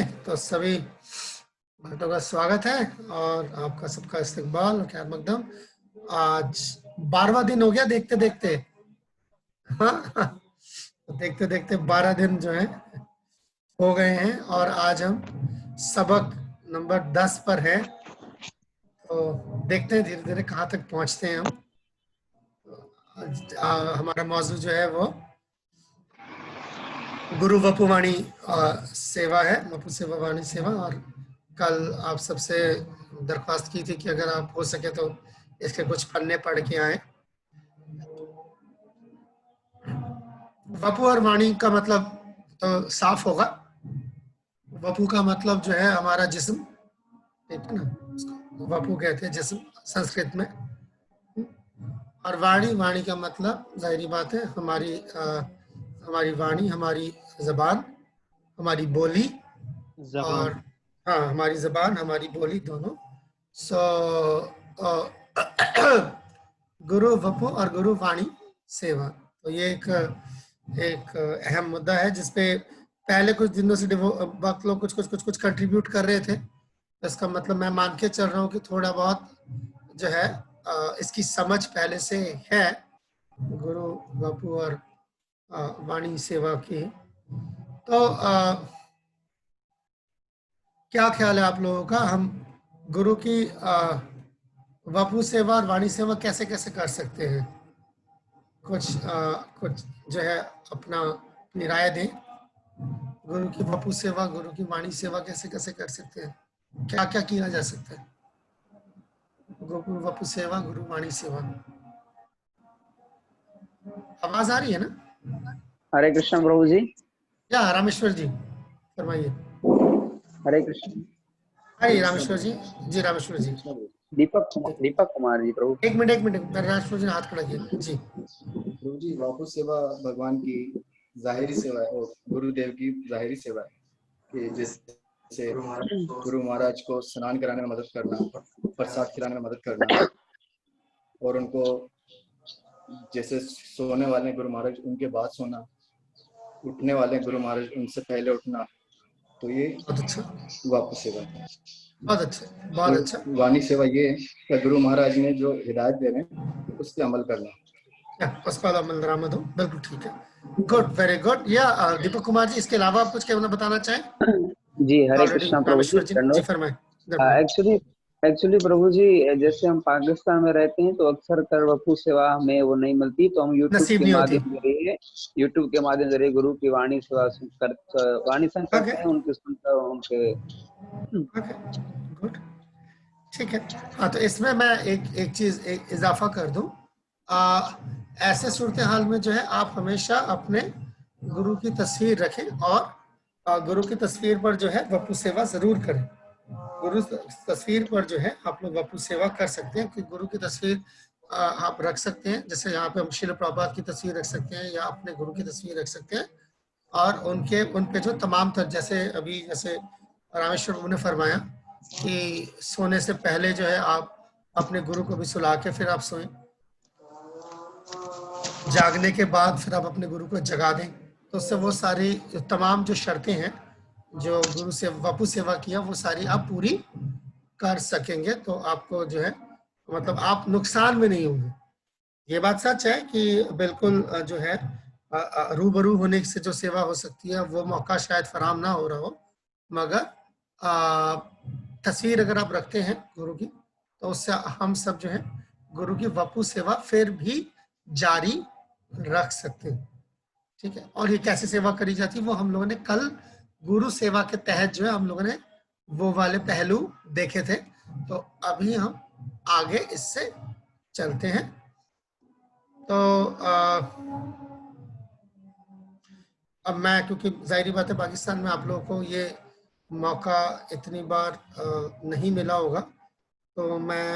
तो सभी भक्तों का स्वागत है और आपका सबका इस्तकबाल और खैर मकदम। आज 12वां दिन हो गया देखते देखते। हाँ, देखते देखते 12 दिन जो है हो गए हैं और आज हम सबक नंबर 10 पर हैं। तो देखते हैं धीरे धीरे कहाँ तक पहुँचते हैं हम। हमारा मौजू जो है वो गुरु वपुवाणी सेवा है, वपु सेवा वाणी सेवा। और कल आप सबसे दरख्वास्त की थी कि अगर आप हो सके तो इसके कुछ पन्ने पढ़ के आए। वपु और वाणी का मतलब तो साफ होगा। वपु का मतलब जो है हमारा जिस्म, ठीक है ना, उसको वपु कहते हैं जिस्म संस्कृत में। और वाणी, वाणी का मतलब जाहिर बात है हमारी वाणी, हमारी जबान, हमारी बोली। और हाँ, हमारी जबान हमारी बोली दोनों। सो गुरु वपु और गुरु वाणी सेवा, तो ये एक अहम मुद्दा है जिसपे पहले कुछ दिनों से वक्त लोग कुछ कंट्रीब्यूट कर रहे थे। तो इसका मतलब मैं मान के चल रहा हूँ कि थोड़ा बहुत जो है इसकी समझ पहले से है गुरु वपु और वाणी सेवा की। तो क्या ख्याल है आप लोगों का, हम गुरु की वपु सेवा और वाणी सेवा कैसे कैसे कर सकते हैं? कुछ जो है अपना राय दें। गुरु की वपु सेवा, गुरु की वाणी सेवा कैसे कैसे कर सकते हैं, क्या क्या किया जा सकता है? गुरु वपु सेवा, गुरु वाणी सेवा। आवाज आ रही है ना? हरे कृष्ण प्रभु जी। या रामेश्वर जी फरमाइए। हरे कृष्ण। हाय रामेश्वर जी। जी रामेश्वर जी। दीपक कुमार जी प्रभु। एक मिनट रामेश्वर जी ने हाथ खड़ा किया जी। प्रभु जी, वपु सेवा भगवान की जाहिरी सेवा है और गुरुदेव की जाहिरी सेवा है कि जैसे गुरु महाराज को स्नान कराने में मदद करना, प्रसाद खिलाने में मदद करना, और उनको जैसे सोने वाले गुरु महाराज उनके बाद सोना, उठने वाले गुरु महाराज उनसे पहले उठना। तो ये बहुत अच्छा, वपु सेवा है। बहुत अच्छा, बहुत अच्छा। वाणी सेवा ये है कि गुरु महाराज ने जो हिदायत दे रहे हैं उस पर अमल करना। उस पर अमल दरामद हो, बिल्कुल ठीक है। Good, very good. या दीपक कुमार जी, इसके अलावा आप कुछ कहना बताना चाहें? जी हरे ऑलरेडी कृष्ण प्रभु जी। रामेश्वर जी फरमाएं। एक्चुअली प्रभु जी, जैसे हम पाकिस्तान में रहते हैं तो अक्सर कर वपु सेवा हमें वो नहीं मिलती, तो हम यूट्यूब नसीब के नहीं होती। माध्यम जरिए गुरु की वाणी सेवा वाणी संग करते हैं, उनके सुनकर उनके। गुड, ठीक है। हाँ, तो इसमें मैं एक चीज इजाफा कर दूं। ऐसे सूरत हाल में जो है आप हमेशा अपने गुरु की तस्वीर रखें और गुरु की तस्वीर पर जो है वपु सेवा जरूर करें। गुरु तस्वीर पर जो है आप लोग वपु सेवा कर सकते हैं कि गुरु की तस्वीर आप रख सकते हैं। जैसे यहाँ पे हम श्रील प्रभुपाद की तस्वीर रख सकते हैं या अपने गुरु की तस्वीर रख सकते हैं। और उन पे जो तमाम जैसे रामेश्वर बाबू ने फरमाया कि सोने से पहले जो है आप अपने गुरु को भी सुला के फिर आप सोएं, जागने के बाद फिर आप अपने गुरु को जगा दें। तो उससे वो सारी तमाम जो शर्तें हैं जो गुरु से वपु सेवा किया वो सारी आप पूरी कर सकेंगे। तो आपको जो है मतलब आप नुकसान में नहीं होंगे। ये बात सच है कि बिल्कुल जो है रूबरू होने से जो सेवा हो सकती है वो मौका शायद फराहम ना हो रहा हो, मगर तस्वीर अगर आप रखते हैं गुरु की तो उससे हम सब जो है गुरु की वपु सेवा फिर भी जारी रख सकते हैं। ठीक है। और ये कैसे सेवा करी जाती है वो हम लोगों ने कल गुरु सेवा के तहत जो है हम लोगों ने वो वाले पहलू देखे थे। तो अभी हम आगे इससे चलते हैं। तो अब मैं, क्योंकि जाहिर बात है पाकिस्तान में आप लोगों को ये मौका इतनी बार नहीं मिला होगा, तो मैं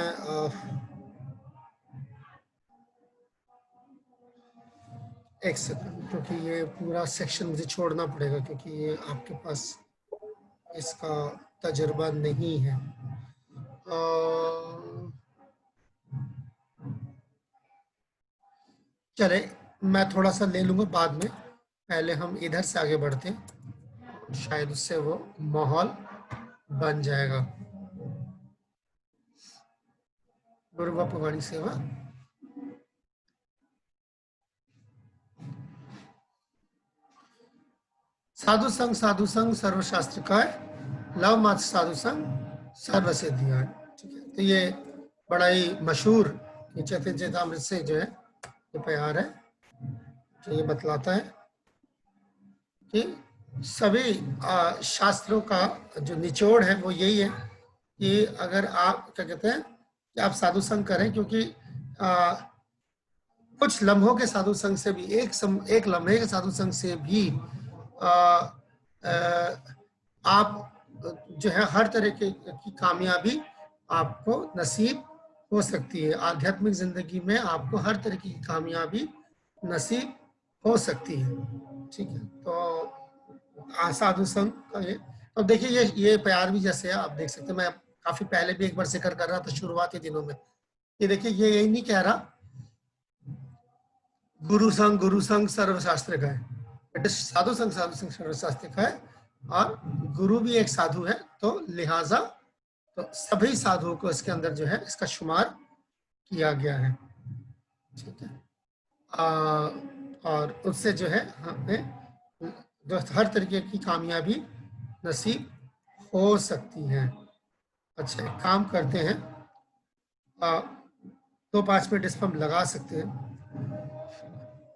एक सेकंड, क्योंकि ये पूरा सेक्शन मुझे छोड़ना पड़ेगा क्योंकि ये आपके पास इसका तजुर्बा नहीं है। चले, मैं थोड़ा सा ले लूँगा बाद में, पहले हम इधर से आगे बढ़ते हैं। शायद उससे वो माहौल बन जाएगा। गुरु व पुवाणी सेवा। साधु संग सर्वशास्त्र का है, लव मात्र साधु संग सर्व सिद्धियां। ठीक है, तो ये बड़ा ही मशहूर चैतन्य चेतामृत से जो है ये प्यार है, तो ये बतलाता है कि सभी शास्त्रों का जो निचोड़ है वो यही है कि अगर आप क्या कहते हैं कि आप साधु संग करें, क्योंकि कुछ लम्हों के साधु संग से भी एक लम्हे के साधु संग से भी आप जो है हर तरह की कामयाबी आपको नसीब हो सकती है। आध्यात्मिक जिंदगी में आपको हर तरह की कामयाबी नसीब हो सकती है। ठीक है, तो साधु संग का ये, तो देखिए ये प्यार भी जैसे आप देख सकते हैं, मैं काफी पहले भी एक बार जिक्र कर रहा था शुरुआती दिनों में। ये देखिए ये यही नहीं कह रहा गुरु संग सर्वशास्त्र का है, साधु संग सर्वशास्त्र का है, और गुरु भी एक साधु है, तो लिहाजा तो सभी साधुओं को इसके अंदर जो है इसका शुमार किया गया है। ठीक है, और उससे जो है हमें हर तरीके की कामयाबी नसीब हो सकती है। अच्छा, एक काम करते हैं, 2-5 मिनट इस पर हम लगा सकते हैं।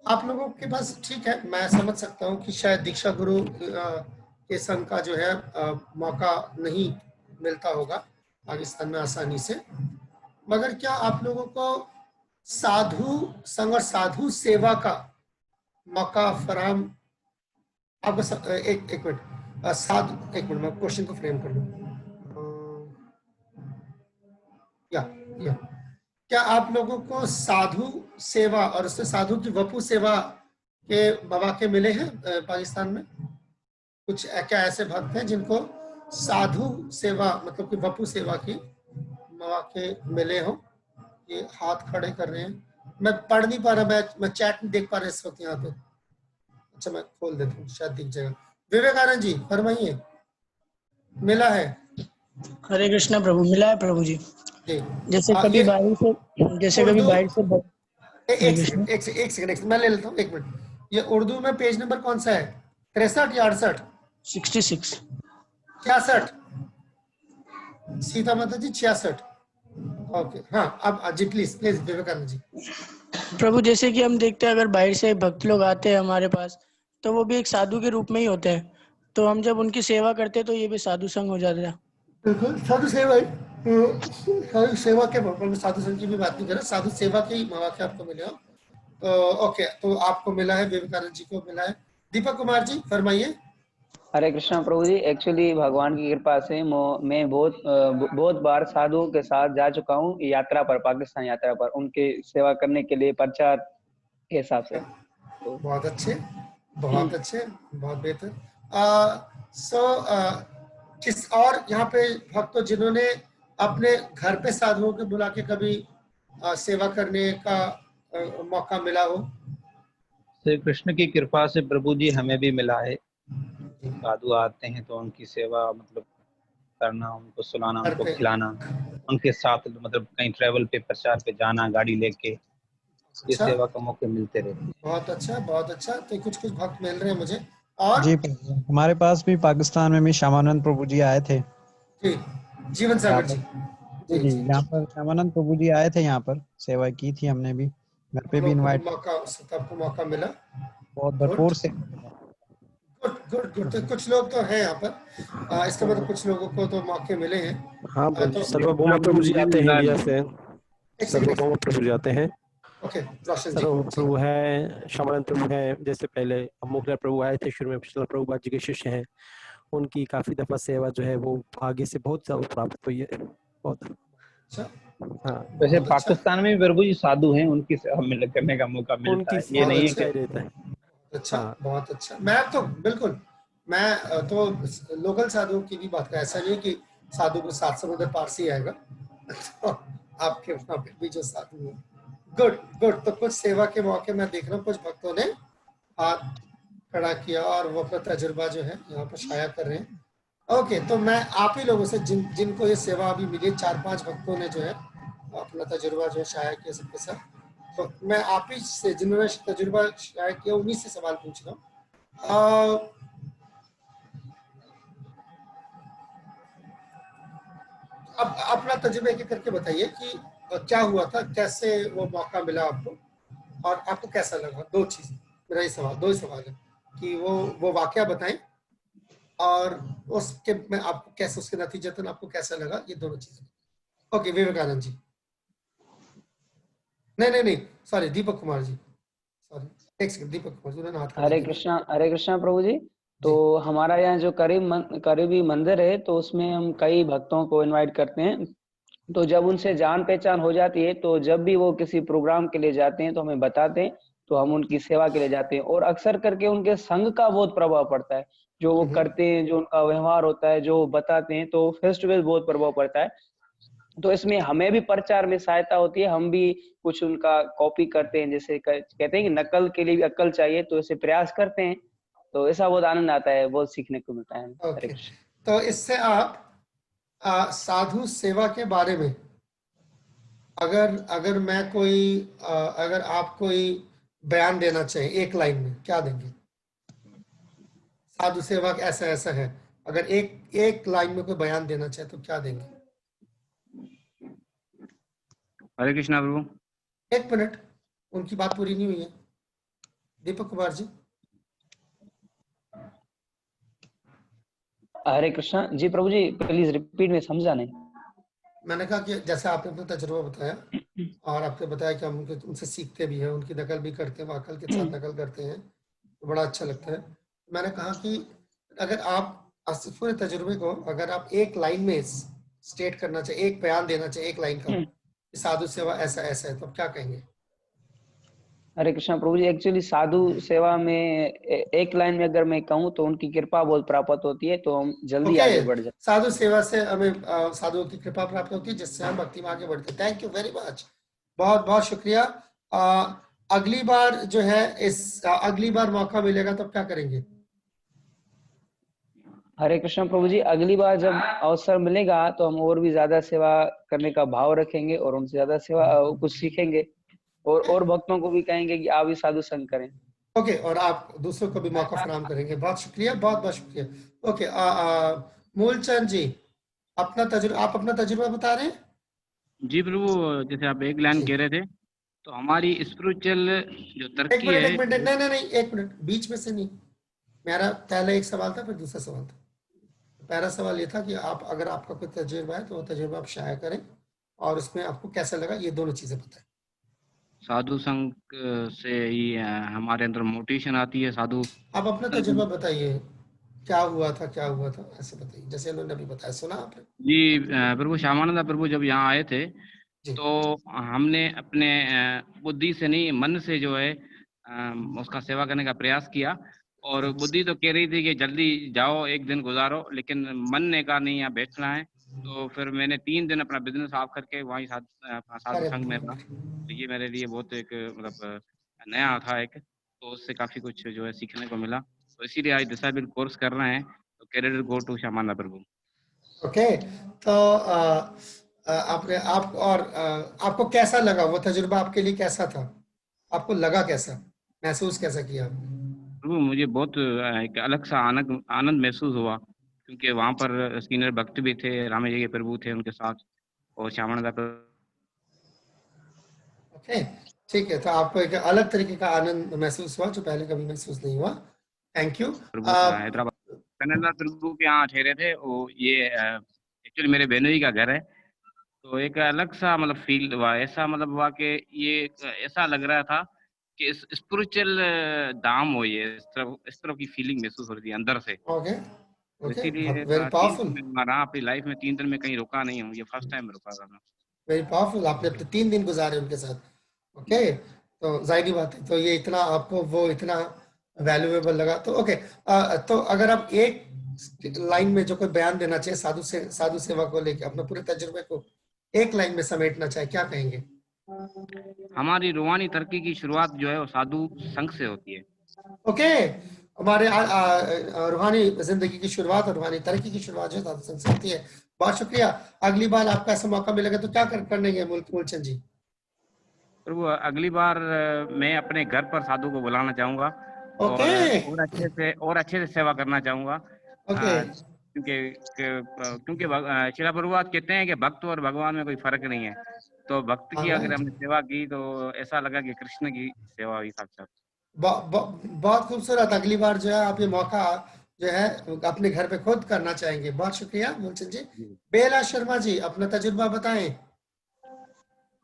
आप लोगों के पास, ठीक है, मैं समझ सकता हूँ कि शायद दीक्षा गुरु के संग का जो है मौका नहीं मिलता होगा पाकिस्तान में आसानी से, मगर क्या आप लोगों को साधु संग और साधु सेवा का मौका फराम आपको एक मिनट साधु, एक मिनट मैं क्वेश्चन को फ्रेम कर लूँ। या क्या आप लोगों को साधु सेवा और उससे साधु की वपु सेवा के मौके मिले हैं पाकिस्तान में? कुछ क्या ऐसे भक्त हैं जिनको साधु सेवा मतलब कि वपु सेवा की मौके मिले हो? ये हाथ खड़े कर रहे हैं, मैं पढ़ नहीं पा रहा, मैं चैट नहीं देख पा रहा इस वक्त यहाँ पे। अच्छा, मैं खोल देता हूँ, शायद दिख जाएगा। विवेकानंद जी फरमाइए, मिला है? हरे कृष्णा प्रभु। मिला है प्रभु जी। जैसे कभी बाहर से एक सेकंड मैं ले लेता हूँ, 1 मिनट। ये उर्दू में पेज नंबर कौन सा है? 63 या 68? 66 66 सीता माता जी 66। ओके, हाँ, अब जी प्लीज विवेकानंद जी। प्रभु, जैसे कि हम देखते हैं अगर बाहर से भक्त लोग आते हैं हमारे पास, तो वो भी एक साधु के रूप में ही होते हैं, तो हम जब उनकी सेवा करते हैं तो ये भी साधु संग हो जाता है। बिल्कुल, साधु सेवा है। साधु सेवा के में साधु संघ की भी बात नहीं कर रहा, साधु सेवा के ही मौके आपको मिले हो। तो ओके, तो आपको मिला है, विवेकानंद जी को मिला है। दीपक कुमार जी फरमाइए। हरे कृष्णा प्रभु जी। एक्चुअली भगवान की कृपा से मैं बहुत बार साधुओं के साथ जा चुका हूँ यात्रा पर, पाकिस्तान यात्रा पर, उनके सेवा करने के लिए प्रचार के हिसाब से। तो बहुत अच्छे, बहुत अच्छे, बहुत बेहतर। किस और यहाँ पे भक्तों जिन्होंने अपने घर पे साधुओं के बुला के कभी सेवा करने का मौका मिला हो? श्री कृष्ण की कृपा से प्रभु जी हमें भी मिला है। साधु आते हैं तो उनकी सेवा मतलब करना, उनको सुलाना, उनको खिलाना, उनके साथ मतलब कहीं ट्रैवल पे प्रचार पे जाना गाड़ी लेके, ये सेवा का मौके मिलते रहते हैं। बहुत अच्छा, बहुत अच्छा। तो कुछ भक्त मिल रहे हैं मुझे। और जी हमारे पास भी पाकिस्तान में भी श्यामानंद प्रभु जी आए थे। जी, जीवन सागर जी। जी यहाँ पर श्यामानंद प्रभु जी आए थे, यहाँ पर सेवा की थी हमने भी, घर पे भी इनवाइट, आपको मौका मिला। बहुत भरपूर से। गुड। तो कुछ लोग तो हैं यहाँ पर, इसका मतलब कुछ लोगों को तो मौके मिले हैं। हाँ, तो सर्वभौम प्रभु जी आते हैं इंडिया से, सर्वभौम प्रभु जी आते हैं। ओके, प्रभु है, श्यामानंद प्रभु है, जैसे पहले अमोघलाल प्रभु आए थे शुरू में, प्रभुपाद जी के शिष्य हैं, उनकी काफी दफा सेवा जो है वो भाग्य से बहुत ज्यादा प्राप्त हुई है। बहुत अच्छा। हाँ, वैसे पाकिस्तान में प्रभु जी साधु हैं, उनकी सेवा मिल करने का मौका मिलता है, ये नहीं है कि अच्छा, बहुत अच्छा। मैं तो बिल्कुल, मैं तो लोकल साधुओं की भी बात कर, ऐसा नहीं कि साधु को 7 समुद्र पार से आएगा, तो आपके वहाँ पे भी जो साधु है। गुड। तो कुछ सेवा के मौके मैं देख रहा हूँ कुछ भक्तों ने हाथ खड़ा किया और वो अपना तजुर्बा जो है यहाँ पर शाया कर रहे हैं। ओके, तो मैं आप ही लोगों से जिनको ये सेवा अभी मिली, 4-5 भक्तों ने जो है अपना तजुर्बा जो है शाया किया सबके साथ, तो मैं आप ही से जिन्होंने तजुर्बा शाया किया उन्हीं से सवाल पूछ रहा हूँ। अब अपना तजुर्बा एक करके बताइए कि क्या हुआ था, कैसे वो मौका मिला आपको और आपको कैसा लगा। दो चीज, मेरा ये सवाल, दो ही सवाल है कि वो वाकया बताएं और उसके में आपको कैसे, उसके नतीजतन आपको कैसा लगा, ये दोनों चीजें। ओके, विवेकानंद जी। नहीं, सॉरी, दीपक कुमार जी, सॉरी, एक सेकंड, दीपक कुमार जी, उन्होंने हाथ खड़ा किया। हरे कृष्णा प्रभु जी। तो हमारा यहाँ जो करीबी मंदिर है, तो उसमें हम कई भक्तों को इनवाइट करते हैं। तो जब उनसे जान पहचान हो जाती है, तो जब भी वो किसी प्रोग्राम के लिए जाते हैं तो हमें बताते हैं, तो हम उनकी सेवा के लिए जाते हैं। और अक्सर करके उनके संग का बहुत प्रभाव पड़ता है, जो वो करते हैं, जो उनका व्यवहार होता है, जो वो बताते हैं, तो फेस टू फेस बहुत प्रभाव पड़ता है। तो इसमें हमें भी प्रचार में सहायता होती है, हम भी कुछ उनका कॉपी करते हैं। जैसे कहते हैं कि नकल के लिए भी अक्ल चाहिए, तो ऐसे प्रयास करते हैं। तो ऐसा बहुत आनंद आता है, बहुत सीखने को मिलता है। हरे ओके, कृष्ण। तो इससे आप साधु सेवा के बारे में अगर मैं कोई अगर आप कोई बयान देना चाहें एक लाइन में, क्या देंगे। साधु सेवा ऐसा ऐसा है, अगर एक लाइन में कोई बयान देना चाहे तो क्या देंगे। हरे कृष्णा प्रभु। एक मिनट, उनकी बात पूरी नहीं हुई है। दीपक कुमार जी। हरे कृष्णा जी प्रभु जी, प्लीज रिपीट में समझा नहीं। मैंने कहा कि जैसे आपने अपना तजुर्बा बताया और आपने बताया कि हम उनसे सीखते भी हैं, उनकी नकल भी करते हैं, वाकल के साथ नकल करते हैं, तो बड़ा अच्छा लगता है। मैंने कहा कि अगर आप पूरे तजुर्बे को अगर आप एक लाइन में स्टेट करना चाहिए, एक बयान देना चाहिए एक लाइन का, साधु सेवा ऐसा ऐसा है, तो आप क्या कहेंगे। हरे कृष्णा प्रभु जी, एक्चुअली साधु सेवा में एक लाइन में अगर मैं कहूँ तो उनकी कृपा बहुत प्राप्त होती है, तो हम जल्दी आगे बढ़ जाते। साधु सेवा से हमें साधुओं की कृपा प्राप्त होती है, जिससे हम भक्ति में आगे बढ़ते हैं। थैंक यू वेरी मच, बहुत बहुत शुक्रिया। अगली बार जो है अगली बार मौका मिलेगा तो क्या करेंगे। हरे कृष्ण प्रभु जी, अगली बार जब अवसर मिलेगा तो हम और भी ज्यादा सेवा करने का भाव रखेंगे और उनसे ज्यादा सेवा कुछ सीखेंगे और भक्तों को भी कहेंगे कि आप भी साधु संग करें। ओके, और आप दूसरों को भी मौका फराहम करेंगे। बहुत शुक्रिया, बहुत बहुत शुक्रिया। ओके, मूलचंद जी, आप अपना तजुर्बा बता रहे हैं। जी प्रभु, जैसे आप एक लाइन कह रहे थे, तो हमारी स्पिरिचुअल जो तरक्की है। एक मिनट, नहीं, एक मिनट, बीच में से नहीं। मेरा पहले एक सवाल था, फिर दूसरा सवाल था। पहला सवाल ये था कि आप अगर आपका कोई तजुर्बा है तो वो तजुर्बा आप शाया करें और उसमें आपको कैसा लगा, ये दोनों चीजें बताएं। साधु संग से ही हमारे अंदर मोटिवेशन आती है। साधु, आप अपना तजुर्बा बताइए, क्या हुआ था ऐसे बताइए, जैसे उन्होंने अभी बताया, सुना आपने। जी प्रभु श्यामानंद प्रभु जब यहाँ आए थे तो हमने अपने बुद्धि से नहीं, मन से जो है उसका सेवा करने का प्रयास किया। और बुद्धि तो कह रही थी कि जल्दी जाओ, एक दिन गुजारो, लेकिन मन ने कहा नहीं, यहाँ बैठना है। तो फिर मैंने 3 दिन अपना बिजनेस ऑफ करके वहीं साधु संघ में रहा। तो ये मेरे लिए बहुत एक मतलब नया था एक, तो उससे काफी कुछ जो है सीखने को मिला। तो इसीलिए आज डिसाइबल कोर्स कर रहे हैं, तो career go to Shyamanand Prabhu. Okay, तो आपको कैसा लगा वो तजुर्बा, आपके लिए कैसा था, आपको लगा कैसा, महसूस कैसा किया। प्रभु मुझे बहुत एक अलग सा आनंद महसूस हुआ, क्योंकि वहाँ पर सीनियर भक्त भी थे, रामे जी के प्रभु थे उनके साथ, और श्यामानंद प्रभु। ओके, ठीक है, तो आपको एक अलग तरीके का आनंद महसूस हुआ जो पहले कभी महसूस नहीं हुआ। Thank you. प्रभु हैदराबाद कन्नड़ प्रभु के यहाँ ठहरे थे। वो ये एक्चुअली मेरे बहनोई का घर है, तो एक अलग सा मतलब फील हुआ, ऐसा मतलब हुआ कि ये ऐसा लग रहा था कि स्पिरिचुअल धाम हो ये, इस तरह की फीलिंग महसूस हो रही थी अंदर से। ओके, इसीलिए वेरी पावरफुल। अपनी लाइफ में 3 दिन में कहीं रुका नहीं हूँ, ये फर्स्ट टाइम रुका था मैं। वेरी पावरफुल, आपने अपने 3 दिन गुजारे उनके साथ। ओके, तो जाहिर बात है, तो ये इतना आपको वो इतना वैल्यूएबल लगा। तो ओके, तो अगर आप एक लाइन में जो कोई बयान देना चाहिए साधु सेवा को लेकर, अपने पूरे तजुर्बे को एक लाइन में समेटना चाहे, क्या कहेंगे। हमारी रूहानी तरक्की की शुरुआत जो है वो साधु संघ से होती है। ओके, हमारे रूहानी जिंदगी की शुरुआत और रूहानी तरक्की की शुरुआत जो है साधु संघ से होती है। बहुत शुक्रिया। अगली बार आपको ऐसा मौका मिलेगा तो क्या करने मूलचंद जी? प्रभु अगली बार मैं अपने घर पर साधु को बुलाना चाहूंगा ओके और अच्छे से सेवा करना चाहूंगा। ओके क्योंकि शिला प्रभुपाद कहते हैं कि भक्त और भगवान में कोई फर्क नहीं है। तो भक्त की अगर हमने सेवा की तो ऐसा लगा कि कृष्ण की सेवा हुई साक्षात। बहुत खूबसूरत। अगली बार जो है आप ये मौका जो है अपने घर पे खुद करना चाहेंगे। बहुत शुक्रिया मूलचंद जी। बेला शर्मा जी अपना तजुर्बा बताएं।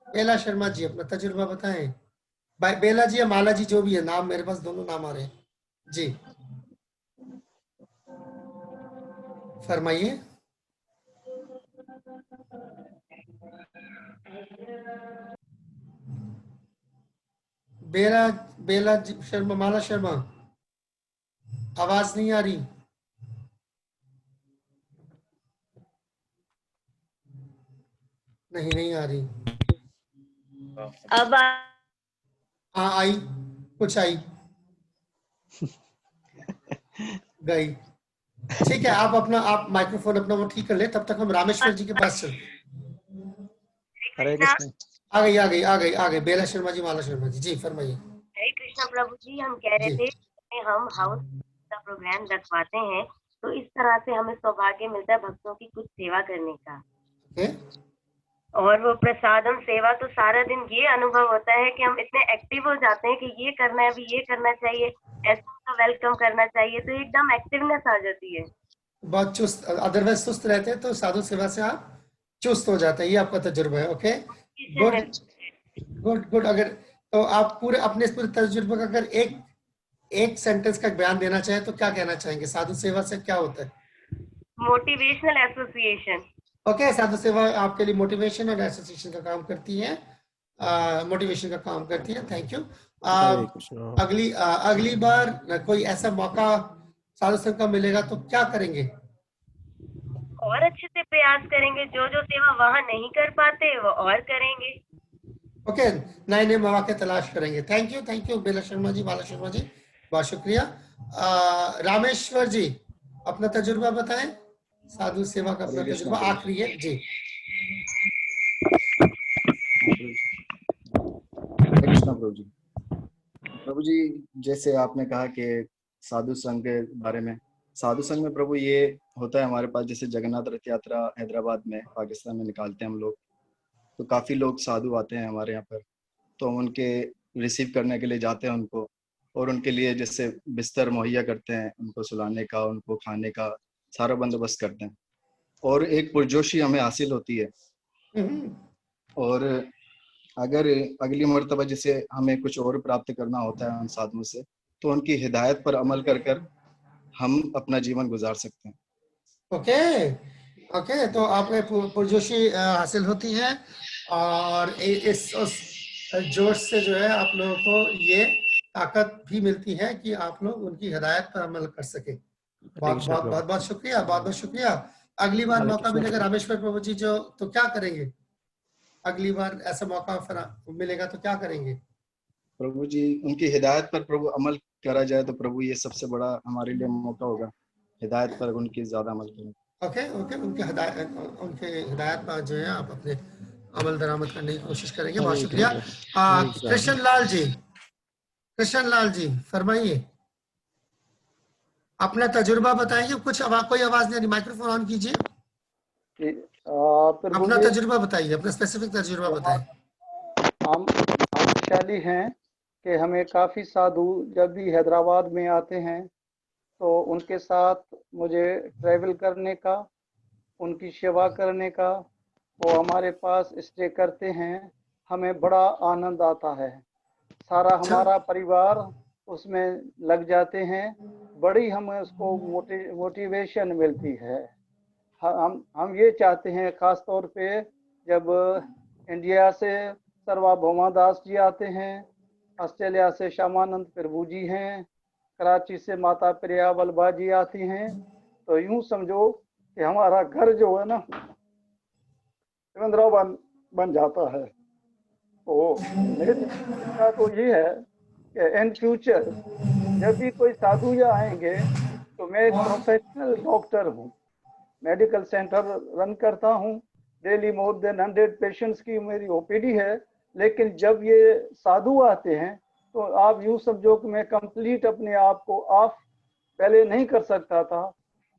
बेला शर्मा जी अपना तजुर्बा बताएं। बेला जी या माला जी जो भी है, नाम मेरे पास दोनों नाम आ रहे हैं जी, फरमाइए। बेला बेला शर्मा, माला शर्मा, आवाज नहीं आ रही। नहीं आ रही। अब हाँ आई, कुछ आई गई। ठीक है, आप माइक्रोफोन अपना वो ठीक कर ले, तब तक हम रामेश्वर जी के पास चल। हरे कृष्ण। आ गई बेला शर्मा जी, माला शर्मा जी, जी फरमाइए। हरे कृष्णा प्रभु जी, हम कह रहे थे हम हाउस का प्रोग्राम रखवाते हैं तो इस तरह से हमें सौभाग्य मिलता है भक्तों की कुछ सेवा करने का। और वो प्रसादम सेवा तो सारा दिन ये अनुभव होता है कि हम इतने एक्टिव हो जाते हैं कि ये करना है, अभी ये करना चाहिए, ऐसा वेलकम करना चाहिए, तो एकदम एक्टिवनेस आ जाती है। बहुत चुस्त, अदरवाइज सुस्त रहते हैं तो साधु सेवा से आप चुस्त हो जाते हैं, ये आपका तजुर्बा है। Okay good. अगर तो आप पूरे अपने पूरे तजुर्बे का अगर एक सेंटेंस का बयान देना चाहें तो क्या कहना चाहेंगे? साधु सेवा से क्या होता है? Motivational association. ओके, साधु सेवा आपके लिए मोटिवेशन और एसोसिएशन का काम करती है, मोटिवेशन का काम करती है। Thank you. अगली बार कोई ऐसा मौका साधु संघ का मिलेगा तो क्या करेंगे? और अच्छे से प्रयास करेंगे, जो सेवा वहाँ नहीं कर पाते वो और करेंगे। ओके, नए मौके तलाश करेंगे। थैंक यू बेला शर्मा जी, बाला शर्मा जी, बहुत शुक्रिया। रामेश्वर जी अपना तजुर्बा बताएं, साधु सेवा का अपना तजुर्बा आखिरी है जी। कृष्णा प्रभु जी, जैसे आपने कहा कि साधु संघ के बारे में, साधु संघ में प्रभु ये होता है हमारे पास, जैसे जगन्नाथ रथ यात्रा हैदराबाद में पाकिस्तान में निकालते हैं हम लोग, तो काफी लोग साधु आते हैं हमारे यहाँ पर, तो हम उनके रिसीव करने के लिए जाते हैं उनको, और उनके लिए जैसे बिस्तर मुहैया करते हैं, उनको सुलाने का, उनको खाने का सारा बंदोबस्त करते हैं, और एक पुरजोशी हमें हासिल होती है। और अगर अगली मर्तबा जैसे हमें कुछ और प्राप्त करना होता है उन साधुओं से, तो उनकी हिदायत पर अमल कर हम अपना जीवन गुजार सकते हैं। ओके, तो आपको पुरजोशी हासिल होती है, और उस जोश से जो है आप लोगों को ये ताकत भी मिलती है कि आप लोग उनकी हिदायत पर अमल कर सके। बहुत शुक्रिया। अगली बार मौका मिलेगा रामेश्वर प्रभु जी तो क्या करेंगे? अगली बार ऐसा मौका मिलेगा तो क्या करेंगे? प्रभु जी, उनकी हिदायत पर प्रभु अमल करा जाए तो प्रभु ये सबसे बड़ा हमारे लिए मौका होगा, हिदायत पर उनकी ज्यादा अमल करें। ओके, उनके हिदायत पर जो है आप अपने अमल दरामद करने की कोशिश करेंगे। बहुत शुक्रिया। कृष्ण लाल जी फरमाइए, अपना तजुर्बा बताएंगे। कोई आवाज नहीं, माइक्रोफोन ऑन कीजिए। अपना तजुर्बा बताइए, अपना स्पेसिफिक तजुर्बा बताएं। हम भाग्यशाली हैं कि हमें काफ़ी साधु जब भी हैदराबाद में आते हैं तो उनके साथ मुझे ट्रैवल करने का, उनकी सेवा करने का, वो हमारे पास स्टे करते हैं, हमें बड़ा आनंद आता है। सारा हमारा परिवार उसमें लग जाते हैं, बड़ी हमें उसको मोटिवेशन मिलती है। हम ये चाहते हैं, खास तौर पे जब इंडिया से सर्वभौमा दास जी आते हैं, ऑस्ट्रेलिया से श्यामानंद प्रभु जी हैं, कराची से माता प्रिया बलबा जी आती हैं, तो यूं समझो कि हमारा घर जो है ना वृंदावन बन जाता है। तो मेरी इच्छा तो ये है कि इन फ्यूचर जब भी कोई साधु या आएंगे तो मैं एक प्रोफेशनल डॉक्टर हूँ, मेडिकल सेंटर रन करता हूँ, डेली मोर देन 100 पेशेंट्स की मेरी ओपीडी है। लेकिन जब ये साधु आते हैं तो आप यूं समझो कि मैं कंप्लीट अपने आप को ऑफ पहले नहीं कर सकता था।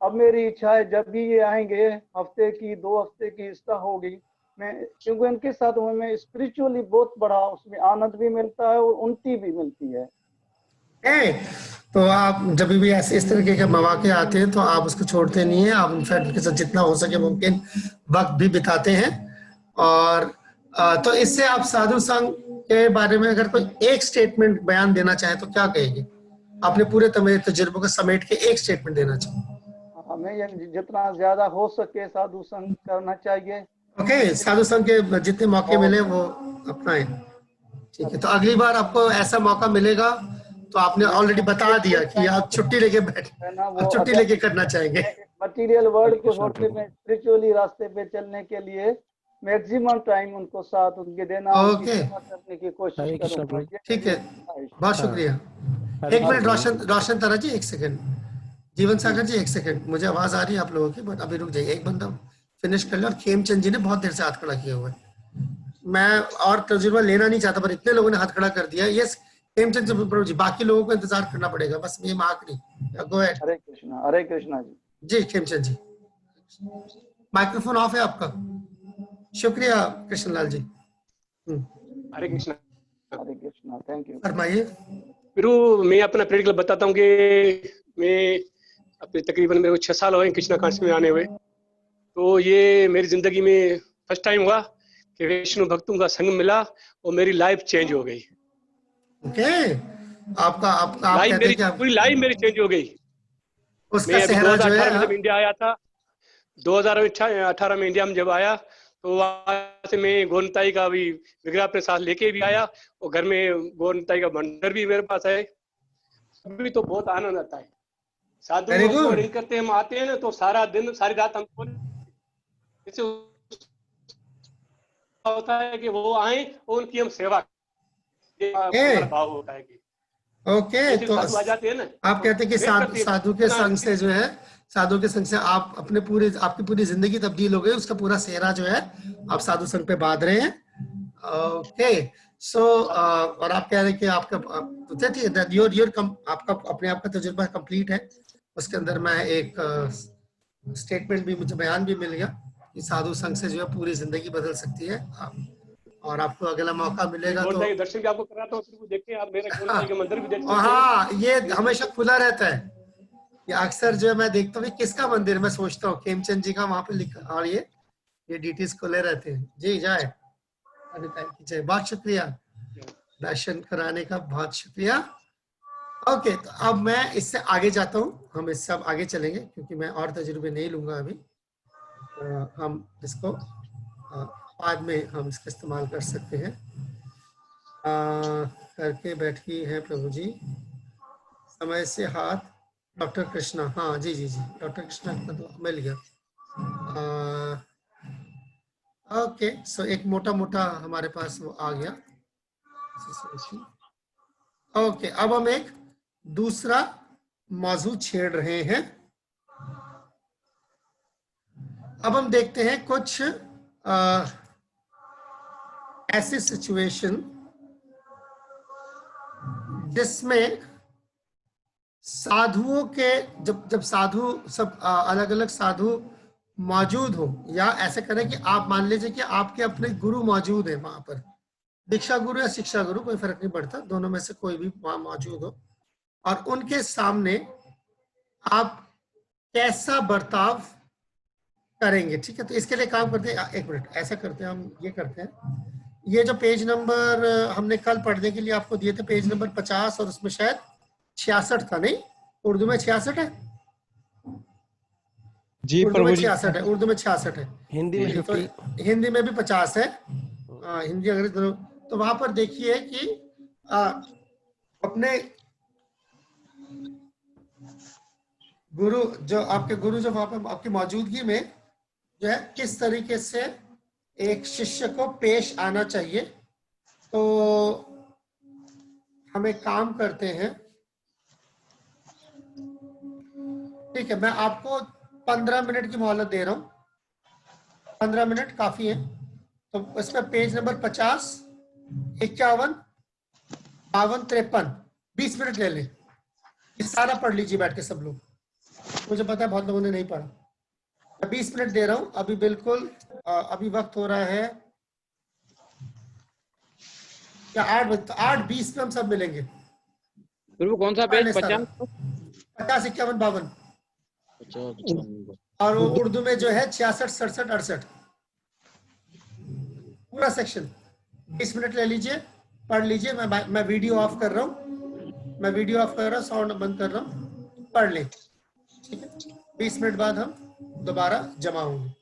अब मेरी इच्छा है जब भी ये आएंगे, हफ्ते की 2 हफ्ते की इस्ता होगी, मैं क्योंकि उनके साथ मैं स्पिरिचुअली बहुत बड़ा उसमें आनंद भी मिलता है और उन्नति भी मिलती है। तो आप जब भी ऐसे इस तरीके के मौके आते हैं तो आप उसको छोड़ते नहीं हैं, आप इनफैक्ट उनके साथ जितना हो सके मुमकिन वक्त भी बिताते हैं। और तो इससे आप साधु संघ के बारे में अगर कोई एक स्टेटमेंट बयान देना चाहे तो क्या कहेंगे? आपने पूरे तजुर्बे को समेट के एक स्टेटमेंट देना चाहिए। हमें जितना ज्यादा हो सके साधु संघ करना चाहिए। ओके, साधु संघ के जितने मौके मिले वो अपनाएं। ठीक है, तो अगली बार आपको ऐसा मौका मिलेगा तो आपने ऑलरेडी बता दिया कि आप छुट्टी लेके आप छुट्टी लेके करना चाहेंगे। मटेरियल वर्ल्ड को छोड़कर मैं स्पिरिचुअली रास्ते पे चलने के लिए मैक्सिमम टाइम उनको साथ उनके देना, उनकी सेवा करने की कोशिश करूंगा। ठीक है, बहुत शुक्रिया। एक मिनट रोशन तारा जी, एक सेकंड। जीवन सागर जी, एक सेकंड, मुझे आवाज आ रही है आप लोगों की, बट अभी रुक जाइए, एक बंदा फिनिश कर ले। और खेमचंद जी ने बहुत देर से हाथ खड़ा किया हुआ है, मैं और तजुर्बा लेना नहीं चाहता पर इतने लोगों ने हाथ खड़ा कर दिया। यस खेमचंद प्रभु जी, बाकी लोगों को इंतजार करना पड़ेगा, बस ये आखिरी। Go ahead. Hare Krishna ji. Khemchand ji, microphone off है आपका। शुक्रिया कृष्णलाल जी। हरे कृष्णा। Hare Krishna, thank you. फरमाइए। गुरु, मैं अपना प्रैक्टिकल बताता हूँ कि मैं अपने तकरीबन मेरे को 6 साल हुए कृष्णा कांस में आने हुए। तो ये मेरी जिंदगी में फर्स्ट टाइम हुआ कि वैष्णव भक्तों का संग मिला और मेरी लाइफ चेंज हो गई। ओके, आपका लाइफ मेरी पूरी लाइफ मेरी चेंज हो गई। मैं अभी 2018 में जब इंडिया आया था, 2018 में इंडिया में जब आया तो वहां से मैं गोरनताई का भी विग्रह अपने साथ लेके भी आया और घर में गोरनताई का मंदिर भी मेरे पास है। अभी तो बहुत आनंद आता है। साधु को ड्रिंक करते हम आते हैं ना तो सारा दिन सारी रात हमको होता है कि वो आए और उनकी हम सेवा भाव होता है कि ओके, तो आ जाते हैं ना, आप कहते हैं कि साधु के संग से जो है, साधु के संग से आप अपने आपकी पूरी जिंदगी तब्दील हो गई, उसका पूरा सेहरा जो है आप साधु संग पे बांध रहे हैं। ओके, सो और आप कह रहे हैं कि आपका आपका अपने आप का तजुर्बा कंप्लीट है। उसके अंदर मैं एक स्टेटमेंट भी, मुझे बयान भी मिल गया कि साधु संघ से जो है पूरी जिंदगी बदल सकती है। और आपको अगला मौका मिलेगा तो दर्शन भी आपको कराता हूं, फिर देखते हैं आप मेरे गोरनताई के मंदिर भी देखते हैं। हाँ, ये हमेशा खुला रहता है। ये अक्सर जो है मैं देखता हूँ किसका मंदिर, मैं सोचता हूँ खेमचंद जी का वहां पे लिखा, और ये डिटेल्स खुले रहते हैं। जी जय जय, बहुत शुक्रिया दर्शन कराने का, बहुत शुक्रिया। ओके, तो अब मैं इससे आगे जाता हूँ, हम इससे अब आगे चलेंगे क्योंकि मैं और तजुर्बे नहीं लूंगा अभी। हम इसको बाद में हम इसका इस्तेमाल कर सकते हैं। करके बैठी है प्रभु जी समय से हाथ। डॉक्टर कृष्णा, हाँ जी जी जी, डॉक्टर कृष्णा तो मिल गया। ओके, सो एक मोटा मोटा हमारे पास वो आ गया। ओके, अब हम एक दूसरा मौजू छेड़ रहे हैं। अब हम देखते हैं कुछ ऐसी सिचुएशन जिसमें साधुओं के जब साधु सब अलग अलग साधु मौजूद हो, या ऐसे करें कि आप मान लीजिए कि आपके अपने गुरु मौजूद है वहां पर, दीक्षा गुरु या शिक्षा गुरु कोई फर्क नहीं पड़ता, दोनों में से कोई भी वहां मौजूद हो, और उनके सामने आप कैसा बर्ताव करेंगे। ठीक है, तो इसके लिए काम करते हैं, एक मिनट ऐसा करते हैं, हम ये करते हैं, ये जो पेज नंबर हमने कल पढ़ने के लिए आपको दिए थे, पेज नंबर 50 और उसमें शायद 66 था, नहीं उर्दू में 66 है जी, उर्दू में 66 है, उर्दू में 66 है, हिंदी में 50, तो हिंदी में भी 50 है। हिंदी अगर तो वहां पर देखिए कि अपने गुरु जो आपके गुरु जो वहां पर आपकी मौजूदगी में जो है किस तरीके से एक शिष्य को पेश आना चाहिए। तो हम एक काम करते हैं, ठीक है, मैं आपको 15 मिनट की मोहलत दे रहा हूँ। 15 मिनट काफी है। तो इसमें पेज नंबर 50, 51, 52, 53, 20 मिनट ले लें। ये सारा पढ़ लीजिए बैठ के सब लोग। मुझे पता है बहुत लोगों ने नहीं पढ़ा। मैं 20 मिनट दे रहा हूँ अभी। बिल्कुल अभी वक्त हो रहा है क्या 8:20 पे हम सब मिलेंगे। प्रभु कौन सा पेज? 50, 50, 51, 52। और वो उर्दू में जो है 66, 67, 68 पूरा सेक्शन। 20 मिनट ले लीजिए, पढ़ लीजिए। मैं वीडियो ऑफ कर रहा हूँ। मैं वीडियो ऑफ कर रहा हूँ, साउंड बंद कर रहा हूँ। पढ़ ले, ठीक है। 20 मिनट बाद हम दोबारा जमा होंगे।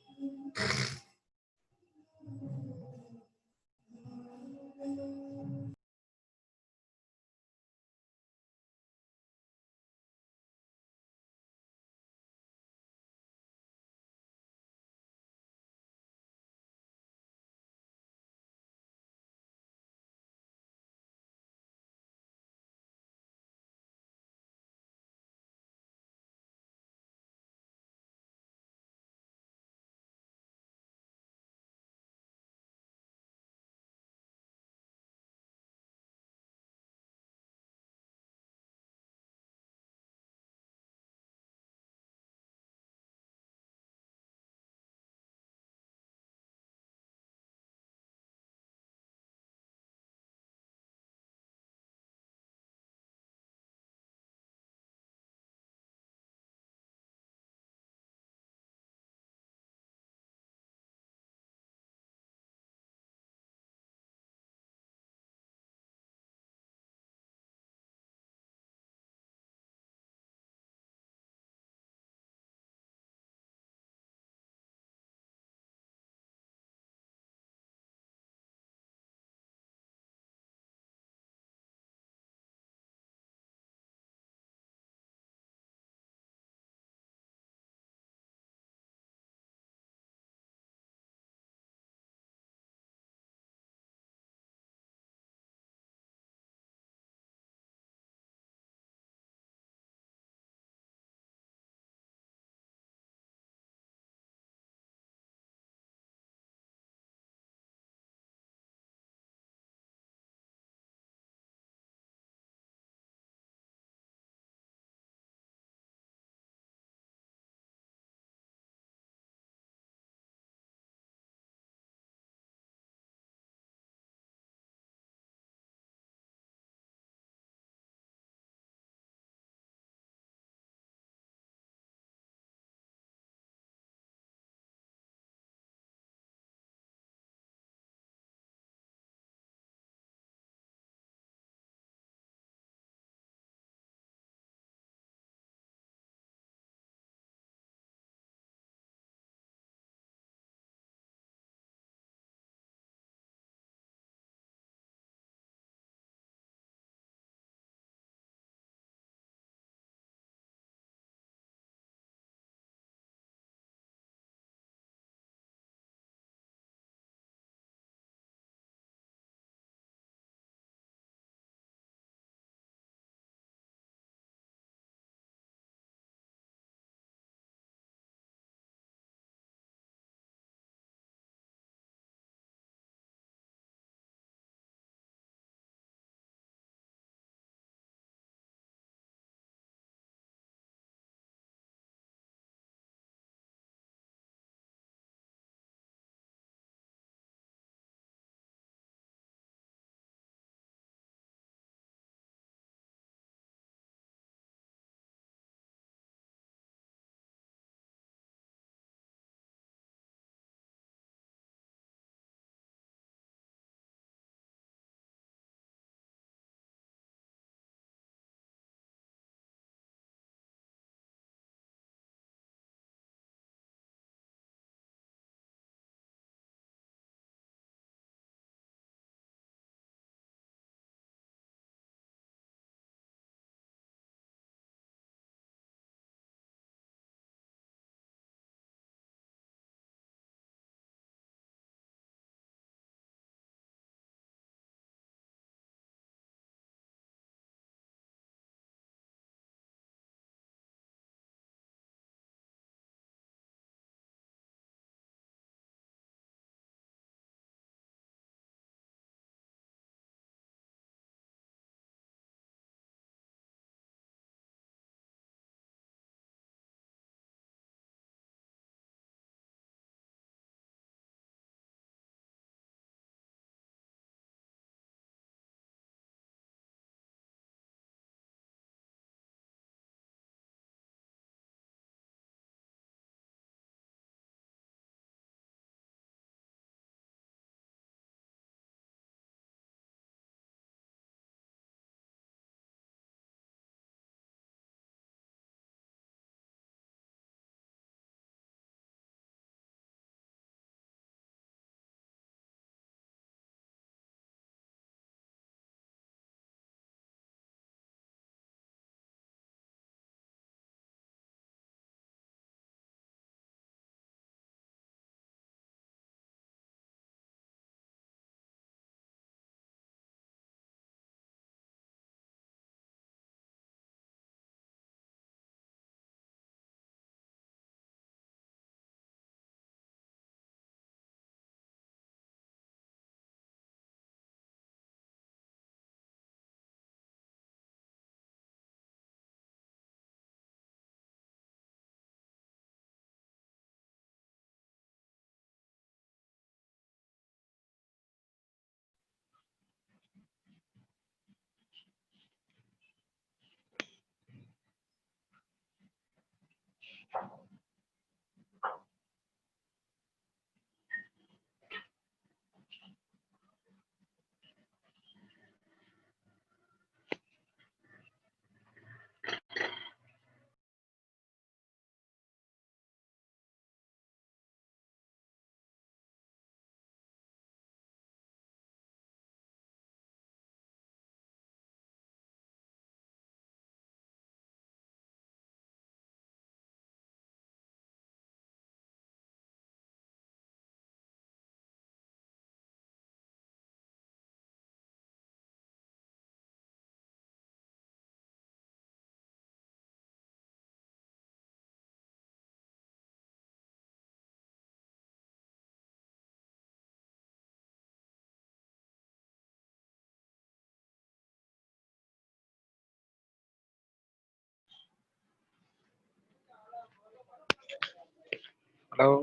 हेलो,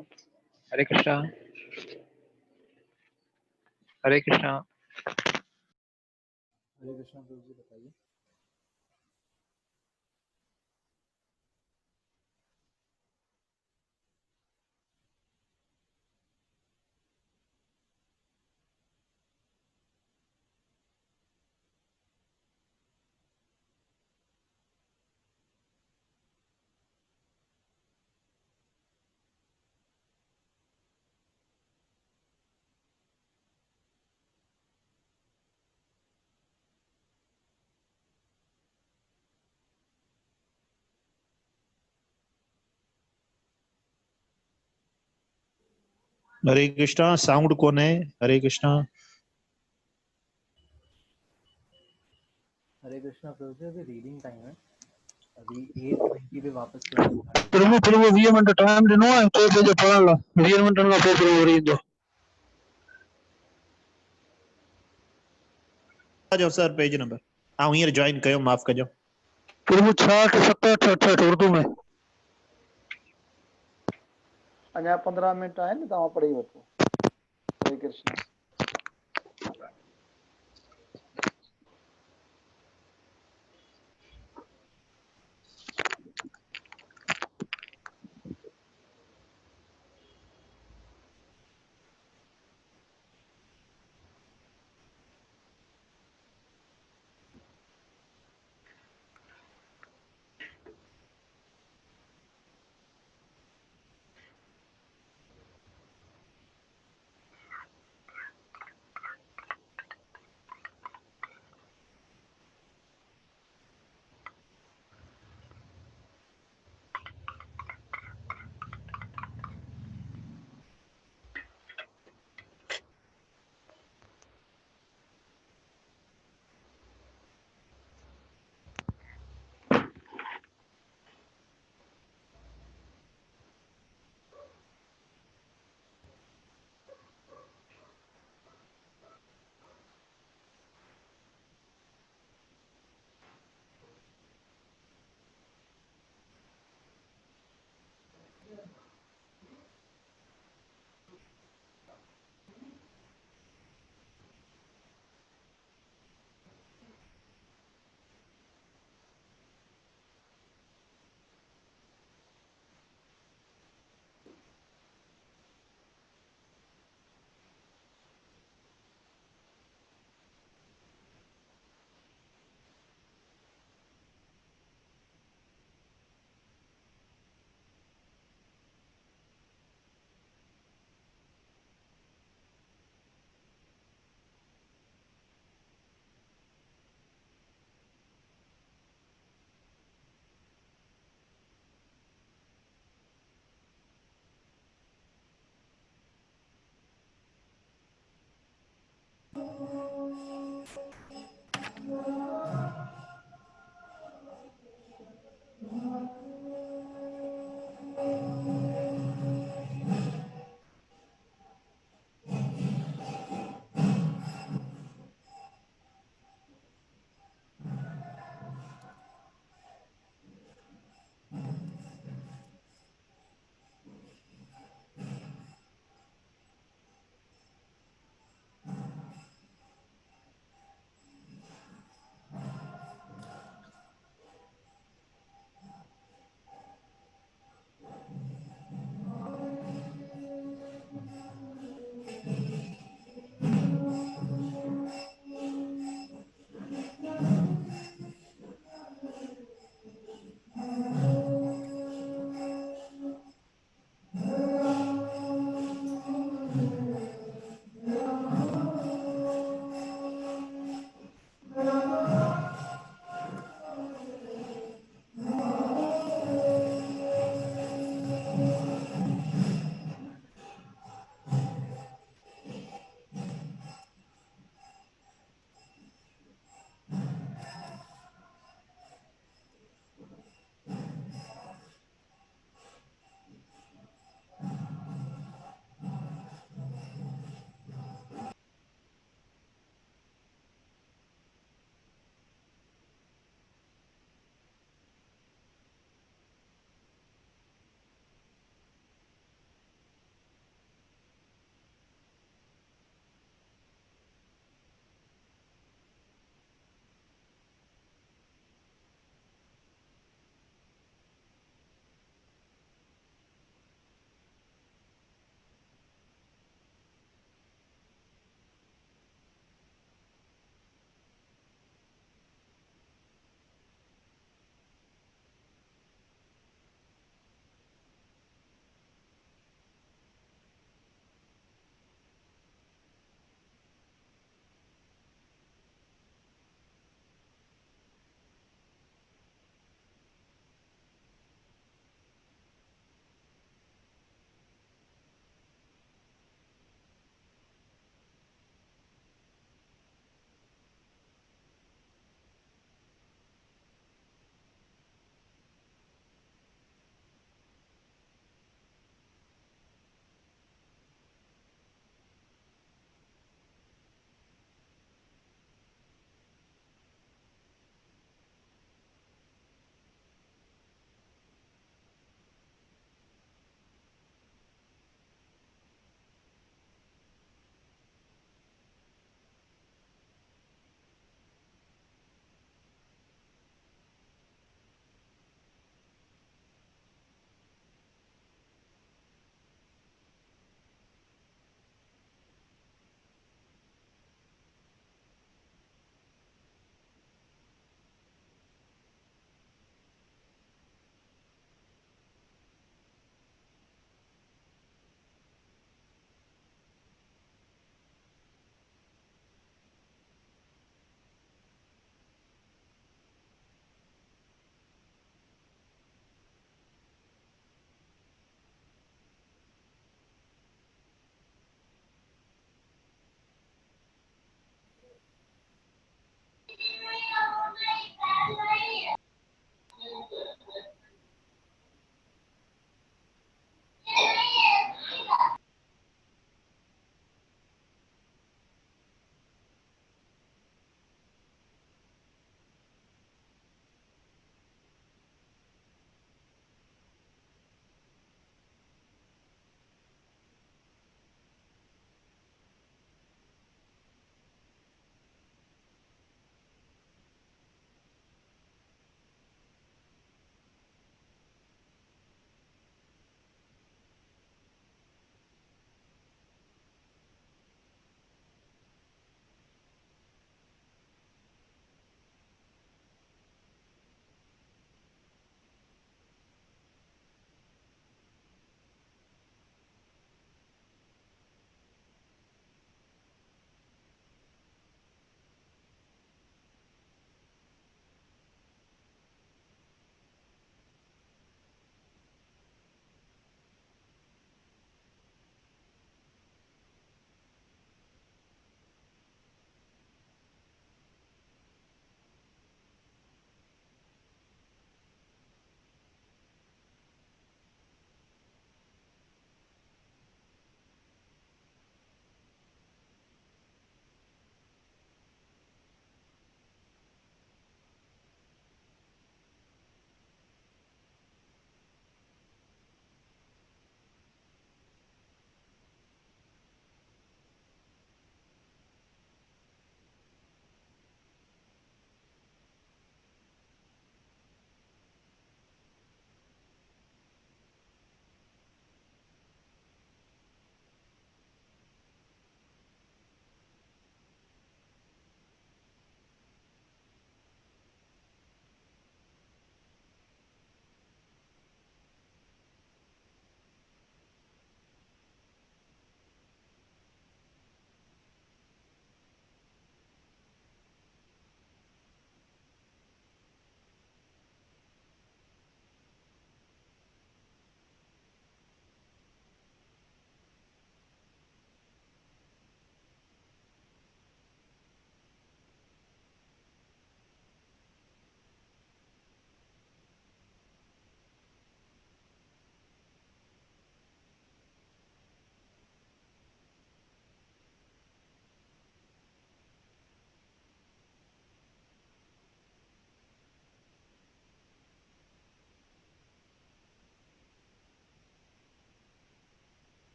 हरे कृष्णा। हरे कृष्णा। हरे कृष्णा प्रभु जी, बताइए। हरे कृष्णा, साउंड कौन है? हरे कृष्णा। हरे कृष्णा प्रभु जी, अभी रीडिंग टाइम है, अभी 8:20 पे वापस क्लास स्टार्ट प्रभु प्रभु 20 मिनट टाइम दिनो है तो पेज पढ़ लो 20 मिनट का फिर प्रभु रीड दो आ जाओ सर पेज नंबर आ हींअर जॉइन कयो माफ कजो प्रभु 66 67 68 उर्दू में अञा 15 मिनट आहिनि, तव्हां पढ़ी वठो। हरे कृष्णा।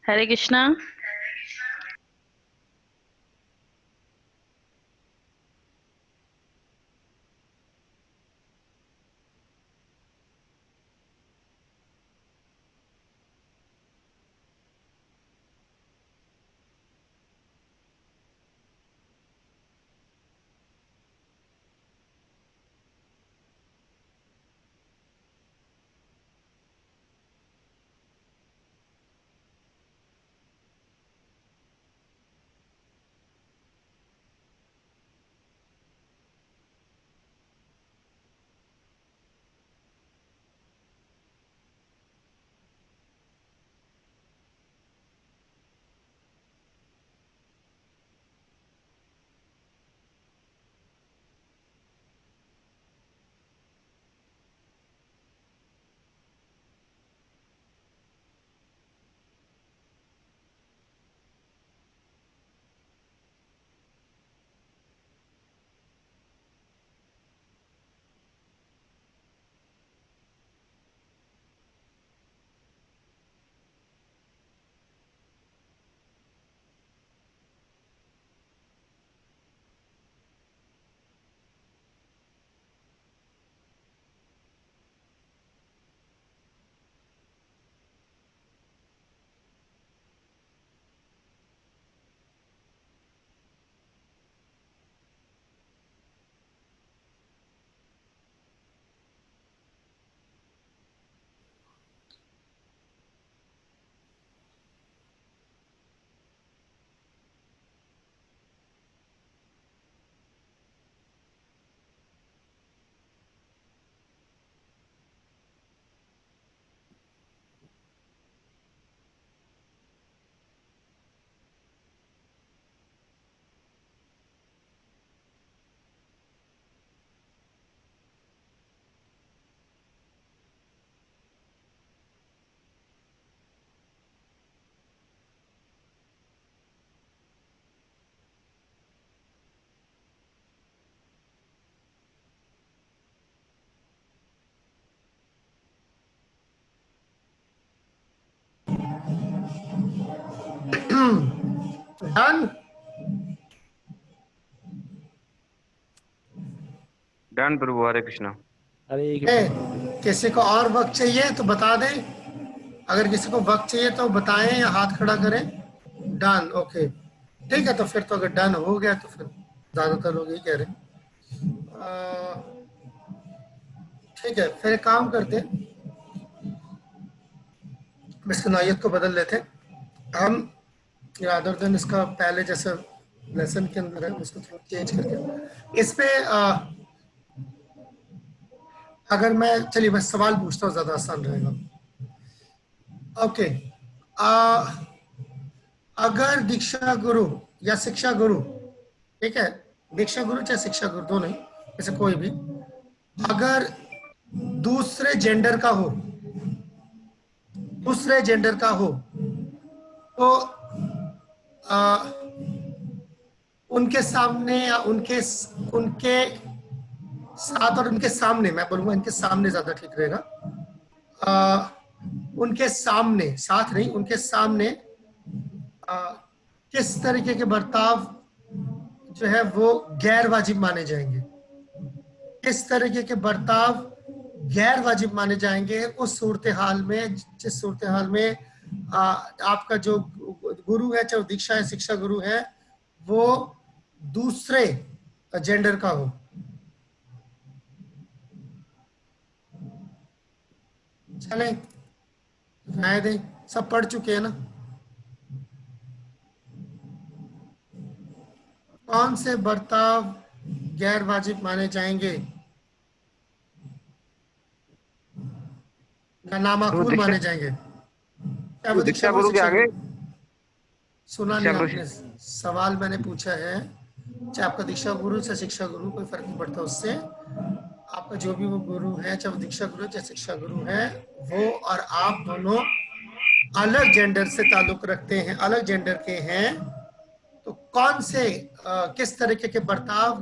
हरे कृष्णा। डन। डन प्रभु। हरे कृष्णा। किसी को और वक्त चाहिए तो बता दें, अगर किसी को वक्त चाहिए तो बताएं या हाथ खड़ा करें। डन, ओके ठीक है। तो फिर तो अगर डन हो गया तो फिर ज्यादातर लोग यही कह रहे हैं। ठीक है, फिर एक काम करते हैं, इसकी नौयत को बदल लेते हैं हम। अदर दिन इसका पहले जैसे लेसन के अंदर है उसको थोड़ा चेंज करके इस पे अगर मैं, चलिए मैं सवाल पूछता हूँ, ज्यादा आसान रहेगा। ओके, अगर दीक्षा गुरु या शिक्षा गुरु, ठीक है, दीक्षा गुरु चाहे शिक्षा गुरु दोनों ही, जैसे कोई भी अगर दूसरे जेंडर का हो, दूसरे जेंडर का हो तो उनके सामने या उनके साथ, और उनके सामने, मैं बोलूंगा इनके सामने ज्यादा ठीक रहेगा, उनके सामने, साथ नहीं, उनके सामने किस तरीके के बर्ताव जो है वो गैर वाजिब माने जाएंगे, किस तरीके के बर्ताव गैर वाजिब माने जाएंगे उस सूरत हाल में, जिस सूरत हाल में आपका जो गुरु है, चाहे दीक्षा है, शिक्षा गुरु है, वो दूसरे जेंडर का हो। चले राय दें, सब पढ़ चुके हैं ना? कौन से बर्ताव गैर वाजिब माने जाएंगे या नामाकूल माने जाएंगे? क्या वो दीक्षा गुरु के आगे सुना नहीं आपने? सवाल मैंने पूछा है, चाहे आपका दीक्षा गुरु से शिक्षा गुरु कोई फर्क नहीं पड़ता, उससे आपका जो भी वो गुरु है, चाहे वो दीक्षा गुरु चाहे शिक्षा गुरु है, वो और आप दोनों अलग जेंडर से ताल्लुक रखते हैं, अलग जेंडर के हैं, तो कौन से किस तरीके के बर्ताव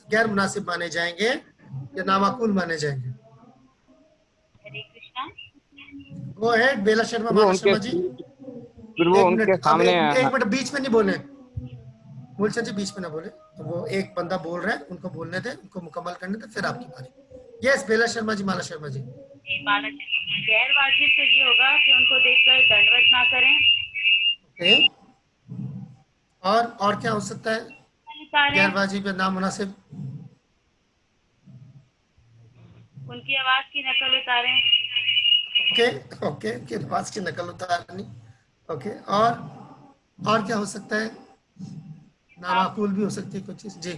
गैर मुनासिब माने जाएंगे या नामाकुल माने जाएंगे? हरे कृष्णा। गो अहेड बेला शर्मा, माता शर्मा जी। प्रभु एक उनके मिनट, अब सामने एक मिनट, बीच में नहीं बोले मूलचंद जी, बीच में ना बोले। तो वो एक बंदा बोल रहा है, उनको बोलने दे, उनको मुकम्मल करने दे, फिर आपकी बारी। यस बेला शर्मा जी, माला शर्मा जी। गैर वाजिब तो ये होगा कि उनको देखकर दंडवत ना करें। ओके, और क्या हो सकता है गैर वाजिब या नामुनासिब? उनकी आवाज की नकल उतारें। ओके ओके, उनकी आवाज की नकल उतारनी। ओके, और क्या हो सकता है? नामाकूल भी हो सकती है कुछ चीज। जी,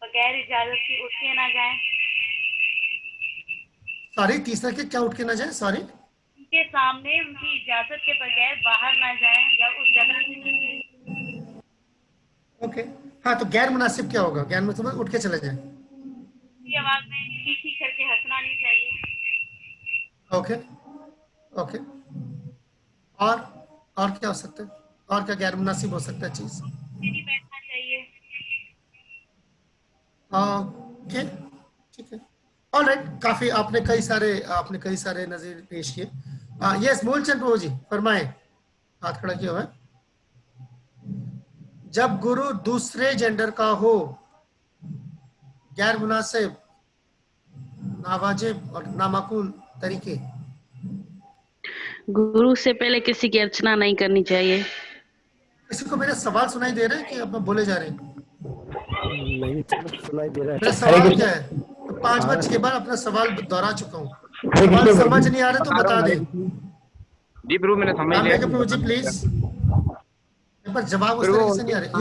बगैर इजाजत की उठ के ना जाएं। सॉरी, तीसरा के क्या उठ के ना जाए? सॉरी, उनके सामने उनकी इजाजत के बगैर बाहर ना जाएं या उस जगह से ना जाएं। ओके, हाँ, तो गैर मुनासिब क्या होगा? गैर मुनासिब उठ के चले जाए। उनकी आवाज में खी करके हंसना नहीं चाहिए। ओके ओके, और क्या हो सकता है? और क्या गैर मुनासिब हो सकता है चीज? नहीं बैठना चाहिए। ओके, ठीक है, ऑलराइट, काफी आपने कई सारे नजीर पेश किए। यस मूलचंद प्रभु जी, फरमाए, हाथ खड़ा किया हुआ है। जब गुरु दूसरे जेंडर का हो, गैर मुनासिब, नावाजिब और नामाकूल तरीके। गुरु से पहले किसी की अर्चना नहीं करनी चाहिए। किसी को मेरा सवाल सुनाई दे रहा है कि आप बोले जा रहे हैं? नहीं, सुनाई दे रहा है। मेरा सवाल क्या है? तो 5 बार 6 बार अपना सवाल दोहरा चुका हूँ। सवाल समझ नहीं आ रहा तो बता दें। जी प्रभु मैंने समझ लिया। प्रभु जी प्लीज, पर जवाब उस तरीके से नहीं आ रहा।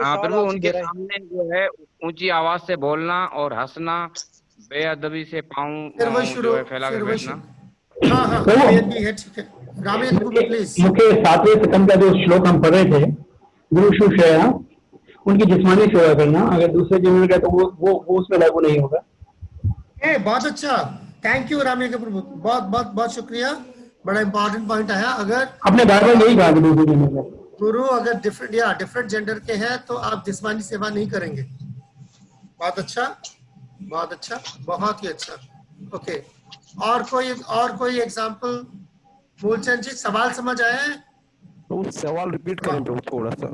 हाँ प्रभु, उनके सामने जो है ऊंची आवाज से बोलना और हंसना, बेअदबी से पाँव जो है फैला कर बैठना। हाँ, भी है, ठीक है। रामेश प्लीज। मुख्य 7वें सितम का जो श्लोक हम पढ़ रहे थे, गुरु शुश्रूषया, उनकी जिस्मानी सेवा करना, अगर दूसरे जन्म का तो वो उसमें लागू नहीं होगा। बहुत अच्छा, थैंक यू रामेश प्रभु, बहुत शुक्रिया, बड़ा इंपॉर्टेंट पॉइंट आया। अगर अपने बारे में यही कहा दूसरे जन्म का गुरु अगर डिफरेंट जेंडर के हैं तो आप जिस्मानी सेवा नहीं करेंगे। बहुत अच्छा, बहुत ही अच्छा। ओके, और कोई एग्जांपल? मूलचंद जी, सवाल समझ आया है? तो सवाल रिपीट करें तो थोड़ा सा।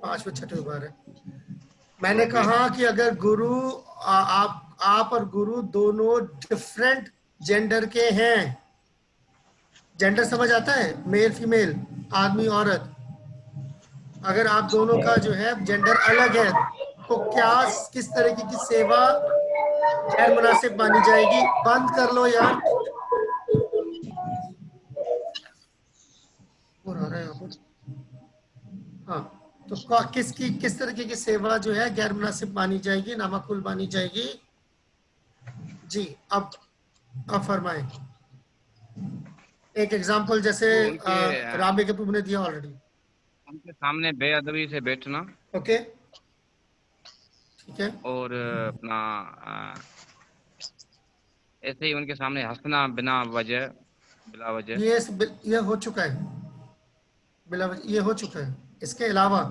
5वें 6वें बार है। मैंने कहा कि अगर गुरु आप और गुरु दोनों डिफरेंट जेंडर के हैं, जेंडर समझ आता है? मेल फीमेल, आदमी औरत, अगर आप दोनों का जो है जेंडर अलग है तो क्या किस तरीके की सेवा गैर मुनासिब मानी जाएगी? बंद कर लो यार, हाँ, तो किस तरीके की सेवा जो है गैर मुनासिब मानी जाएगी, नामाकुल मानी जाएगी? जी, अब फरमाएं एक एग्जांपल, जैसे राबे के प्रभु ने दिया ऑलरेडी। उनके सामने बेअदबी से बैठना। ओके, ठीक है। और अपना ऐसे ही उनके सामने हंसना बिला वजह। ये हो चुका है, बिला वजह ये हो चुका है। इसके अलावा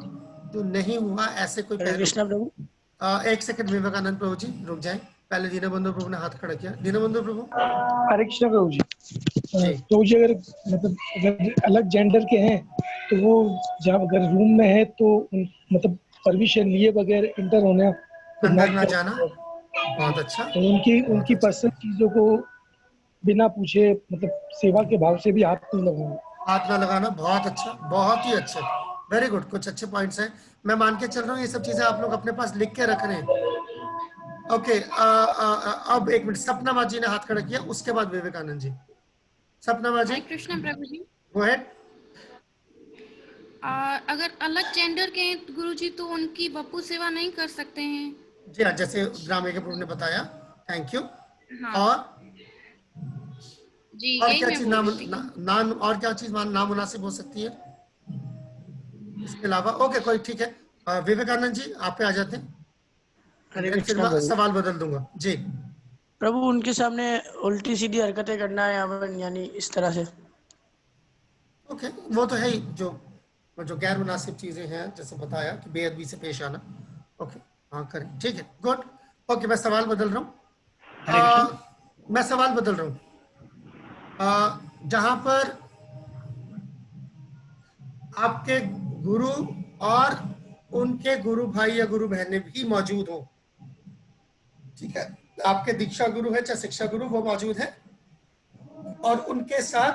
जो नहीं हुआ ऐसे कोई कृष्णा प्रभु, 1 सेकंड, विवेकानंद प्रभु जी रुक जाए, पहले दीनबंधु प्रभु ने हाथ खड़ा किया। दीनबंधु प्रभु। हरे कृष्ण प्रभु जी। तो जी अगर मतलब अगर अलग जेंडर के हैं तो वो जब अगर रूम में है तो मतलब परमिशन लिए बगैर इंटर होना, अंदर ना जाना। बहुत अच्छा। तो उनकी पर्सनल चीजों को बिना पूछे मतलब सेवा के भाव से भी हाथ ना लगाना। बहुत अच्छा, बहुत ही अच्छा, वेरी गुड। कुछ अच्छे पॉइंट्स हैं, मैं मान के चल रहा हूँ ये सब चीजें आप लोग अपने पास लिख के रख रहे हैं। ओके, अब 1 मिनट, सपना माँ जी ने हाथ खड़ा किया, उसके बाद विवेकानंद जी। सपना माँ जी। कृष्ण प्रभु जी। Go ahead. अगर अलग जेंडर के हैं गुरुजी तो उनकी बप्पू सेवा नहीं कर सकते हैं। जी हाँ, जैसे ग्रामे के प्रभु ने बताया, थैंक यू। हाँ। और जी, और क्या चीज और क्या चीज नामुनासिब हो सकती है इसके अलावा? ओके, कोई ठीक है। विवेकानंद जी आप पे आ जाते हैं, फिर सवाल बदल दूंगा। जी प्रभु, उनके सामने उल्टी सीधी हरकतें करना है यानी इस तरह से। ओके, वो तो है ही, जो गैर मुनासिब चीजें हैं, जैसे बताया कि बेअदबी से पेश आना। ओके, हाँ करें, ठीक है, गुड। ओके, मैं सवाल बदल रहा हूँ। जहां पर आपके गुरु और उनके गुरु भाई या गुरु बहनें भी मौजूद हो। ठीक है, आपके दीक्षा गुरु है चाहे शिक्षा गुरु, वो मौजूद है और उनके साथ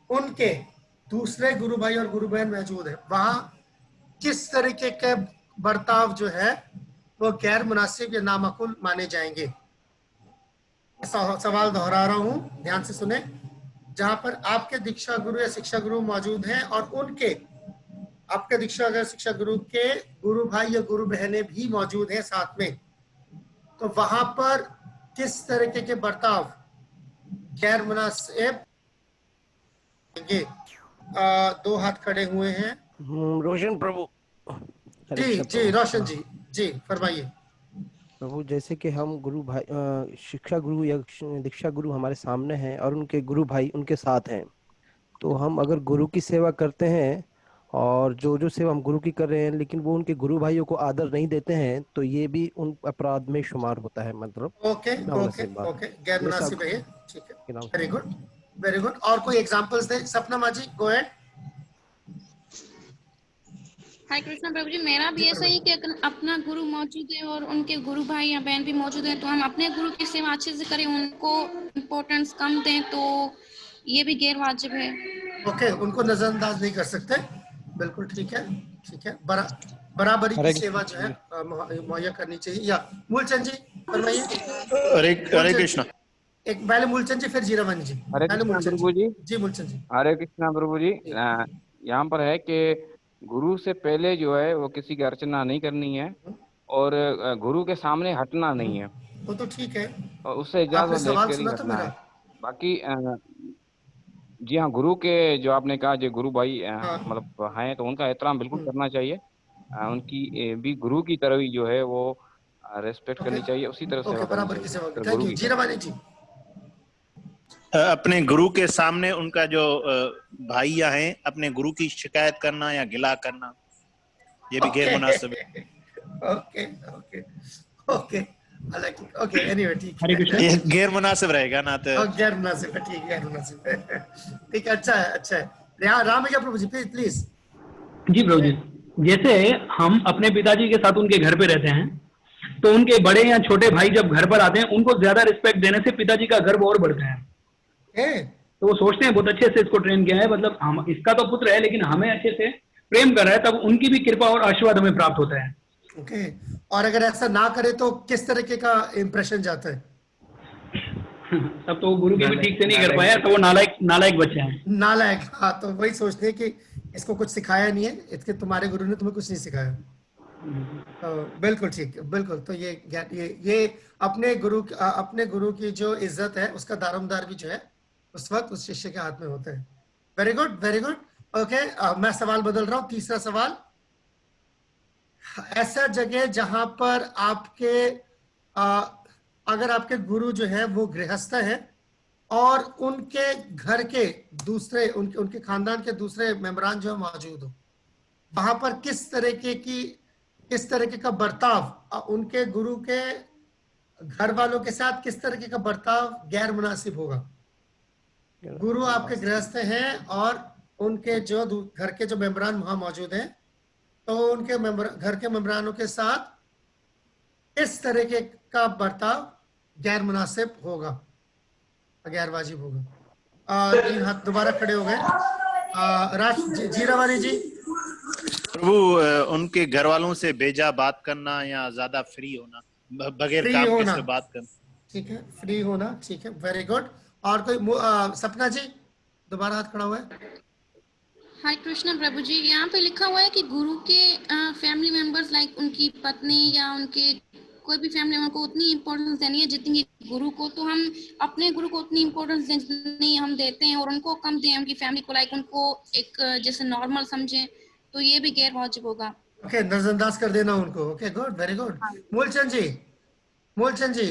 उनके दूसरे गुरु भाई और गुरु बहन मौजूद है। वहां किस तरीके के बर्ताव जो है वो गैर मुनासिब या नामकुल माने जाएंगे? सवाल दोहरा रहा हूं, ध्यान से सुने। जहां पर आपके दीक्षा गुरु या शिक्षा गुरु मौजूद हैं और उनके आपके दीक्षा या शिक्षा गुरु के गुरु भाई या गुरु बहनें भी मौजूद हैं साथ में, तो वहां पर किस तरीके के बर्ताव गैर मुनासिब? दो हाथ खड़े हुए हैं। रोशन प्रभु। जी रोशन जी फरमाइए। प्रभु, जैसे कि हम गुरु भाई शिक्षा गुरु या दीक्षा गुरु हमारे सामने हैं और उनके गुरु भाई उनके साथ हैं, तो हम अगर गुरु की सेवा करते हैं और जो सेवा हम गुरु की कर रहे हैं लेकिन वो उनके गुरु भाइयों को आदर नहीं देते हैं, तो ये भी उन अपराध में शुमार होता है। मतलब ओके गैर मुनासिब है ये। ठीक है, वेरी गुड। और कोई एग्जांपल्स दें? सपना माँ जी, गो अहेड। हाय कृष्ण प्रभु जी, मेरा भी ऐसा ही कि अगर अपना गुरु मौजूद है और उनके गुरु भाई या बहन भी मौजूद है तो हम अपने गुरु की सेवा अच्छे से करें, उनको इम्पोर्टेंस कम दें, तो ये भी गैर वाजिब है। ओके, उनको नजरअंदाज नहीं कर सकते, बिल्कुल ठीक है। बराबरी की सेवा जो है मुहैया करनी चाहिए। या मूलचंद जी फरमाइए। हरे कृष्णा। एक पहले मूलचंद जी फिर जीरावन जी। हरे कृष्णा प्रभु जी। जी मूलचंद जी। हरे कृष्णा प्रभु जी। यहाँ पर है कि गुरु से पहले जो है वो किसी की अर्चना नहीं करनी है और गुरु के सामने हटना नहीं है। वो तो ठीक है, और उससे इजाजत लेकर ही हटना है। बाकी जी हाँ, गुरु के जो आपने कहा जो गुरु भाई मतलब हैं, तो उनका एहतराम बिल्कुल करना चाहिए। उनकी भी गुरु की तरह ही जो है वो रेस्पेक्ट करनी चाहिए, उसी तरह से बराबर की सेवा। अपने गुरु के सामने उनका जो भाइया हैं, अपने गुरु की शिकायत करना या गिला करना, ये भी गैर मुनासिब है। ओके एनीवे ठीक है, ये गैर मुनासिब रहेगा ना, तो गैर मुनासिब है। ठीक है, अच्छा है। राम भैया प्रभु जी प्लीज। जी प्रभु जी, जैसे हम अपने पिताजी के साथ उनके घर पे रहते हैं, तो उनके बड़े या छोटे भाई जब घर पर आते हैं उनको ज्यादा रिस्पेक्ट देने से पिताजी का गर्व और बढ़ता है। तो वो सोचते हैं बहुत अच्छे से इसको ट्रेन किया है, मतलब हम इसका तो पुत्र है लेकिन हमें अच्छे से प्रेम कर रहा है, तब उनकी भी कृपा और आशीर्वाद हमें प्राप्त होता है। ओके, और अगर ऐसा ना करे तो किस तरीके का इम्प्रेशन जाता है? तब तो गुरु की भी ठीक से नहीं कर पाया, तो वो नालायक बच्चे हैं। नालायक, हाँ, तो वही सोचते हैं कि इसको कुछ सिखाया नहीं है, इसके तुम्हारे गुरु ने तुम्हें कुछ नहीं सिखाया। तो बिल्कुल ठीक है, बिल्कुल। तो ये अपने गुरु की जो इज्जत है उसका दारोमदार भी जो है उस वक्त उस शिष्य के हाथ में होता है। Very good. ओके, मैं सवाल बदल रहा हूँ। तीसरा सवाल, ऐसा जगह जहां पर आपके अगर आपके गुरु जो है वो गृहस्थ है और उनके घर के दूसरे उनके खानदान के दूसरे मेंबरान जो मौजूद हो, वहां पर किस तरीके का बर्ताव उनके गुरु के घर वालों के साथ, किस तरीके का बर्ताव गैर मुनासिब होगा? गुरु आपके गृहस्थ हैं और उनके जो घर के जो मेंबरान वहां मौजूद हैं, तो उनके घर के मेंबरानों के साथ इस तरीके का बर्ताव गैर मुनासिब होगा, गैर वाजिब होगा। तीन हाथ दोबारा खड़े हो गए। जीरावानी जी। प्रभु, उनके घर वालों से बेजा बात करना या ज्यादा फ्री होना, बगैर काम के से बात करना। ठीक है, फ्री होना, ठीक है, वेरी गुड। और कोई सपना जी दोबारा हाथ खड़ा हुआ है। हाय कृष्ण प्रभु जी, यहाँ पे लिखा हुआ है कि गुरु के फैमिली मेंबर्स लाइक उनकी पत्नी या उनके कोई भी फैमिली मेंबर को उतनी इम्पोर्टेंस देनी है जितनी गुरु को, तो हम अपने गुरु को उतनी इम्पोर्टेंस जितनी हम देते हैं और उनको कम दें, उनकी फैमिली को लाइक उनको एक जैसे नॉर्मल समझें, तो ये भी गैर वाजिब होगा। ओके, नजरअंदाज कर देना उनको। Okay, good, very good. Moolchand ji.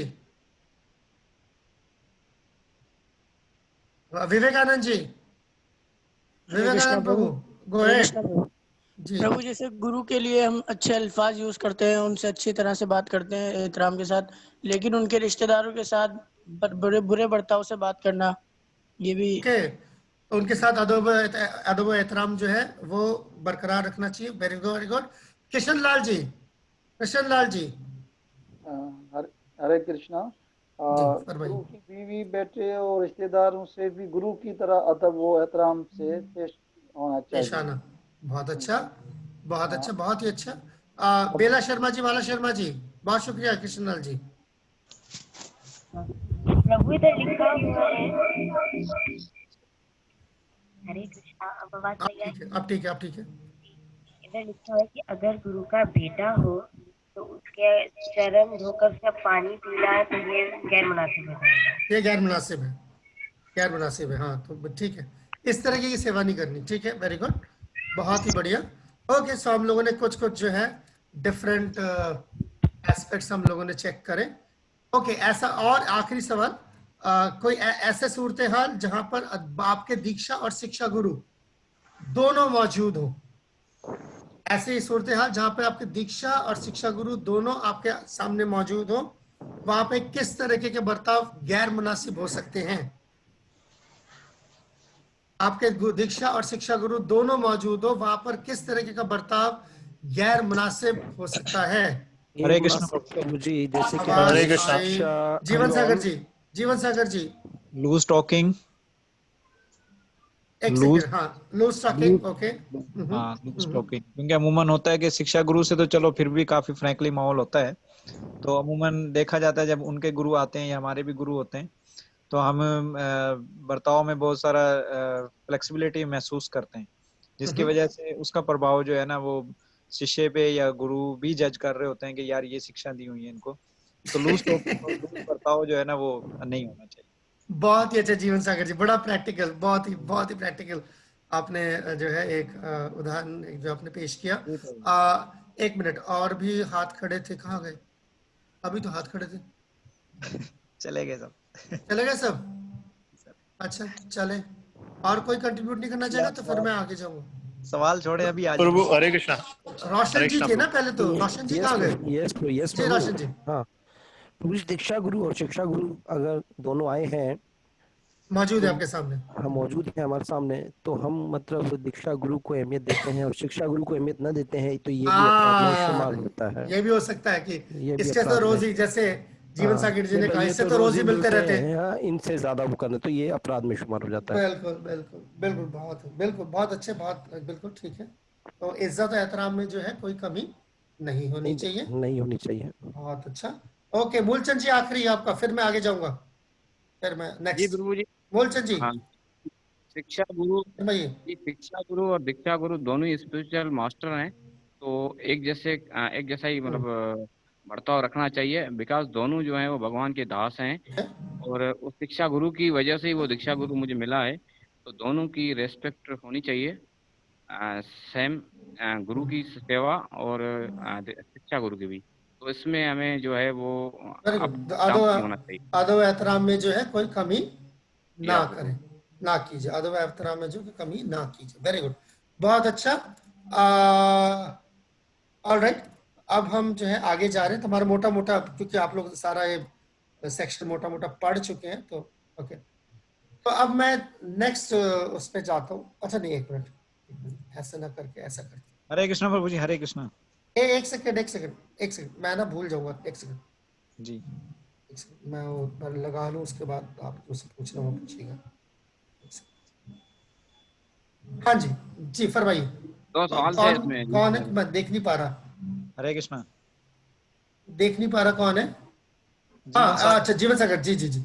Vivekanand ji. Vivekanand Prabhu, go ahead. Prabhu, जैसे गुरु के लिए हम अच्छे अल्फाज यूज करते हैं, उनसे अच्छी तरह से बात करते हैं एहतराम के साथ, लेकिन उनके रिश्तेदारों के साथ बुरे बर्ताव से बात करना, ये भी तो उनके साथ अदब एहतराम जो है वो बरकरार रखना चाहिए। Very good, very good. Kishan Lal ji, Kishan Lal ji. Hare Krishna. गुरु की बीवी, बेटे और रिश्तेदारों से भी गुरु की तरह अदब व एहतराम से पेश होना चाहिए। बहुत अच्छा, बहुत अच्छा, बहुत ही अच्छा। बेला शर्मा जी, बाला शर्मा जी, बहुत शुक्रिया कृष्ण लाल जी। प्रभु इधर लिखा हुआ है, हरे कृष्णा, अब आवाज नहीं आई? अब ठीक है, अब ठीक है। इधर लिखा है कि अगर गुरु का बेटा हो तो उसके चरण धोकर उसका पानी पीना है तो ये गैर मुनासिब है। ये गैर मुनासिब है, गैर मुनासिब है। हाँ तो ठीक है, इस तरह की सेवा नहीं करनी। ठीक है, वेरी गुड, बहुत ही बढ़िया। ओके, सो हम लोगों ने कुछ कुछ जो है डिफरेंट एस्पेक्ट्स हम लोगों ने चेक करे। ओके, ऐसा और आखिरी सवाल, कोई ऐसे सूरत हाल जहां पर आपके दीक्षा और शिक्षा गुरु दोनों मौजूद हो? ऐसी सूरत हाल जहां पे आपके दीक्षा और शिक्षा गुरु दोनों आपके सामने मौजूद हो, वहां पे किस तरीके के बर्ताव गैर मुनासिब हो सकते हैं? आपके दीक्षा और शिक्षा गुरु दोनों मौजूद हो, वहां पर किस तरीके का बर्ताव गैर मुनासिब हो सकता है? हरे कृष्ण प्रभु जी। जैसे कि हरे कृष्ण। जीवन सागर जी, जीवन सागर जी। लूज टॉकिंग, एक सेकंड, हाँ, लूज टॉकिंग, ओके। हाँ, लूज टॉकिंग, क्योंकि अमूमन होता है कि शिक्षा गुरु से तो चलो फिर भी काफी फ्रैंकली माहौल होता है, तो अमूमन देखा जाता है जब उनके गुरु आते हैं या हमारे भी गुरु होते हैं तो हम बर्ताव में बहुत सारा फ्लेक्सिबिलिटी महसूस करते हैं, जिसकी वजह से उसका प्रभाव जो है ना वो शिष्य पे या गुरु भी जज कर रहे होते हैं कि यार ये शिक्षा दी हुई है इनको, तो लूज बर्ताव जो है ना वो नहीं होना चाहिए। बहुत ही अच्छा जीवन सागर जी, बड़ा प्रैक्टिकल, बहुत ही प्रैक्टिकल आपने जो है एक उदाहरण जो आपने पेश किया। एक मिनट, और भी हाथ खड़े थे, कहाँ गए? अभी तो हाथ खड़े थे। चले गए सब, चले गए सब? अच्छा चले, और कोई कंट्रीब्यूट नहीं करना चाहेगा तो फिर मैं आगे जाऊंगा। सवाल छोड़े अभी आज। प्रभु हरे कृष्णा। रोशन जी थे ना पहले तो, रोशन जी कहाँ गए? यस जी रोशन जी। हाँ प्रभु, दीक्षा गुरु और शिक्षा गुरु अगर दोनों आए हैं, मौजूद है आपके सामने, हम मौजूद हैं हमारे सामने, तो हम मतलब दीक्षा गुरु को अहमियत देते हैं और शिक्षा गुरु को अहमियत न देते हैं, तो ये भी अपराध में शुमार होता है। ये भी हो सकता है कि इसके तो रोज ही, जैसे जीवन सागर जी ने कहा, इससे तो रोज ही मिलते रहते हैं, इनसे ज्यादा वो करने, तो ये अपराध में शुमार हो जाता है। बिल्कुल बिल्कुल बिल्कुल, बहुत अच्छे, बहुत बिल्कुल ठीक है। तो इज्जत और एहतराम में जो है कोई कमी नहीं होनी चाहिए, नहीं होनी चाहिए। बहुत अच्छा। ओके, मूलचंद जी आखिरी आपका, फिर मैं आगे जाऊंगा, फिर मैं नेक्स्ट। जी प्रभु जी। मूलचंद जी। हाँ, शिक्षा गुरु और दीक्षा गुरु दोनों ही स्पिरिचुअल मास्टर हैं, तो एक जैसा ही मतलब बर्ताव रखना चाहिए, बिकॉज दोनों जो हैं वो भगवान के दास हैं, और उस शिक्षा गुरु की वजह से ही वो दीक्षा गुरु मुझे मिला है, तो दोनों की रेस्पेक्ट होनी चाहिए। सेम गुरु की सेवा और शिक्षा गुरु की भी, तो इसमें हमें जो है वो होना चाहिए। अदब एहतराम में जो है कोई कमी ना करें, ना कीजिए, अदब एहतराम में जो कमी ना कीजिए। वेरी गुड, बहुत अच्छा। ऑलराइट, अब हम जो है आगे जा रहे हैं, तो हमारा मोटा मोटा, क्योंकि आप लोग सारा ये सेक्शन मोटा मोटा पढ़ चुके हैं, तो ओके, तो अब मैं नेक्स्ट उस पे जाता हूँ। अच्छा नहीं, एक मिनट, ऐसा ना करके ऐसा करते। हरे कृष्णा प्रभु जी, हरे कृष्णा। एक सेकंड, मैं ना भूल जाऊंगा, एक सेकंड जी, एक सेकंड, मैं वो लगा लूँ, उसके बाद आप मुझसे पूछना वो पूछिएगा। हाँ जी, जी फरमाइए। कौन है? मैं देख नहीं पा रहा। हरे कृष्णा। देख नहीं पा रहा, कौन है? हाँ, अच्छा, जीवन सागर जी जी जी।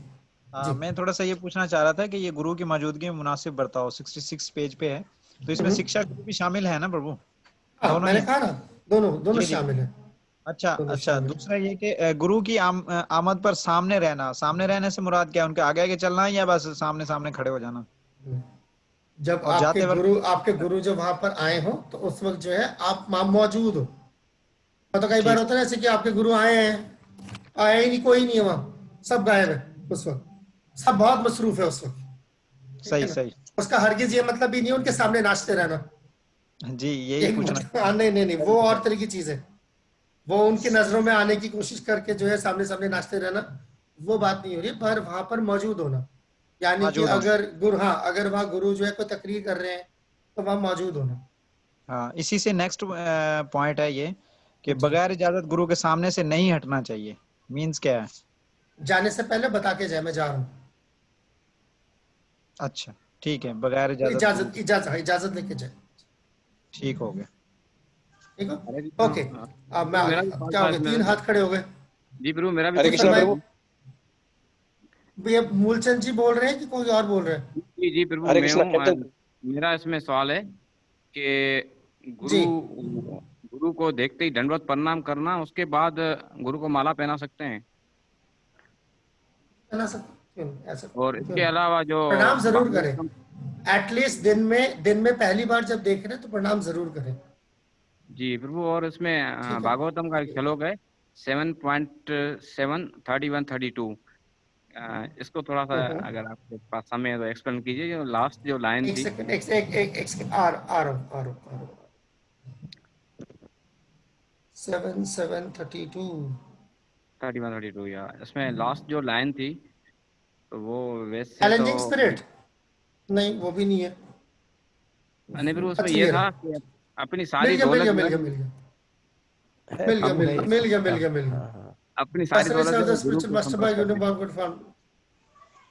मैं थोड़ा सा ये पूछना चाह रहा था कि ये गुरु की मौजूदगी में मुनासिब बर्ताव 66 पेज पे है, तो इसमें शिक्षा गुरु भी शामिल है ना प्रभु? मैंने कहा ना, दोनों शामिल है। अच्छा, दूसरा ये कि गुरु की आमद पर सामने रहने से मुराद क्या है? उनके आगे चलना है या बस सामने खड़े हो जाना? जब आपके गुरु जब वहां पर आए हो तो उस वक्त जो है आप मौजूद हो। तो कई बार होता है जैसे कि आपके गुरु आए ही नहीं, कोई नहीं है वहां, सब गायब है उस वक्त, सब बहुत मसरूफ है उस वक्त। सही। उसका हरगिज ये मतलब भी नहीं उनके सामने नाचते रहना। जी, यही पूछना। नहीं, वो और तरह की चीज है। वो उनकी नजरों में आने की कोशिश करके जो है सामने नाचते रहना, वो बात नहीं हो रही, पर वहां पर मौजूद होना। यानी कि अगर गुरु, हाँ, अगर वहाँ गुरु जो है कोई तकरीर कर रहे हैं तो वहाँ मौजूद होना। हाँ, इसी से नेक्स्ट पॉइंट है ये कि बगैर इजाजत गुरु के सामने से नहीं हटना चाहिए। मींस क्या है? जाने से पहले बता के जाए मैं जा रहा हूँ। अच्छा, ठीक है, बगैर इजाजत लेके जाए। ठीक हो गया, ठीक है, ओके। अब मैं क्या हो गया, 3 हाथ खड़े हो गए। जी प्रभु, मेरा भी प्रभु। ये मूलचंद जी बोल रहे हैं कि कोई और बोल रहे हैं? जी प्रभु, मेरा इसमें सवाल है कि गुरु को देखते ही दंडवत प्रणाम करना, उसके बाद गुरु को माला पहना सकते हैं? पहना सकते हैं, ऐसा। और इसके अलावा जो प्रणाम जरूर करें, एटलीस्ट दिन में पहली बार जब देख रहे हैं तो प्रणाम जरूर करें। जी प्रभु, और इसमें भागवतम का एक श्लोक है 7.7 31-32, इसको थोड़ा सा अगर आपके पास समय है तो एक्सप्लेन कीजिए। जो लास्ट जो लाइन थी, एक सेकंड, आ रहा 7:32 या इसमें लास्ट जो लाइन थी तो वो वैसे चैलेंजिंग स्पिरिट नहीं, वो भी नहीं है। नहीं फिर उसमें ये था कि अपनी सारी दौलत मिल गया अपनी सारी दौलत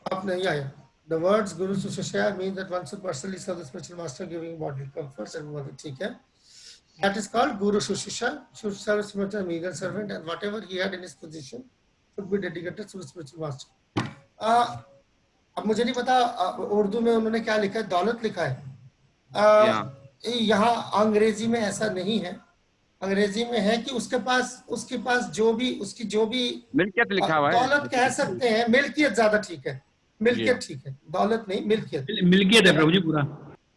अब नहीं आया। The words Guru Sushishya mean that one should personally serve the spiritual master, giving bodily comforts and what, ठीक है। That is called Guru Sushishya, should serve spiritual meager servant, and whatever he had in his position should be dedicated to the spiritual master. अब मुझे नहीं पता उर्दू में उन्होंने क्या लिखा है, दौलत लिखा है। यहाँ अंग्रेजी में ऐसा नहीं है। अंग्रेजी में है कि उसके पास जो भी मिल्कियत लिखा हुआ है, दौलत कह सकते हैं, मिल्कियत ज्यादा ठीक है, मिल्कियत ठीक है, दौलत नहीं, मिल्कियत है प्रभु जी, पूरा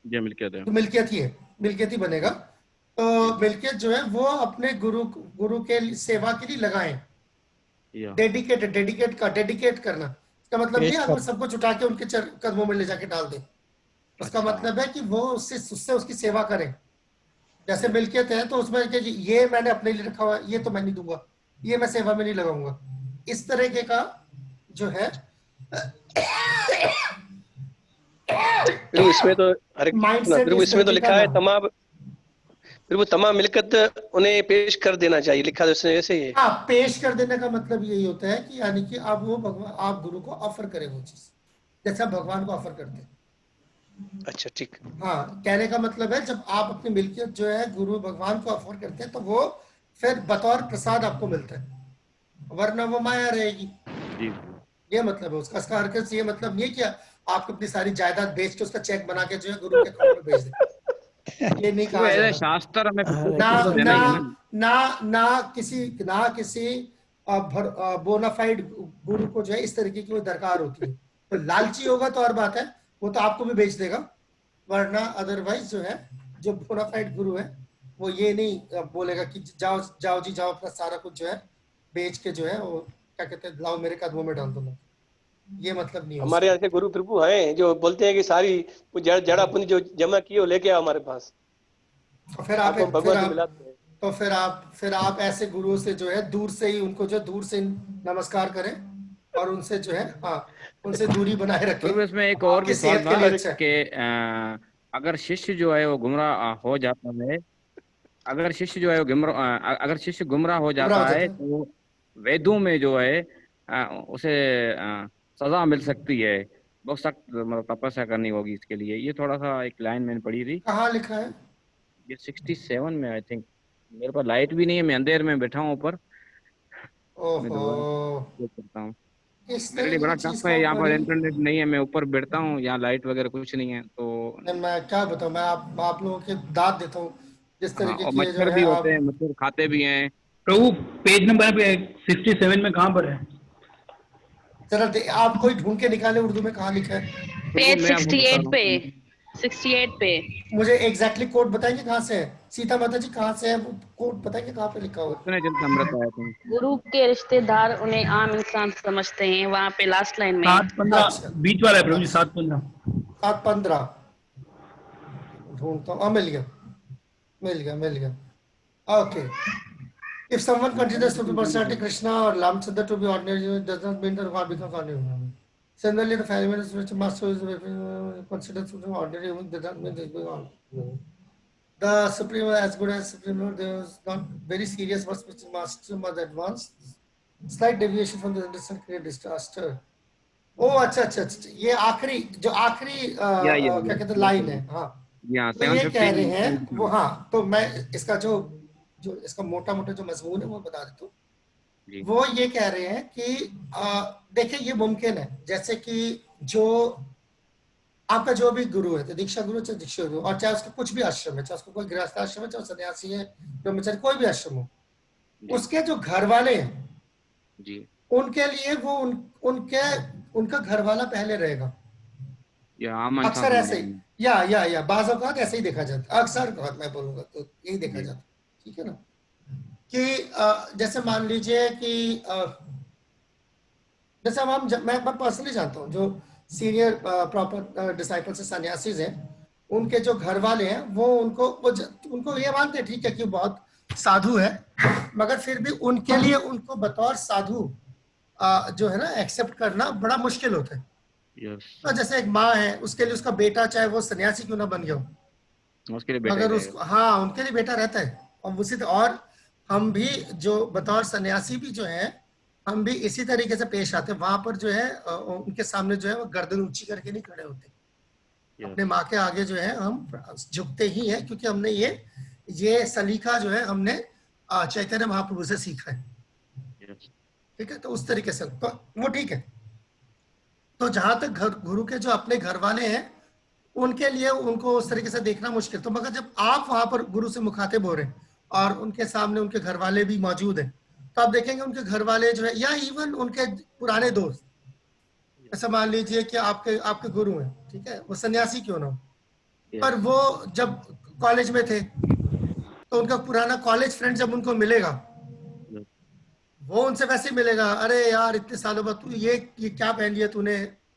ये मिल्कियत है, तो मिल्कियत ही है, मिल्कियत ही बनेगा। तो मिल्कियत जो है वो अपने गुरु के सेवा के लिए लगाएं, डेडिकेट करना। इसका मतलब ये अगर सब कुछ उठा के उनके कदमों में ले जाके डाल दें, उसका मतलब है कि वो उससे उसकी सेवा करें। जैसे मिल्कियत है तो उसमें कि ये मैंने अपने लिए रखा हुआ है, ये तो मैं नहीं दूंगा, ये मैं सेवा में नहीं लगाऊंगा, इस तरीके का जो है। इसमें तो लिखा है तमाम मिल्कियत उन्हें पेश कर देना चाहिए, लिखा तो वैसे ही है। हाँ, पेश कर देने का मतलब यही होता है कि यानी कि आप गुरु को ऑफर करें वो चीज, जैसा भगवान को ऑफर करते हैं। अच्छा, ठीक। हाँ, कहने का मतलब है जब आप अपनी मिल्कियत जो है गुरु भगवान को ऑफर करते हैं तो वो फिर बतौर प्रसाद आपको मिलता है, वरना वो माया रहेगी। ये मतलब है उसका। हरकत से ये मतलब नहीं है कि आप अपनी सारी जायदाद बेच के उसका चेक बना के जो है गुरु के अकाउंट में भेज दें, ये नहीं कहा जाता। शास्त्र में ना किसी बोनाफाइड गुरु को जो है इस तरीके की कोई दरकार होती है। तो लालची होगा तो और बात है, वो तो आपको भी बेच देगा, वरना अदरवाइज जो है जो बोनाफाइड गुरु है वो ये नहीं बोलेगा कि जाओ जी जाओ, अपना सारा कुछ जो है बेच के जो है वो क्या कहते हैं लाओ मेरे कदमों में डाल दो, ये मतलब नहीं है। हमारे यहाँ से गुरु प्रभु हैं जो बोलते हैं कि सारी जड़ अपनी जो जमा की हो लेके आओ हमारे पास, तो फिर आप ऐसे गुरुओं से जो है दूर से ही उनको जो दूर से नमस्कार करें और उनसे जो है उनसे दूरी बनाए रखें। इसमें एक और भी सवाल था कि अगर शिष्य जो है वो गुमराह हो जाता है, अगर शिष्य गुमराह हो जाता है तो वेदों में जो है उसे सजा मिल सकती है, बहुत सख्त मतलब तपस्या करनी होगी इसके लिए। ये थोड़ा सा एक लाइन मैंने पढ़ी थी। कहाँ लिखा है? ये 67 में आई थिंक। मेरे पास लाइट भी नहीं है, मैं अंधेर में बैठा हूँ ऊपर, करता हूँ। मेरे लिए बड़ा टफ है, यहाँ पर इंटरनेट नहीं है, मैं ऊपर बैठता हूँ, यहाँ लाइट वगैरह कुछ नहीं है। तो मैं क्या बताऊँ, मैं आप लोगों के दाद देता हूँ जिस तरीके की मच्छर भी होते हैं, मच्छर खाते भी हैं। प्रभु पेज नंबर 67 में कहाँ पर है? जरा आप कोई ढूंढ के निकाले उर्दू में कहाँ लिखा है? पेज 68 पे। मुझे एग्जैक्टली कोड बताएंगे कहाँ से है? सीता माता जी कहाँ से है, कोड बताएंगे कहाँ पे लिखा हुआ है? गुरु के रिश्तेदार उन्हें आम इंसान समझते हैं, वहाँ पे लास्ट लाइन में 7:15 बीच वाला है प्रभु जी, 7:15 ढूंढता हूँ। मिल गया। Okay. If someone considers to be personality Krishna or Ramchandra to be ordinary, it does not mean that God becomes ordinary. Similarly, the family members which master is considered supreme ordinary, even does not mean this going on. The supreme as good as supreme Lord, there was not very serious, but which master was advanced. Slight deviation from the understand create disaster. ओ अच्छा अच्छा अच्छा, ये आखिरी जो आखिरी क्या कहते हैं लाइन है, हाँ तो ये कह रहे हैं वो, हाँ तो मैं इसका जो इसका मोटा मोटा जो मजमून है वो बता देता हूँ। वो ये कह रहे हैं कि देखिए ये मुमकिन है, जैसे कि जो आपका जो भी गुरु है, तो दीक्षा गुरु चाहे दीक्षा गुरु, और चाहे उसका कुछ भी आश्रम है, चाहे उसको कोई गृहस्थ आश्रम है, चाहे सन्यासी है, ब्रह्मचारी, कोई भी आश्रम हो, उसके जो घर वाले हैं जी, उनके लिए वो उनका घर वाला पहले रहेगा, अक्सर ऐसे ही, या बाज़ औक़ात ऐसे ही देखा जाता है, अक्सर मैं बोलूंगा तो यही देखा जाता है, ठीक है ना, कि जैसे मान लीजिए कि जैसे मैं पर्सनली जानता हूँ जो सीनियर प्रॉपर डिसाइपल्स से सन्यासीज हैं, उनके जो घर वाले हैं वो उनको ये मानते हैं ठीक है कि बहुत साधु है, मगर फिर भी उनके लिए उनको बतौर साधु जो है ना एक्सेप्ट करना बड़ा मुश्किल होता है। तो जैसे एक माँ है, उसके लिए उसका बेटा चाहे वो सन्यासी क्यों ना बन गया हो, उसके लिए बेटा मगर उसको, हाँ उनके लिए बेटा रहता है। और उसी और हम भी जो बतौर सन्यासी भी जो है हम भी इसी तरीके से पेश आते हैं, वहां पर जो है उनके सामने जो है वो गर्दन ऊंची करके नहीं खड़े होते, अपने माँ के आगे जो है हम झुकते ही हैं, क्योंकि हमने ये सलीका जो है हमने चैतन्य महाप्रभु से सीखा है, ठीक है। तो उस तरीके से तो वो ठीक है। तो जहां तक गुरु के जो अपने घर वाले हैं उनके लिए उनको उस तरीके से देखना मुश्किल, तो मगर जब आप वहां पर गुरु से मुखातिब हो रहे हैं और उनके सामने उनके घर वाले भी मौजूद हैं, तो आप देखेंगे उनके घर वाले जो है, या इवन उनके पुराने दोस्त, ऐसा मान लीजिए कि आपके गुरु हैं, ठीक है, वो सन्यासी क्यों ना हो, पर वो जब कॉलेज में थे तो उनका पुराना कॉलेज फ्रेंड जब उनको मिलेगा, वो उनसे वैसे ही मिलेगा, अरे यार इतने सालों बाद तू ये क्या पहन लिया तूने,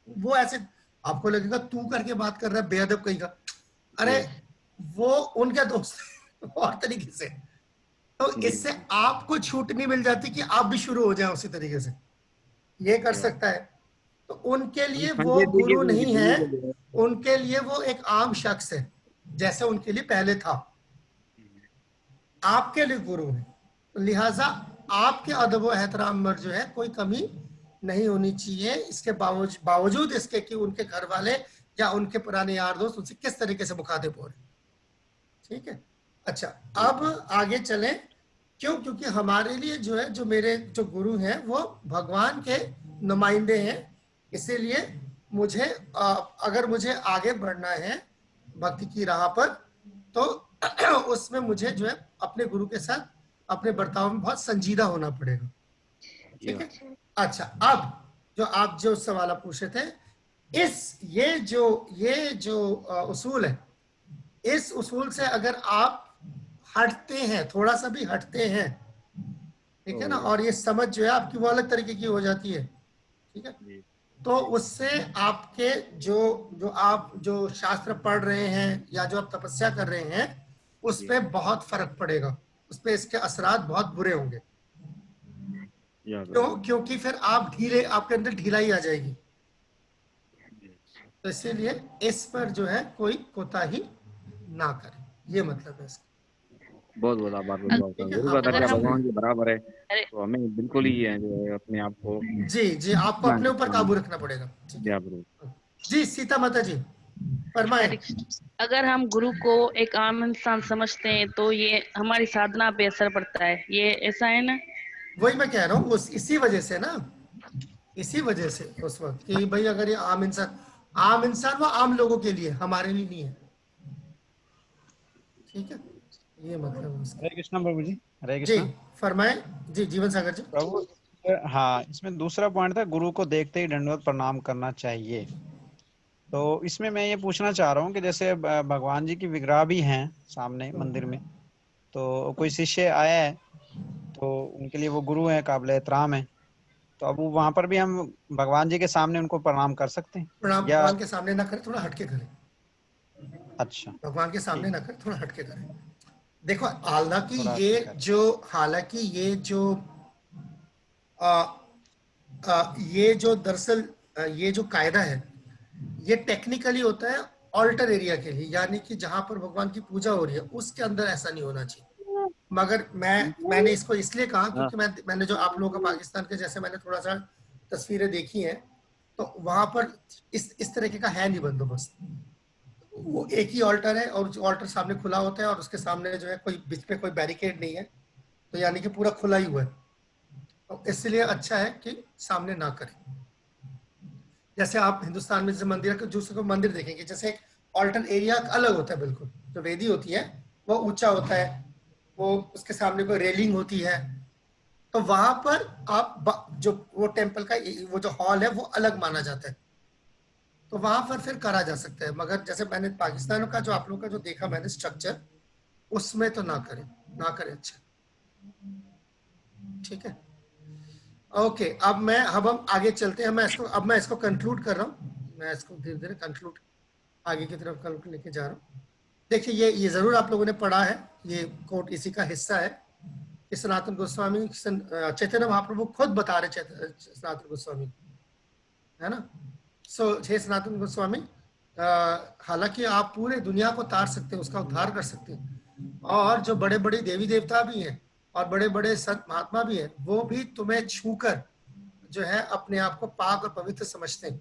वो ऐसे आपको लगेगा तू करके बात कर रहा है बेअदब कहीं का, अरे वो उनके दोस्त और तरीके से। तो इससे आपको छूट नहीं मिल जाती कि आप भी शुरू हो जाए उसी तरीके से, ये कर सकता है। तो उनके लिए वो गुरु नहीं है, उनके लिए वो एक आम शख्स है जैसे उनके लिए पहले था, आपके लिए गुरु है, लिहाजा आपके अदब व एहतराम में जो है कोई कमी नहीं होनी चाहिए, इसके बावजूद इसके कि उनके घर वाले या उनके पुराने यार दोस्त उनसे किस तरीके से मुखातिब हो रहे, ठीक है। अच्छा अब आगे चलें, क्योंकि हमारे लिए जो है जो मेरे जो गुरु हैं वो भगवान के नुमाइंदे हैं, इसीलिए मुझे अगर मुझे आगे बढ़ना है भक्ति की राह पर तो उसमें मुझे जो है अपने गुरु के साथ अपने बर्ताव में बहुत संजीदा होना पड़ेगा, ठीक है। अच्छा अब जो आप जो सवाल पूछ रहे थे, ये जो उसूल है, इस उसूल से अगर आप हटते हैं, थोड़ा सा भी हटते हैं, ठीक है ना, और ये समझ जो है आपकी वो अलग तरीके की हो जाती है, ठीक है, तो उससे आपके जो आप जो शास्त्र पढ़ रहे हैं या जो आप तपस्या कर रहे हैं उस पे बहुत फर्क पड़ेगा, उस पे इसके असरात बहुत बुरे होंगे। क्योंकि फिर आप आपके अंदर ढिलाई आ जाएगी, तो इसीलिए इस पर जो है कोई कोताही ना करे, ये मतलब है इसका। बहुत बहुत आभार गुरु का दर्जा भगवान के बराबर है, तो हमें बिल्कुल ही है जो है अपने आप को जी आपको अपने ऊपर काबू रखना पड़ेगा। जी सीता माता जी फरमाएं। अगर हम गुरु को एक आम इंसान समझते हैं तो ये हमारी साधना पे असर पड़ता है, ये ऐसा है ना? वही मैं कह रहा हूँ, इसी वजह से ना, इसी वजह से उस वक्त कि भाई अगर ये आम इंसान वो आम लोगों के लिए, हमारे लिए नहीं है, ठीक है, ये मतलब। हरे कृष्णा प्रभु जी, हरे कृष्णा। जी फरमाएं जी जीवन सागर जी। प्रभु हाँ, इसमें दूसरा पॉइंट था गुरु को देखते ही दंडवत प्रणाम करना चाहिए, तो इसमें मैं ये पूछना चाह रहा हूँ कि जैसे भगवान जी की विग्रह भी हैं सामने मंदिर में, तो कोई शिष्य आया है तो उनके लिए वो गुरु है, काबिल एहतराम है, तो अब वहां पर भी हम भगवान जी के सामने उनको प्रणाम कर सकते हैं? प्रणाम भगवान के सामने ना करें, थोड़ा हटके करें। अच्छा, भगवान के सामने ना करें, थोड़ा हटके करें। देखो हालांकि ये जो दरअसल ये जो कायदा है ये टेक्निकली होता है ऑल्टर एरिया के लिए, यानी कि जहां पर भगवान की पूजा हो रही है उसके अंदर ऐसा नहीं होना चाहिए। मगर मैंने इसको इसलिए कहा क्योंकि मैंने जो आप लोगों का पाकिस्तान के जैसे मैंने थोड़ा सा तस्वीरें देखी हैं तो वहां पर इस तरीके का है नहीं बंदोबस्त। वो एक ही ऑल्टर है और ऑल्टर सामने खुला होता है और उसके सामने जो है कोई बीच में कोई बैरिकेड नहीं है, तो यानी कि पूरा खुला ही हुआ है। तो इसलिए अच्छा है कि सामने ना करें। जैसे आप हिंदुस्तान में जैसे मंदिर दूसरे को मंदिर देखेंगे, जैसे एक ऑल्टर एरिया अलग होता है बिल्कुल, जो वेदी होती है वो ऊंचा होता है, वो उसके सामने कोई रेलिंग होती है, तो वहां पर आप जो वो टेम्पल का वो जो हॉल है वो अलग माना जाता है, तो वहां पर फिर करा जा सकता है। मगर जैसे मैंने पाकिस्तान का जो आप लोगों का जो देखा मैंने स्ट्रक्चर, उसमें तो ना करें अच्छा, ठीक है। ओके, अब हम आगे चलते हैं। मैं इसको कंक्लूड कर रहा हूँ, मैं इसको धीरे धीरे कंक्लूड आगे की तरफ लेके जा रहा हूँ। देखिए ये जरूर आप लोगों ने पढ़ा है, ये कोट इसी का हिस्सा है कि सनातन गोस्वामी चैतन्य महाप्रभु खुद बता रहे सनातन गोस्वामी, है ना। हे सनातन गोस्वामी, हालांकि आप पूरे दुनिया को तार सकते हैं, उसका उद्धार कर सकते हैं, और जो बड़े बड़े देवी देवता भी हैं और बड़े बड़े संत महात्मा भी हैं, वो भी तुम्हें छूकर जो है अपने आप को पाक और पवित्र समझते हैं।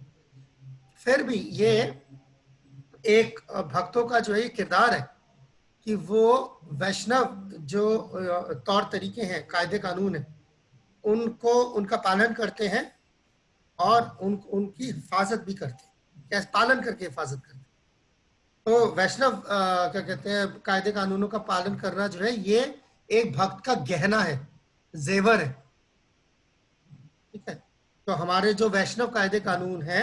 फिर भी ये एक भक्तों का जो है किरदार है कि वो वैष्णव जो तौर तरीके हैं, कायदे कानून है, उनका पालन करते हैं और उनकी हिफाजत भी करते हैं, कैसे पालन करके हिफाजत करते हैं। तो वैष्णव क्या कहते हैं, कायदे कानूनों का पालन करना जो है ये एक भक्त का गहना है, जेवर है, ठीक है। तो हमारे जो वैष्णव कायदे कानून है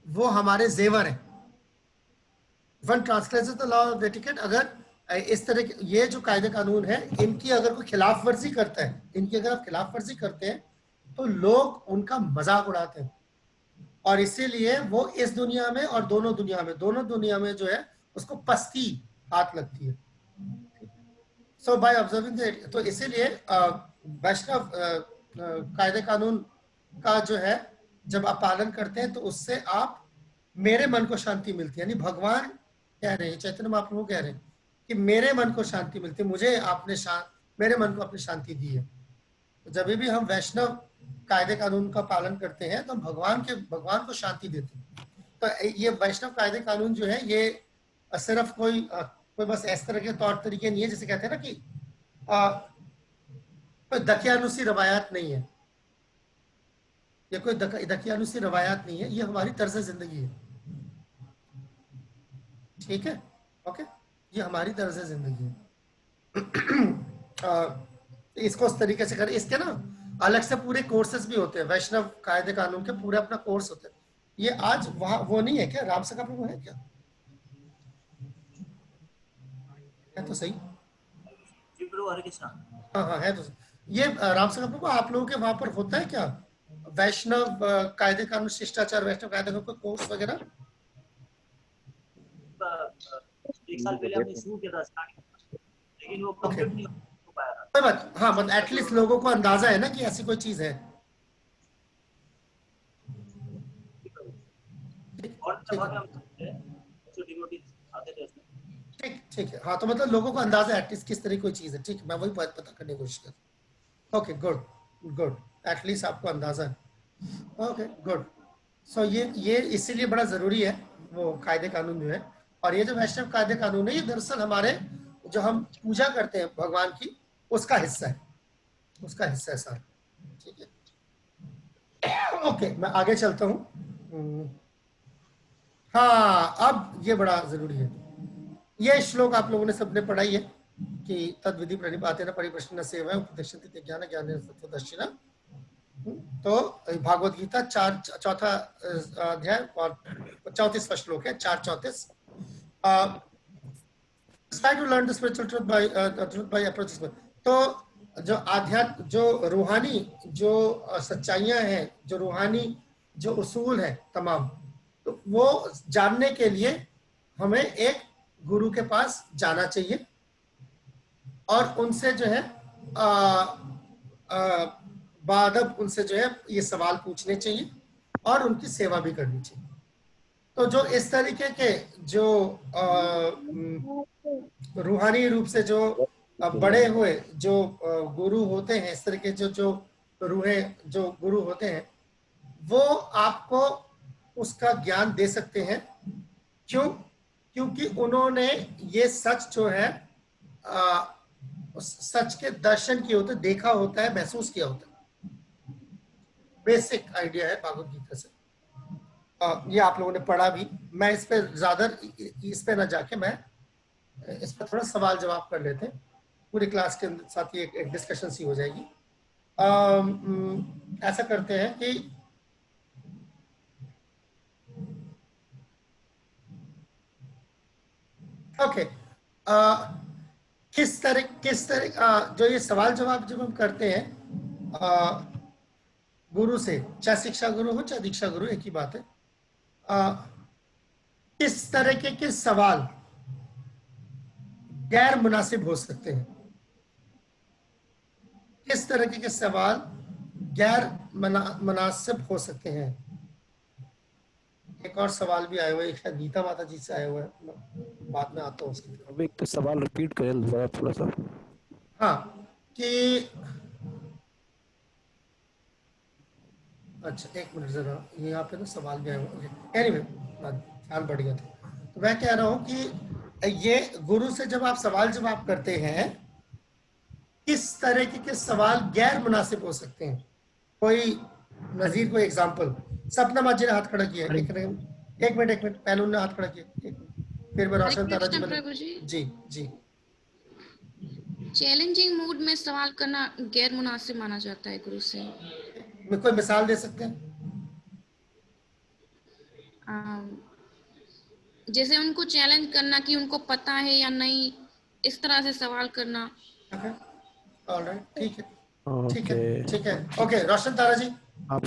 वो हमारे जेवर है। One translation the law of etiquette, अगर इस तरह के ये जो कायदे कानून है इनकी अगर कोई खिलाफ वर्जी करता है, इनकी अगर आप खिलाफ वर्जी करते हैं तो लोग उनका मजाक उड़ाते हैं, और इसीलिए वो इस दुनिया में और दोनों दुनिया में जो है उसको पस्ती हाथ लगती है। सो बाय ऑब्जर्विंग दैट, तो इसीलिए वैष्णव कायदे कानून का जो है जब आप पालन करते हैं तो उससे आप मेरे मन को शांति मिलती है। यानी भगवान कह रहे हैं, चैतन्य महाप्रभु कह रहे हैं कि मेरे मन को शांति मिलती है, मुझे आपने मेरे मन को अपनी शांति दी है। तो जब भी हम वैष्णव कायदे कानून का पालन करते हैं तो भगवान को शांति देते हैं। तो ये वैष्णव कायदे कानून जो है ये सिर्फ कोई बस इस तरह के तौर तरीके नहीं है, जैसे कहते हैं ना कि कोई दकियानुसी रवायात नहीं है, ये कोई दकियानुसी रवायात नहीं है, ये हमारी तर्ज जिंदगी है, ठीक है। ओके, ये हमारी तर्ज जिंदगी है। इसको उस तरीके से करें। इसके ना अलग से पूरे कोर्सेज भी होते हैं, वैष्णव कायदे कानून के पूरे अपना कोर्स होते हैं। ये आज वहां वो नहीं है क्या, रामसका प्रभु है क्या? है तो सही, हाँ है तो सही। ये रामसका प्रभु आप लोगों के वहां पर होता है क्या, वैष्णव कायदे कानून शिष्टाचार वैष्णव कायदे कानून कोई कोर्स वगैरह? एक साल पहले हमने शुरू किया था स्टार्टिंग, लेकिन वो कंप्लीट नहीं हो पाया। बट हाँ, मतलब एटलीस्ट लोगों को अंदाजा है ना कि ऐसी कोई चीज है। ठीक है, हाँ, तो मतलब लोगों को अंदाजा है एटलीस्ट किस तरह की कोई चीज है। ठीक है, मैं वही पता करने की कोशिश कर। ओके, गुड, एटलीस्ट आपको अंदाजा है। Okay, good. सो ये इसीलिए बड़ा जरूरी है वो कायदे कानून जो है। और ये जो वैष्णव कायदे कानून है ये दरअसल हमारे जो हम पूजा करते हैं भगवान की उसका हिस्सा है सर, ठीक है। ओके, मैं आगे चलता हूँ। हाँ, अब ये बड़ा जरूरी है, ये श्लोक आप लोगों ने सबने पढ़ाई है कि तद विधि प्रणिपातेन परिप्रश्न सेवा उपदेशन्ति ज्ञान ज्ञानेन सत्त्वदर्शिना। तो भागवत गीता 4 अध्याय और 34वां श्लोक है, 4:34। try to learn the spiritual truth by approaching। तो जो आध्यात्म, जो रूहानी जो सच्चाइयां हैं, जो रूहानी जो उसूल है तमाम, तो वो जानने के लिए हमें एक गुरु के पास जाना चाहिए और उनसे जो है बादब उनसे जो है ये सवाल पूछने चाहिए और उनकी सेवा भी करनी चाहिए। तो जो इस तरीके के जो रूहानी रूप से जो बड़े हुए जो गुरु होते हैं, इस तरीके जो रूहें जो गुरु होते हैं, वो आपको उसका ज्ञान दे सकते हैं। क्यों? क्योंकि उन्होंने ये सच जो है सच के दर्शन किए होते, देखा होता है, महसूस किया होता है। बेसिक आइडिया है भागवत गीता से। ये आप लोगों ने पढ़ा भी। मैं इस पे ज्यादा इस पे ना जाके मैं इस पर थोड़ा सवाल जवाब कर लेते हैं। पूरी क्लास के साथ ही एक डिस्कशन सी हो जाएगी। ऐसा करते हैं कि ओके, किस तरह जो ये सवाल जवाब जब हम करते हैं गुरु से, चाहे शिक्षा गुरु हो चाहे दीक्षा गुरु, एक ही बात है। किस तरीके के सवाल गैर मुनासिब हो सकते हैं? किस तरीके के सवाल गैर मुनासिब हो सकते हैं? एक और सवाल भी आया हुआ है, शायद गीता माता जी से आया हुआ है, बाद में आता हूँ उसकी। अब एक तो सवाल रिपीट करें दोबारा थोड़ा सा। हाँ, कि अच्छा एक मिनट जरा, यहाँ पे ना सवाल भी आया हुआ। एनीवे, ख्याल बढ़ गया था। तो मैं कह रहा हूँ कि ये गुरु से जब आप सवाल जवाब करते हैं, किस तरह के सवाल गैर मुनासिब हो सकते हैं? कोई नजीर, कोई एग्जाम्पल? सपना माजी ने हाथ खड़ा किया। एक मिनट पहले उन्होंने हाथ खड़ा किया, फिर मैं रोशन तारा जी। जी चैलेंजिंग मूड में सवाल करना गैर मुनासिब माना जाता है गुरु से। कोई मिसाल दे सकते हैं? जैसे उनको चैलेंज करना कि उनको पता है या नहीं, इस तरह से सवाल करना। ऑलराइट, ठीक है। ओके, रोशन तारा जी। आप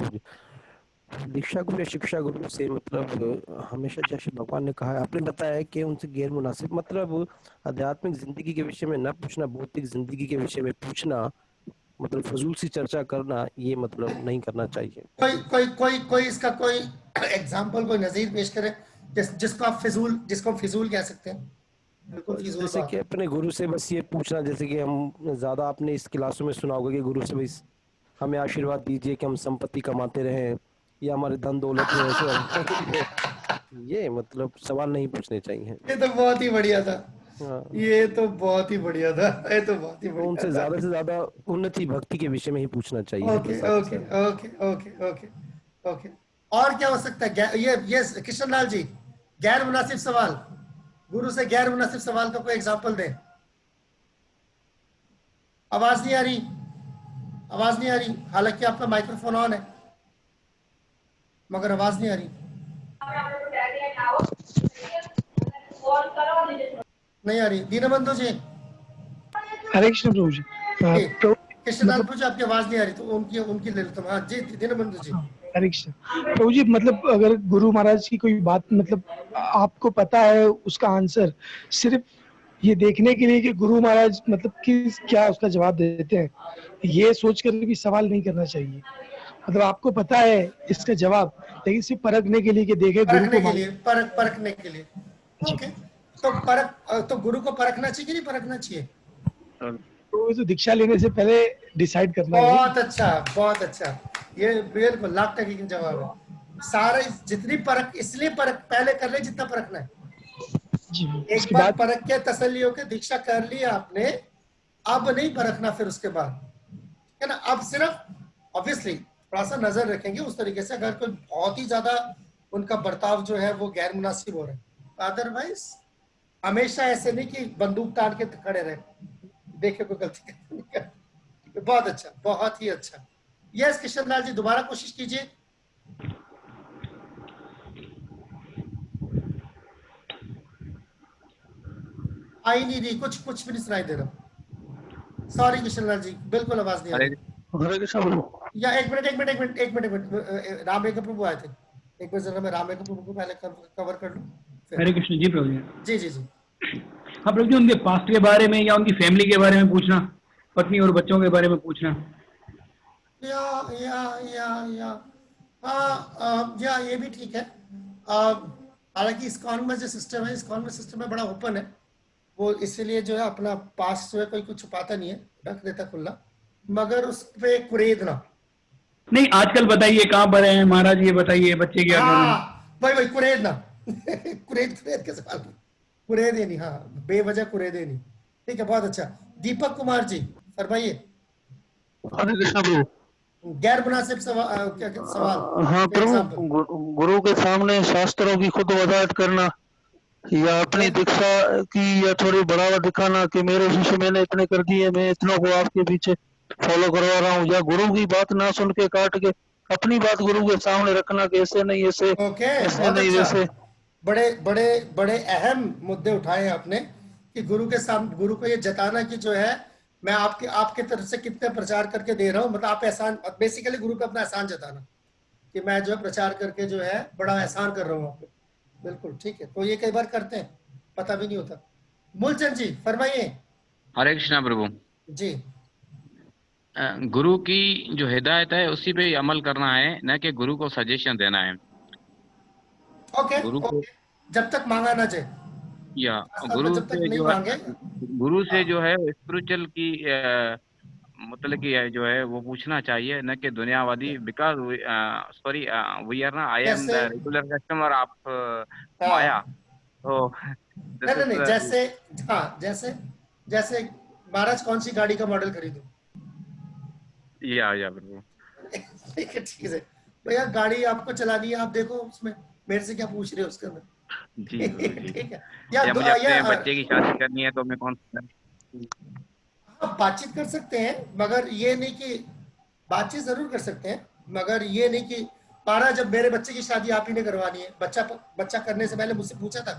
दीक्षा गुरु या शिक्षा गुरु से मतलब हमेशा जैसे भगवान ने कहा है, आपने बताया कि उनसे गैर मुनासिब मतलब आध्यात्मिक जिंदगी के विषय में न पूछना, भौतिक जिंदगी के विषय में पूछना, मतलब फजूल सी चर्चा करना, ये मतलब नहीं करना चाहिए। कोई इसका कोई एग्जांपल, कोई नजीर पेश करे जिसको फिजूल कह सकते हैं? जैसे कि अपने गुरु से बस ये पूछना, जैसे कि हम ज्यादा आपने इस क्लासों में सुना होगा कि गुरु से बस हमें आशीर्वाद दीजिए कि हम संपत्ति कमाते रहें या हमारे धन दौलत में ये मतलब सवाल नहीं पूछने चाहिए। ये तो बहुत ही बढ़िया था। ये तो बहुत ही बढ़िया था। ये तो बहुत ही बढ़िया। उनसे ज्यादा से ज्यादा उन्नति भक्ति के विषय में ही पूछना चाहिए। ओके। और क्या हो सकता है? ये कृष्णलाल जी, गैर मुनासिब सवाल, गुरु से गैर मुनासिब सवाल का कोई एग्जांपल दें। आवाज नहीं आ रही, हालांकि आपका माइक्रोफोन ऑन है मगर आवाज नहीं आ रही। नहीं आ रही। दीनबंधु जी। हरे कृष्ण प्रभु जी। कृष्णलाल प्रभु जी, आपकी आवाज नहीं आ रही तो उनकी ले लेता हूँ। हाँ जी, दीनबंधु जी। हरे कृष्ण प्रभु जी। मतलब अगर गुरु महाराज की कोई बात मतलब आपको पता है उसका आंसर, सिर्फ ये देखने के लिए कि गुरु महाराज मतलब क्या उसका जवाब देते हैं, ये सोचकर भी सवाल नहीं करना चाहिए। मतलब आपको पता है इसका जवाब, लेकिन सिर्फ परखने के लिए कि देखे गुरु को परखने के लिए। ओके, तो गुरु को परखना चाहिए कि नहीं परखना चाहिए? तो दीक्षा लेने से पहले डिसाइड करना है। बहुत अच्छा। ये बिल्कुल लाख टके का जवाब है। सारे जितनी परख इसलिए पहले कर ले जितना परखना है। एक बार परख के तसल्ली होकर दीक्षा कर ली आपने, अब नहीं परखना फिर उसके बाद, है ना। अब सिर्फ ऑब्वियसली थोड़ा सा नजर रखेंगे उस तरीके से, अगर कोई बहुत ही ज्यादा उनका बर्ताव जो है वो गैर मुनासिब हो रहा है, अदरवाइज हमेशा ऐसे नहीं कि बंदूक तान के खड़े रहे, देखे कोई गलती नहीं कर। बहुत अच्छा, बहुत ही अच्छा। यस कृष्णलाल जी, दोबारा कोशिश कीजिए। आई नहीं रही, कुछ भी नहीं सुनाई दे रहा। सॉरी कृष्णलाल जी, बिल्कुल आवाज नहीं आ रही। या एक मिनट राम एक प्रभु आए थे, एक बार जरा मैं राम एक प्रभु को पहले कवर कर लूं। हरे कृष्ण जी प्रभु जी। जी। हाँ प्रभु जी, उनके पास्ट के बारे में या उनकी फैमिली के बारे में पूछना, पत्नी और बच्चों के बारे में पूछना। या या ये भी ठीक है। हालांकि इस्कॉन में जो सिस्टम है, इस्कॉन में सिस्टम है बड़ा ओपन है, वो इसीलिए जो है अपना पास जो है कोई कुछ छुपाता नहीं है, रख देता खुला, मगर उस पे कुरेदना नहीं। आजकल बताइए कहाँ पर है महाराज, ये बताइए बच्चे क्या कर रहे हैं? भाई कुरेदना कुरेद के सवाल, कुरेदे नहीं, हाँ बेवजह कुरेदे नहीं। ठीक है, बहुत अच्छा। दीपक कुमार जी फरमाइए। हरे कृष्ण प्रभु। गैर मुनासिब सवाल। हाँ प्रभु, गुरु के सामने शास्त्रों की खुद वजाहत करना या अपनी दीक्षा की या थोड़ी बढ़ावा दिखाना कि मेरे शिष्य मैंने इतने कर दिए, मैं इतनों को आपके पीछे फॉलो करवा रहा हूँ, या गुरु की बात ना सुन के काट के अपनी बात गुरु के सामने रखना कि ऐसे नहीं ऐसे, ऐसे नहीं वैसे। बड़े बड़े बड़े अहम मुद्दे उठाए आपने कि गुरु के सामने, गुरु को ये जताना कि जो है मैं आपके तरफ से कितने प्रचार करके दे रहा हूँ, मतलब आप एहसान, बेसिकली गुरु पे अपना एहसान जताना कि मैं जो प्रचार करके जो है बड़ा एहसान कर रहा हूँ आपको। बिल्कुल ठीक है, तो ये कई बार करते हैं, पता भी नहीं होता। मूलचंद जी फरमाइए। हरे कृष्णा प्रभु जी। गुरु की जो हिदायत है उसी पे अमल करना है, न कि गुरु को सजेशन देना है। ओके, गुरु को जब तक मांगा ना जाए, या गुरु से जो है, गुरु से जो है स्पिरिचुअल की मतलब कि जो है वो पूछना चाहिए, न कि दुनियावादी। बिकॉज सॉरी वी आर ना, I am the regular customer of maya. तो नहीं, जैसे हाँ, जैसे महाराज कौन सी गाड़ी का मॉडल खरीदूं? या प्रभु ठीक है भैया, गाड़ी आपको चलानी है, आप देखो उसमें मेरे से क्या पूछ रहे हो उसके अंदर। जी ठीक है। या मुझे अपने बच्चे की शादी करनी है तो मैं कौन सा बातचीत कर सकते हैं, मगर ये नहीं कि बातचीत जरूर कर सकते हैं, मगर ये नहीं कि पारा जब मेरे बच्चे की शादी आप ही ने करवानी है, बच्चा करने से पहले मुझसे पूछा था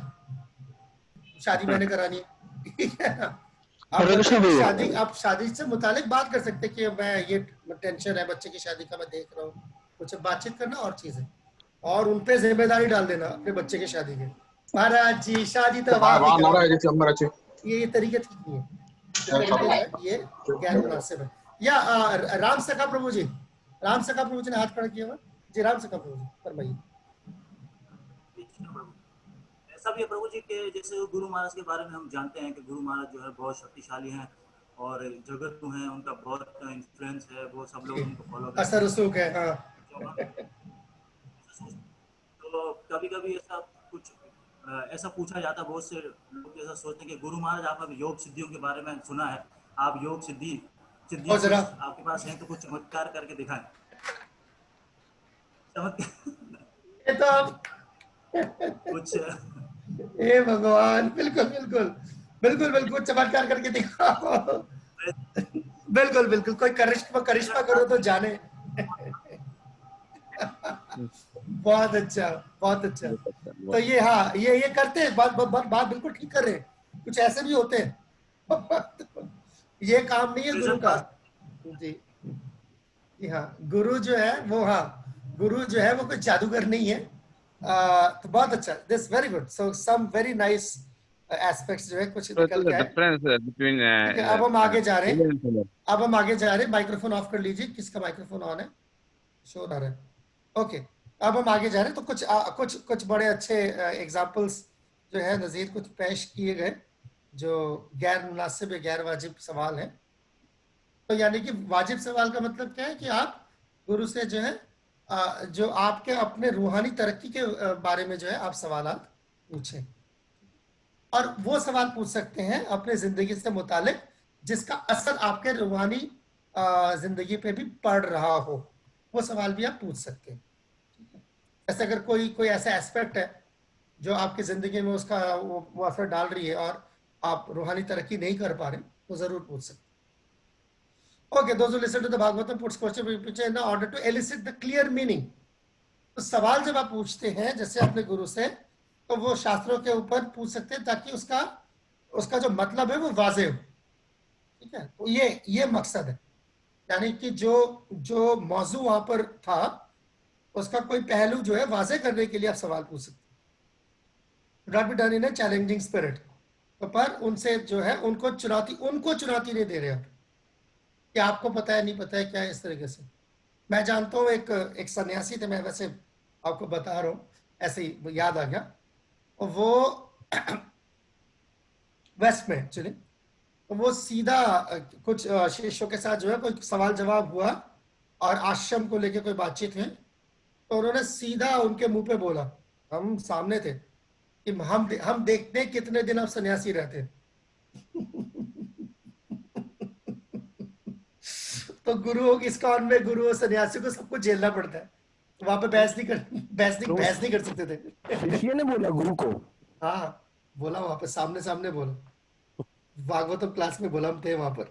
शादी मैंने करानी है, ठीक है ना? आप शादी से मुतालिक बात कर सकते कि मैं ये टेंशन है बच्चे की शादी का, मैं देख रहा हूँ, कुछ बातचीत करना और चीज है, और उनपे जिम्मेदारी डाल देना अपने बच्चे की शादी के। महाराज जी शादी तो ये तरीके ठीक नहीं है, ये गैर मुनासिब है। या राम सखा प्रभु जी, राम सखा प्रभु जी ने हाथ खड़ा किया हुआ जी, राम सखा प्रभु जी फरमाइए। ऐसा भी है प्रभु जी के जैसे गुरु महाराज के बारे में हम जानते हैं कि गुरु महाराज जो है बहुत शक्तिशाली हैं और जगत में है, उनका बहुत इन्फ्लुएंस है, वो सब लोग उनको फॉलो करते हैं, असर रसूख है। हाँ। तो कभी कभी ऐसा पूछा जाता, बहुत से लोग ऐसा सोचते हैं कि गुरु महाराज आपने योग सिद्धियों के बारे में सुना है, आप योग सिद्धि आपके पास है तो कुछ चमत्कार करके दिखाएं। ये तो आप कुछ हे भगवान, बिल्कुल बिल्कुल बिल्कुल बिल्कुल चमत्कार करके दिखाओ। बिल्कुल कोई करिश्मा करो तो जाने। बहुत अच्छा बहुत अच्छा। तो ये हाँ, ये करते हैं, बात बिल्कुल ठीक कर रहे हैं। कुछ ऐसे भी होते हैं ये काम नहीं है गुरु का। जी हाँ, गुरु जो है वो, हाँ गुरु जो है वो कोई जादूगर नहीं है। तो बहुत अच्छा, this very good. So some very nice aspects जो है कुछ निकल के आए। अब हम आगे जा रहे हैं। माइक्रोफोन ऑफ कर लीजिए, किसका माइक्रोफोन ऑन है? शो रहा है। ओके, अब हम आगे जा रहे हैं। तो कुछ बड़े अच्छे एग्जांपल्स जो है नज़ीर कुछ पेश किए गए जो गैर मुनासिब गैर वाजिब सवाल है। तो यानी कि वाजिब सवाल का मतलब क्या है कि आप गुरु से जो है जो आपके अपने रूहानी तरक्की के बारे में जो है आप सवालात पूछें, और वो सवाल पूछ सकते हैं अपने जिंदगी से मुतालिक जिसका असर आपके रूहानी जिंदगी पे भी पड़ रहा हो, वो सवाल भी आप पूछ सकते हैं। जैसे अगर कोई ऐसा एस्पेक्ट है जो आपकी जिंदगी में उसका वो असर डाल रही है और आप रूहानी तरक्की नहीं कर पा रहे, तो जरूर पूछ सकते हैं। Okay, those who listen to the Bhagavatam puts question in order to elicit the clear meaning. तो सवाल जब आप पूछते हैं जैसे अपने गुरु से, तो वो शास्त्रों के ऊपर पूछ सकते हैं ताकि उसका जो मतलब है वो वाज़ेह हो। ठीक है, तो ये मकसद है, यानी कि जो मौजू वहां पर था उसका कोई पहलू जो है वाज़ेह करने के लिए आप सवाल पूछ सकते हैं। Not be done in a challenging spirit, तो पर उनसे जो है उनको चुनौती नहीं दे रहे आप कि आपको पता है नहीं पता है क्या, इस तरीके से मैं जानता हूँ एक सन्यासी थे, मैं वैसे आपको बता रहा हूँ, ऐसे ही याद आ गया, और वो वेस्ट में एक्चुअली, तो वो सीधा कुछ शिष्यों के साथ जो है कोई सवाल जवाब हुआ और आश्रम को लेके कोई बातचीत हुई, तो उन्होंने सीधा उनके मुंह पे बोला, हम सामने थे, कि हम देखते हैं कितने दिन आप सन्यासी रहते हैं। तो गुरुओं की इस्कॉन में गुरुओं सन्यासी को सबको झेलना पड़ता है, वहां पे बहस नहीं कर सकते थे। शिष्य ने बोला गुरु को? हाँ बोला, वहां पे सामने बोला, भागवतम क्लास में बोला, हम थे वहां पर।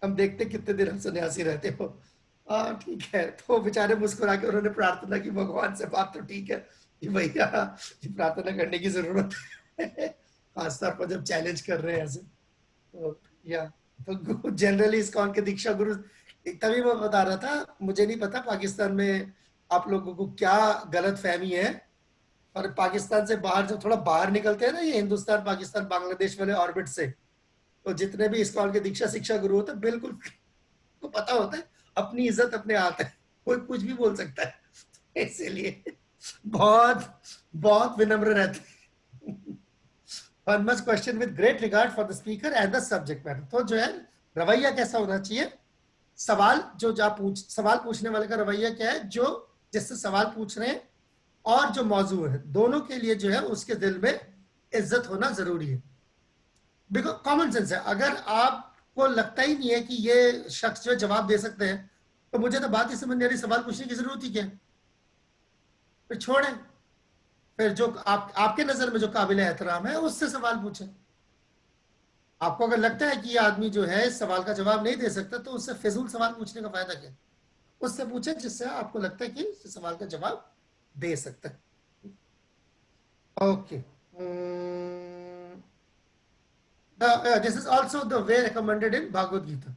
हम देखते कितने दिन हम सन्यासी रहते हो। हाँ ठीक है। तो बेचारे मुस्कुरा के उन्होंने प्रार्थना की भगवान से, बात तो ठीक है कि भैया प्रार्थना करने की जरूरत है, खासतौर पर जब चैलेंज कर रहे हैं ऐसे। तो या तो जनरली इस्कॉन के दीक्षा गुरु, तभी मैं बता रहा था, मुझे नहीं पता पाकिस्तान में आप लोगों को क्या गलत फहमी है, और पाकिस्तान से बाहर जब थोड़ा बाहर निकलते हैं ना, ये हिंदुस्तान पाकिस्तान बांग्लादेश वाले ऑर्बिट से, तो जितने भी इस्कॉन के दीक्षा शिक्षा गुरु होते हैं, बिल्कुल को पता होता है अपनी इज्जत अपने हाथ है, कोई कुछ भी बोल सकता है, इसीलिए बहुत विनम्र रहते हैं। One must question with great regard for the speaker and the subject matter। तो जो है रवैया कैसा होना चाहिए, सवाल सवाल पूछने वाले का रवैया क्या है, जो जिससे सवाल पूछ रहे हैं और जो मौजू है, दोनों के लिए जो है उसके दिल में इज्जत होना जरूरी है। बिकॉज कॉमन सेंस है, अगर आपको लगता ही नहीं है कि ये शख्स जो जवाब दे सकते हैं, तो मुझे तो बात ही समझ नहीं आ रही, सवाल पूछने की जरूरत ही क्या है, फिर छोड़ें, फिर जो आपके नजर में जो काबिल एहतराम है उससे सवाल पूछें। आपको अगर लगता है कि ये आदमी जो है सवाल का जवाब नहीं दे सकता, तो उससे फिजूल सवाल पूछने का फायदा क्या, उससे पूछें जिससे आपको लगता है कि सवाल का जवाब दे सकता है। Okay, this is also the way recommended in Bhagavat Gita.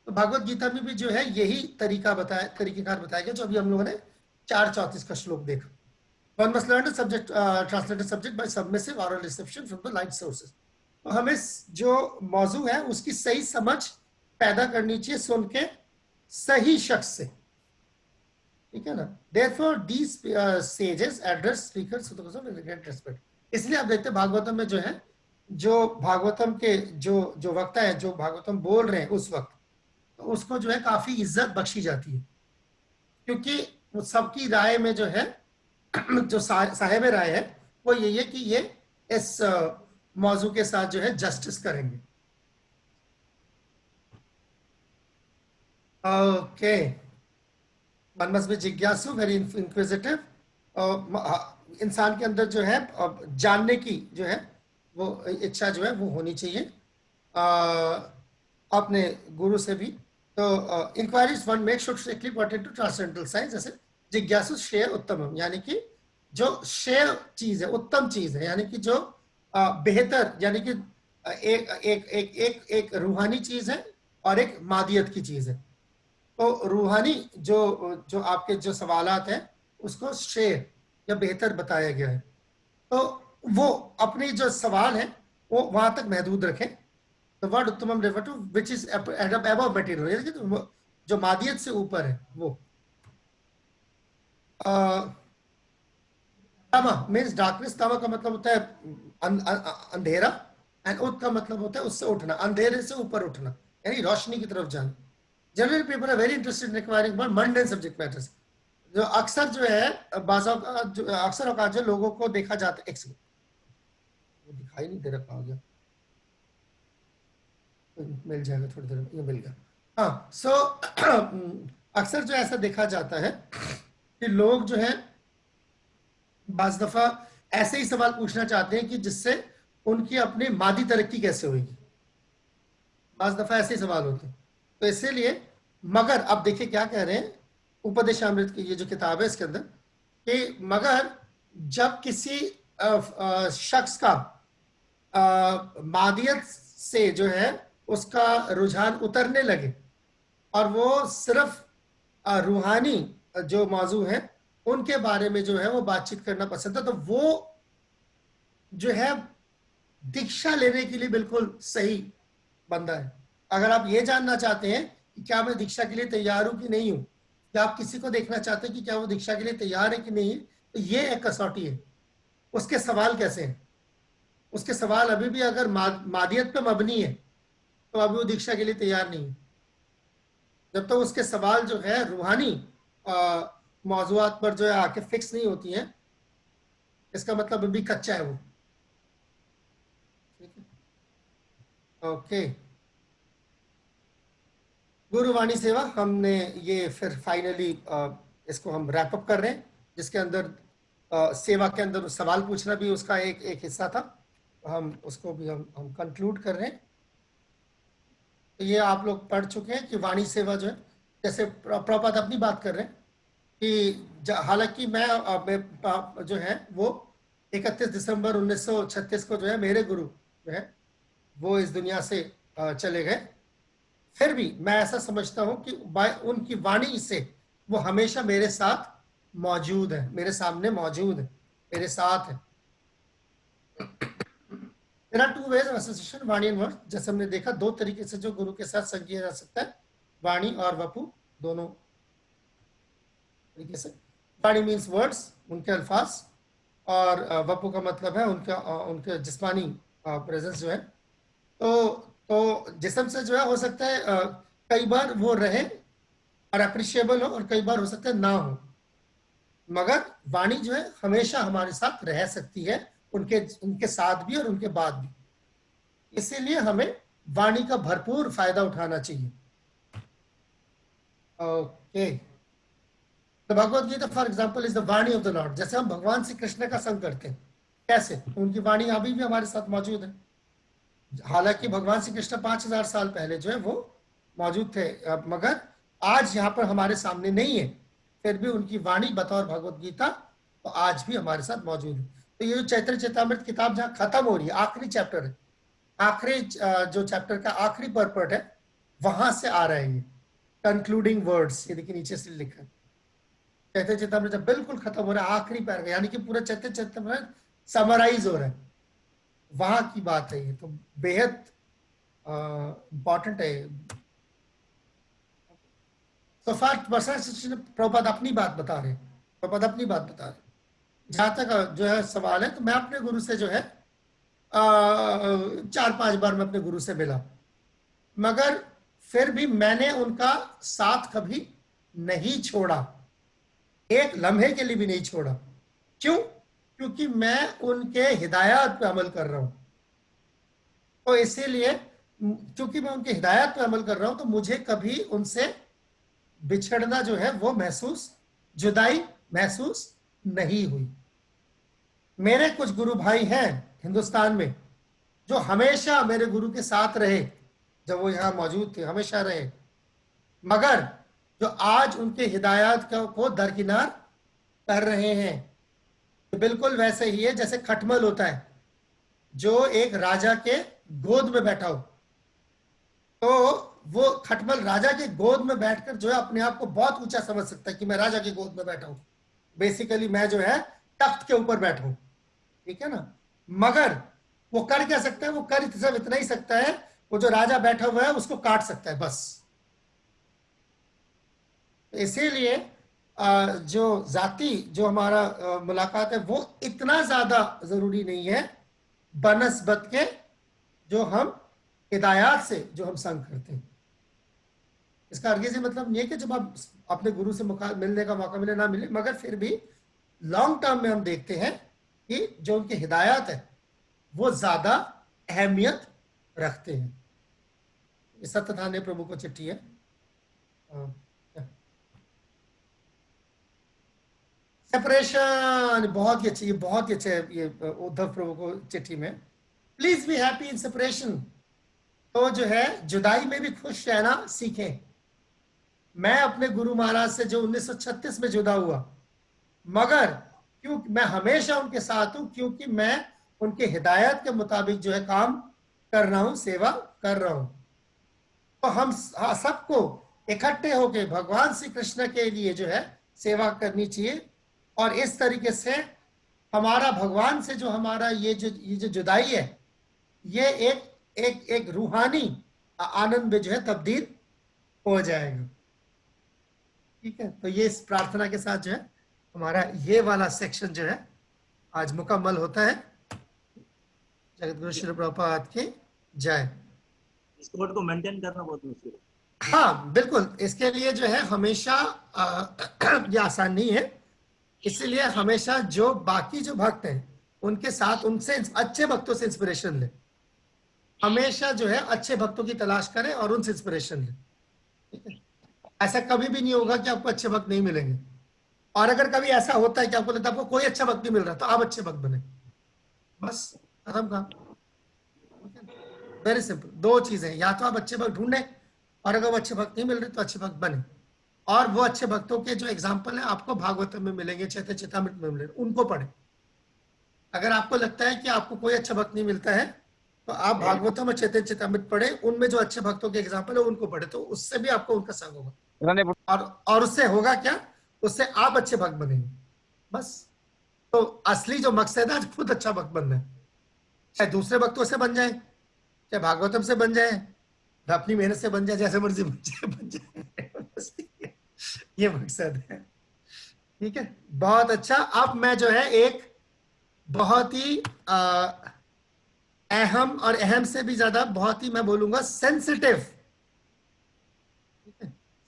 तो भागवत गीता में भी जो है यही तरीकेकार बताया गया, जो अभी हम लोगों ने 4:34 का श्लोक देखा। One must learn to translate the subject by submissive oral reception from the light sources। तो हमें जो मौजू है उसकी सही समझ पैदा करनी चाहिए सुन के सही शख्स से, ठीक है ना। Therefore these sages address speakers with great respect। इसलिए आप देखते हैं भागवतम में जो है, जो भागवतम के जो वक्ता है, जो भागवतम बोल रहे हैं उस वक्त, तो उसको जो है काफी इज्जत बख्शी जाती है, क्योंकि सबकी राय में जो है, जो साहिब राय है वो यही है कि ये इस मौजू के साथ जो है जस्टिस करेंगे। ओके, वन मस्ट बी जिज्ञासु, वेरी इंक्विजिटिव। इंसान के अंदर जो है जानने की जो है वो इच्छा जो है वो होनी चाहिए अपने गुरु से भी। तो inquiries one make should strictly pertain to transcendental science, जैसे जिज्ञासु श्रेय उत्तम, यानी कि जो श्रेय चीज है, उत्तम चीज है, यानी कि जो बेहतर, यानी कि एक रूहानी चीज है और एक मादियत की चीज है। तो रूहानी जो आपके जो सवालात हैं उसको श्रेय या बेहतर बताया गया है, तो वो अपनी जो सवाल है वो वहां तक महदूद रखें। तो वर्ड उत्तमम refer to which is above material, जो मादियत से ऊपर है वो। तमा मीन्स डार्कनेस, तमा का मतलब होता है अंधेरा, एंड उत का मतलब होता है उससे उठना, अंधेरे से ऊपर उठना, यानी रोशनी की तरफ जाना। Generally people are very interested in acquiring mundane subject matters. जो अक्सर जो है अक्सर औकात जो लोगों को देखा जाता है, एक सेकंड वो दिखाई नहीं दे रहा, कहाँ गया, मिल जाएगा थोड़ी देर में, ये मिल गया। हाँ, सो अक्सर जो ऐसा देखा जाता है कि लोग जो है बाज दफा ऐसे ही सवाल पूछना चाहते हैं कि जिससे उनकी अपनी मादी तरक्की कैसे होगी, बाज दफा ऐसे ही सवाल होते हैं। तो इसीलिए, मगर अब देखिए क्या कह रहे हैं उपदेशामृत की ये जो किताब है इसके अंदर, कि मगर जब किसी शख्स का मादियत से जो है उसका रुझान उतरने लगे और वो सिर्फ रूहानी जो मौजू है उनके बारे में जो है वो बातचीत करना पसंद है, तो वो जो है दीक्षा लेने के लिए बिल्कुल सही बंदा है। अगर आप ये जानना चाहते हैं कि क्या मैं दीक्षा के लिए तैयार हूं कि नहीं हूं, कि आप किसी को देखना चाहते हैं कि क्या वो दीक्षा के लिए तैयार है कि नहीं है, तो ये एक कसौटी है। उसके सवाल कैसे हैं? उसके सवाल अभी भी अगर मादियत पे मबनी है तो अभी वो दीक्षा के लिए तैयार नहीं है। जब तक तो उसके सवाल जो है रूहानी मौजूआत पर जो है आके फिक्स नहीं होती हैं, इसका मतलब अभी कच्चा है वो। ठीक है, ओके। गुरुवाणी सेवा हमने ये फिर फाइनली इसको हम रैप अप कर रहे हैं, जिसके अंदर सेवा के अंदर सवाल पूछना भी उसका एक हिस्सा था। हम उसको भी हम कंक्लूड कर रहे हैं। तो ये आप लोग पढ़ चुके हैं कि वाणी सेवा जो है, जैसे प्रभुपाद अपनी बात कर रहे हैं कि हालांकि मैं जो है वो 31 दिसंबर 1936 को जो है मेरे गुरु जो है वो इस दुनिया से चले गए, फिर भी मैं ऐसा समझता हूं कि उनकी वाणी से वो हमेशा मेरे साथ मौजूद है, मेरे सामने मौजूद है, मेरे साथ है। There are two ways of association, वाणी एंड वर्ड। जैसे हमने देखा, दो तरीके से जो गुरु के साथ संग किया जा सकता है, वाणी और वपु, दोनों तरीके से। वाणी मीन्स वर्ड्स, उनके अल्फाज, और वपु का मतलब है उनके जिस्मानी प्रेजेंस जो है। तो जिस्म से जो है हो सकता है कई बार वो रहे और अप्रिशिएबल हो, और कई बार हो सकता है ना हो, मगर वाणी जो है हमेशा हमारे साथ रह सकती है, उनके साथ भी और उनके बाद भी। इसीलिए हमें वाणी का भरपूर फायदा उठाना चाहिए। ओके, तो Bhagavad Gita for example is the वाणी ऑफ द लॉर्ड। जैसे हम भगवान श्री कृष्ण का संग करते हैं, कैसे? उनकी वाणी अभी भी हमारे साथ मौजूद है। हालांकि भगवान श्री कृष्ण 5000 साल पहले जो है वो मौजूद थे, मगर आज यहाँ पर हमारे सामने नहीं है, फिर भी उनकी वाणी बतौर भगवद गीता तो आज भी हमारे साथ मौजूद है। तो ये जो चैतन्य चेतामृत किताब जहाँ खत्म हो रही है, आखिरी चैप्टर है, आखिरी जो चैप्टर का आखिरी पर्पट है, वहां से आ रहे हैं कंक्लूडिंग वर्ड्स। ये देखिए नीचे से लिखा है, चैतन्य चेतामृत जब बिल्कुल खत्म हो रहा है, आखिरी पैराग्राफ, यानी कि पूरा चैतन्य चेतामृत समराइज हो रहा है, वहां की बात है। ये तो बेहद इंपॉर्टेंट है। तो प्रभुपाद अपनी बात बता रहे, जहां तक जो है सवाल है, तो मैं अपने गुरु से जो है 4-5 बार मैं अपने गुरु से मिला, मगर फिर भी मैंने उनका साथ कभी नहीं छोड़ा, एक लम्हे के लिए भी नहीं छोड़ा। क्यों? क्योंकि मैं उनके हिदायत पे अमल कर रहा हूं। तो इसीलिए क्योंकि मैं उनके हिदायत पे अमल कर रहा हूं, तो मुझे कभी उनसे बिछड़ना जो है वो जुदाई महसूस नहीं हुई। मेरे कुछ गुरु भाई हैं हिंदुस्तान में जो हमेशा मेरे गुरु के साथ रहे, जब वो यहाँ मौजूद थे हमेशा रहे, मगर जो आज उनके हिदायत को दरकिनार कर रहे हैं। तो बिल्कुल वैसे ही है जैसे खटमल होता है जो एक राजा के गोद में बैठा हो, तो वो खटमल राजा के गोद में बैठकर जो है अपने आप को बहुत ऊंचा समझ सकता है कि मैं राजा के गोद में बैठा हूं, बेसिकली मैं जो है तख्त के ऊपर बैठा हूं, ठीक है ना। मगर वो कर क्या सकता है? वो कर सिर्फ इतना ही सकता है, वो जो राजा बैठा हुआ है उसको काट सकता है, बस। इसीलिए जो जाति जो हमारा मुलाकात है वो इतना ज्यादा जरूरी नहीं है बनस्बत के जो हम हिदायत से जो हम संग करते हैं। इसका अर्गे से मतलब नहीं है कि जब आप अपने गुरु से मिलने का मौका मिले ना मिले, मगर फिर भी लॉन्ग टर्म में हम देखते हैं कि जो उनकी हिदायत है वो ज्यादा अहमियत रखते हैं। सत्यनारायण प्रभु को चिट्ठी है, सेपरेशन, बहुत ही अच्छी, बहुत ही अच्छे ये उद्धव प्रभु को चिट्ठी में, please be happy in separation. तो जो है जुदाई में भी खुश रहना सीखें। मैं अपने गुरु महाराज से जो 1936 में जुदा हुआ, मगर क्यों मैं हमेशा उनके साथ हूं, क्योंकि मैं उनके हिदायत के मुताबिक जो है काम कर रहा हूं, सेवा कर रहा हूं। तो हम सबको इकट्ठे होकर भगवान श्री कृष्ण के लिए जो है सेवा करनी चाहिए, और इस तरीके से हमारा भगवान से जो हमारा ये जो जुदाई है, ये एक रूहानी आनंद में जो है तब्दील हो जाएगा। ठीक है, तो ये इस प्रार्थना के साथ जो है हमारा ये वाला सेक्शन जो है आज मुकम्मल होता है। जगतगुरु श्री प्रभुपाद की जय। इस कोड को मेंटेन करना बहुत मुश्किल है। हाँ बिल्कुल, इसके लिए जो है हमेशा ये आसान नहीं है, इसलिए हमेशा जो बाकी जो भक्त हैं उनके साथ, उनसे अच्छे भक्तों से इंस्पिरेशन ले। हमेशा जो है अच्छे भक्तों की तलाश करें और उनसे इंस्पिरेशन ले। ठीक है, ऐसा कभी भी नहीं होगा कि आपको अच्छे भक्त नहीं मिलेंगे, और अगर कभी ऐसा होता है कि आपको लगता है आपको कोई अच्छा भक्त नहीं मिल रहा तो आप अच्छे भक्त बने, बस खत्म काम। वेरी सिंपल, दो चीजें, या तो आप अच्छे भक्त ढूंढें और अगर वो अच्छे भक्त नहीं मिल रहे तो अच्छे भक्त बने। और वो अच्छे भक्तों के जो एग्जाम्पल है आपको भागवतम में मिलेंगे, चैतन्य चेतामृत में मिलेंगे, उनको पढ़ें। अगर आपको लगता है कि आपको कोई अच्छा भक्त नहीं मिलता है तो आप भागवतम और चैतन्य चेतामृत पढ़े, उनमें जो अच्छे भक्तों के एग्जाम्पल है उनको पढ़े, तो उससे भी आपको उनका संग होगा। और उससे होगा क्या, उससे आप अच्छे भक्त बनेंगे। बस, तो असली जो मकसद है आज खुद अच्छा भक्त बनना है, चाहे दूसरे भक्तों से बन जाए, चाहे भागवतम से बन जाए, अपनी मेहनत से बन जाए, जैसे मर्जी बन जाए। ये मकसद है। ठीक है, बहुत अच्छा। अब मैं जो है एक बहुत ही अहम, और अहम से भी ज्यादा बहुत ही मैं बोलूंगा सेंसिटिव,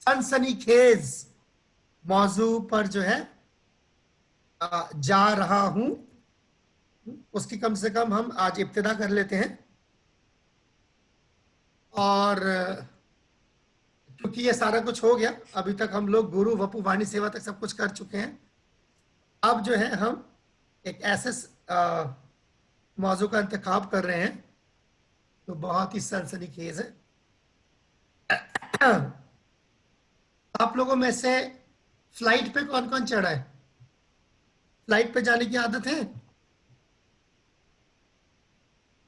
सनसनीखेज मौजू पर जो है जा रहा हूं। उसकी कम से कम हम आज इब्तिदा कर लेते हैं। और क्योंकि ये सारा कुछ हो गया, अभी तक हम लोग गुरु वपु वाणी सेवा तक सब कुछ कर चुके हैं। अब जो है हम एक ऐसे मौजू का इंतखाब कर रहे हैं तो बहुत ही सनसनीखेज है। आप लोगों में से फ्लाइट पे कौन कौन चढ़ा है? फ्लाइट पे जाने की आदत है?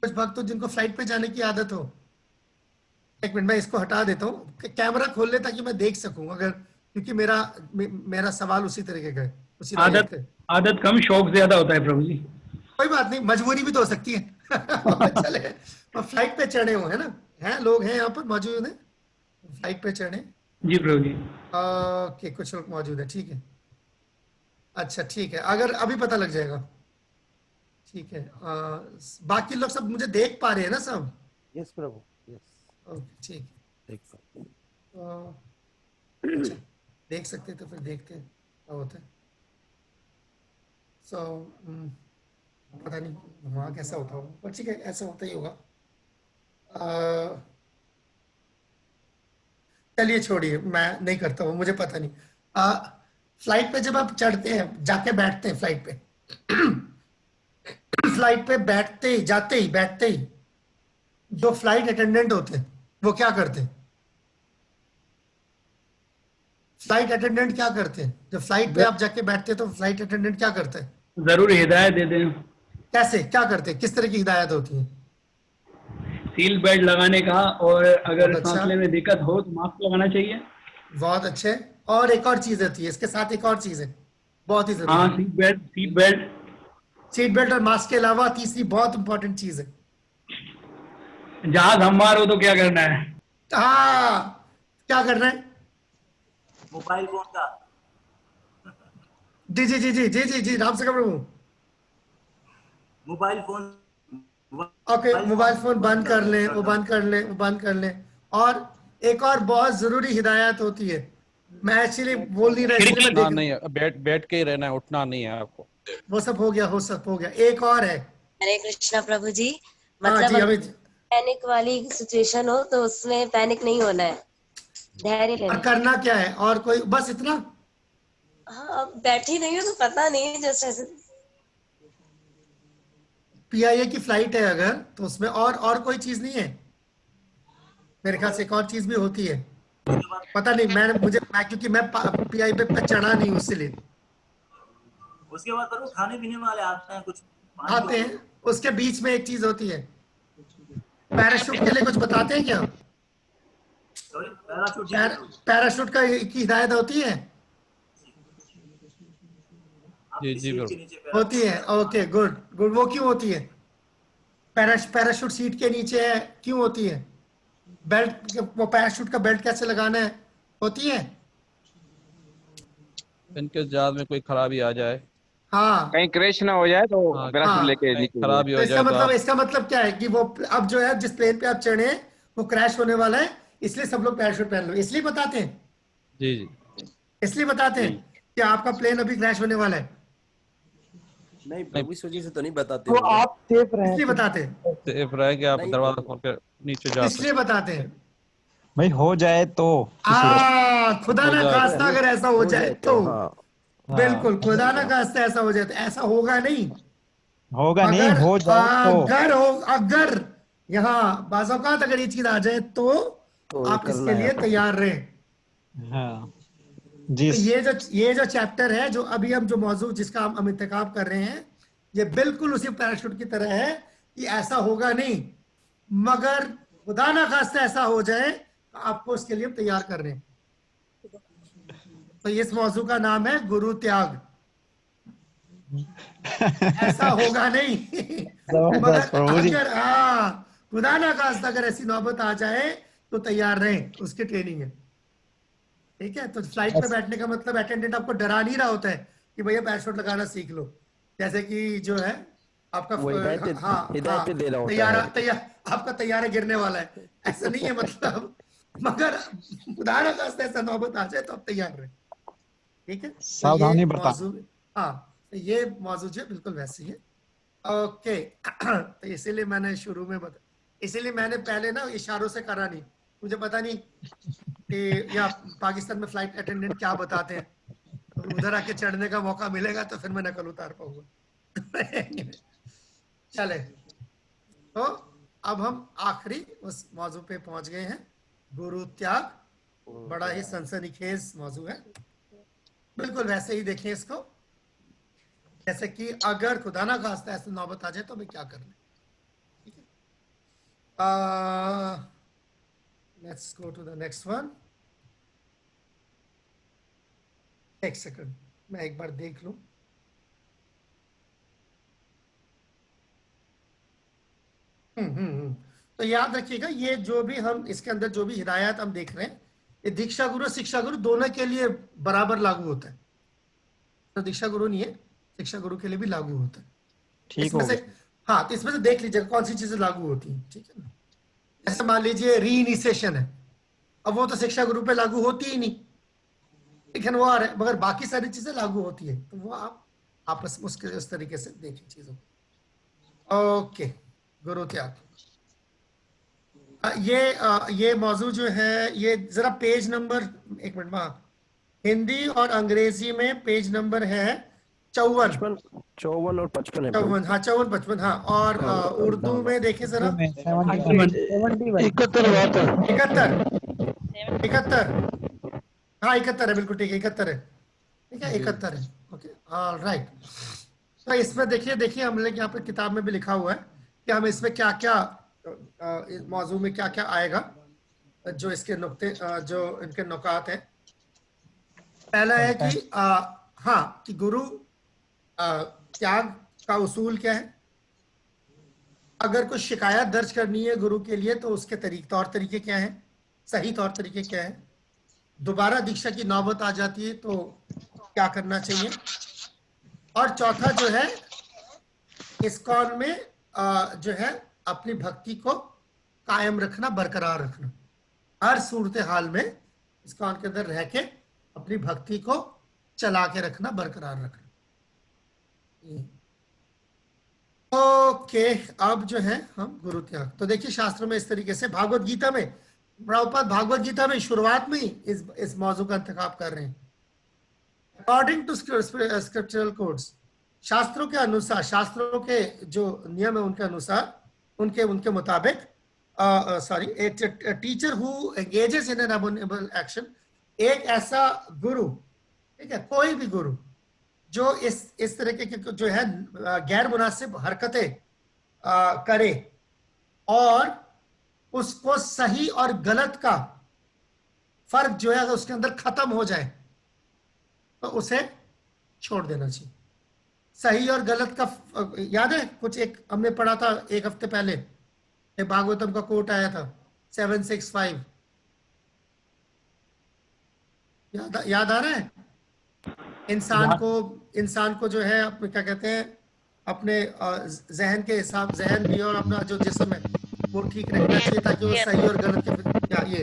कुछ भक्त जिनको फ्लाइट पे जाने की आदत हो? एक मिनट, मैं इसको हटा देता हूँ, कैमरा खोल ले ताकि मैं देख सकूं, अगर, क्योंकि मेरा सवाल उसी तरीके का है। उसी आदत कम, शौक ज्यादा होता है प्रभु जी। कोई बात नहीं, मजबूरी भी तो हो सकती है। चले, और फ्लाइट पे चढ़े हो, है ना? हैं लोग हैं यहाँ पर मौजूद हैं फ्लाइट पे चढ़े? जी प्रभु जी। ओके, कुछ लोग मौजूद है, ठीक है। अच्छा ठीक है, अगर अभी पता लग जाएगा, ठीक है। बाकी लोग सब मुझे देख पा रहे हैं ना सब? यस प्रभु, यस। ओके ठीक है, अच्छा, देख सकते तो फिर देखते हैं क्या होता है। पता नहीं वहाँ कैसा होता होगा, पर ठीक है, ऐसा होता ही होगा। चलिए छोड़िए, मैं नहीं करता हूँ, मुझे पता नहीं। फ्लाइट पे जब आप चढ़ते हैं, जाके बैठते हैं फ्लाइट पे, फ्लाइट पे बैठते ही, जाते ही, बैठते ही जो फ्लाइट अटेंडेंट होते हैं वो क्या करते हैं? फ्लाइट अटेंडेंट क्या करते हैं? जब फ्लाइट पे आप जाके बैठते हैं तो फ्लाइट अटेंडेंट क्या करते हैं? जरूर हिदायत दे दें। कैसे, क्या करते हैं, किस तरह की हिदायत होती है? सील बेल्ट लगाने का, और अगर सांस लेने में दिक्कत हो तो मास्क लगाना चाहिए। बहुत अच्छे। और एक और चीज होती है इसके साथ, एक और चीज है बहुत ही जरूरी। हाँ, सीट बेल्ट और मास्क के अलावा तीसरी बहुत इंपॉर्टेंट चीज है, जहाज हमवार हो तो क्या करना है? हाँ, क्या करना है? मोबाइल फोन का, जी जी जी जी जी जी जी राम से Prabhu, mobile phone, okay, mobile phone बंद कर लें, वो बंद कर लें, वो बंद कर लें। और एक और बहुत जरूरी हिदायत होती है, मैं एक्चुअली बोल नहीं रहा, नहीं, बैठ के ही रहना है, उठना नहीं है आपको। वो सब हो गया, हो सब हो गया। एक और है। हरे कृष्णा प्रभु जी। मतलब अगर पैनिक वाली सिचुएशन हो तो उसमें पैनिक नहीं होना है, धैर्य लेना। और करना क्या है? और कोई, बस इतना? हाँ, अब बैठी नहीं हो तो पता नहीं, जैसे पीआईए की फ्लाइट है अगर, तो उसमें और कोई चीज नहीं है मेरे ख्याल से। एक और चीज भी होती है, पता नहीं, मैं क्योंकि मैं पीआई पे चढ़ा नहीं, इसलिए। उसके बाद पर वो खाने पीने वाले आते हैं, कुछ आते हैं, उसके बीच में एक चीज होती है, पैराशूट के लिए कुछ बताते हैं क्या? पैराशूट की हिदायत होती है? जी होती है, ओके गुड गुड। वो क्यों होती है? पैराशूट सीट के नीचे है, क्यों होती है? बेल्ट, वो पैराशूट का बेल्ट कैसे लगाना है, होती है? इनके जहाज में कोई खराबी आ जाए, हाँ कहीं क्रैश ना हो जाए तो पैराशूट हाँ, लेके नीचे खराबी तो हो जाए तो आप इसका मतलब क्या है कि वो अब जो है जिस प्लेन पे आप चढ़े हैं वो क्रैश होने वाला है, इसलिए सब लोग पैराशूट पहन लो, इसलिए बताते हैं, जी जी इसलिए बताते हैं कि आपका प्लेन अभी क्रैश होने वाला है, नहीं प्रभु इस वजह से तो नहीं बताते तो होंगे। आप सेफ रहे इसलिए बताते हैं, सेफ रहे कि आप दरवाजा खोल कर नीचे जा इसलिए बताते हैं। भाई हो जाए तो खुदा हो ना जाए खास्ता अगर ऐसा हो जाए तो हाँ। बिल्कुल, खुदा ना खास्ता ऐसा हो जाए तो, ऐसा होगा नहीं, होगा नहीं, अगर हो जाए तो अगर यहाँ बाज़ औक़ात अगर ये चीज आ जाए तो आप इसके लिए तैयार रहें। हाँ तो ये जो चैप्टर है, जो अभी हम जो मौजू जिसका हम इंतखाब कर रहे हैं, ये बिल्कुल उसी पैराशूट की तरह है कि ऐसा होगा नहीं, मगर खुदा ना खास्ता ऐसा हो जाए तो आपको उसके लिए तैयार कर रहे हैं। तो इस मौजू का नाम है गुरु त्याग। ऐसा होगा नहीं मगर अगर खुदा ना खास्ता अगर ऐसी नौबत आ जाए तो तैयार रहें, उसकी ट्रेनिंग है। ठीक है, तो फ्लाइट पे बैठने का मतलब अटेंडेंट आपको डरा नहीं रहा होता है कि भैया पैराशूट लगाना सीख लो, जैसे कि जो है आपका आपका तैयारा गिरने वाला है, ऐसा नहीं है मतलब, मगर खुदा ना खास्ता ऐसा नौबत आ जाए तो आप तैयार रहें। ठीक है, सावधानी बरता। तो ये मौजू जो बिल्कुल वैसी है। ओके तो इसीलिए मैंने शुरू में इसीलिए मैंने पहले ना इशारों से करा नहीं, मुझे पता नहीं कि या पाकिस्तान में फ्लाइट अटेंडेंट क्या बताते हैं, तो उधर आके चढ़ने का मौका मिलेगा तो फिर मैं नकल उतार पाऊंगा। चले, तो अब हम आखिरी उस मौजू पे पहुंच गए हैं, गुरु त्याग। बड़ा ही सनसनीखेज मौजू है, बिल्कुल वैसे ही देखें इसको, जैसे कि अगर खुदा ना खास्ता ऐसे नौबत आ जाए तो हमें क्या करना है। ठीक है, let's go to the next one. एक सेकंड, मैं एक बार देख लूं। तो याद रखिएगा, ये जो भी हम इसके अंदर जो भी हिदायत हम देख रहे हैं, ये दीक्षा गुरु शिक्षा गुरु दोनों के लिए बराबर लागू होता है। तो दीक्षा गुरु नहीं है, शिक्षा गुरु के लिए भी लागू होता है। ठीक इसमें से हाँ, तो इसमें से देख लीजिएगा कौन सी चीजें लागू होती हैं। ठीक है ना, जैसे मान लीजिए रीइनिशिएशन है, अब वो तो शिक्षा गुरु पे लागू होती ही नहीं, लेकिन वो आ रहा है, मगर बाकी सारी चीजें लागू होती है, तो वो आप आपस में उसके उस तरीके से देखें चीजों को। ओके, गुरु त्याग। ये मौजू जो है, ये जरा पेज नंबर, एक मिनट में, हिंदी और अंग्रेजी में पेज नंबर है 54 और 55 है। 54, हाँ 54 55, हाँ, और उर्दू में देखें जरा 71 हाँ 71 है, बिल्कुल ठीक है, 71 है। ठीक है, 71 है। Okay, right. तो इसमें देखिए हमने यहाँ पे किताब में भी लिखा हुआ है कि हम इसमें क्या क्या इस मौजू में क्या क्या आएगा, जो इसके नुक्ते जो इनके नुकात हैं। पहला है कि हाँ, कि गुरु त्याग का उसूल क्या है, अगर कुछ शिकायत दर्ज करनी है गुरु के लिए तो उसके तौर तरीके क्या है, सही तौर तरीके क्या है, दोबारा दीक्षा की नौबत आ जाती है तो क्या करना चाहिए, और चौथा जो है इस्कॉन में जो है अपनी भक्ति को कायम रखना, बरकरार रखना, हर सूरत हाल में इस्कॉन के अंदर रह के अपनी भक्ति को चला के रखना, बरकरार रखना। ओके, अब जो है हम गुरु त्याग, तो देखिए शास्त्र में इस तरीके से, भागवत गीता में प्रभुपाद भागवत गीता में शुरुआत में ही इस मौजू का इंतखाब कर रहे हैं। अकॉर्डिंग टू स्क्रिप्चरल कोड्स, शास्त्रों के अनुसार, शास्त्रों के जो नियम है उनके अनुसार, उनके मुताबिक, a teacher who engages in an abominable action, एक ऐसा गुरु, ठीक है, कोई भी गुरु जो इस तरीके के जो है गैर मुनासिब हरकतें करे और उसको सही और गलत का फर्क जो है उसके अंदर खत्म हो जाए तो उसे छोड़ देना चाहिए। सही और गलत का याद है, कुछ एक हमने पढ़ा था एक हफ्ते पहले, एक भागवतम का कोट आया था 765, याद आ रहा है? इंसान को जो है अपने क्या कहते हैं, अपने जहन के हिसाब, जहन भी और अपना जो जिस्म है वो ठीक रखना चाहिए ताकि वो सही और गलत के क्या ये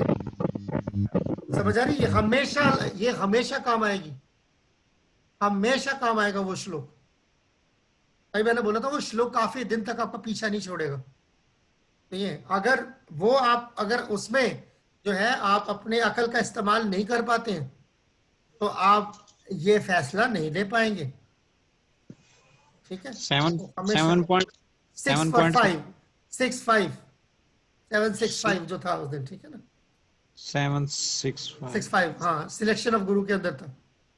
समझ आ रही है। ये हमेशा काम आएगी, हमेशा काम आएगा वो श्लोक। भाई मैंने बोला था वो श्लोक काफी दिन तक आपका पीछा नहीं छोड़ेगा। तो ये अगर वो आप अगर उसमें जो है आप अपने अकल का इस्तेमाल नहीं कर पाते हैं तो आप ये फैसला नहीं ले पाएंगे। ठीक है, 765 जो था उस दिन, ठीक है ना, 765 हाँ, सिलेक्शन ऑफ गुरु के अंदर था,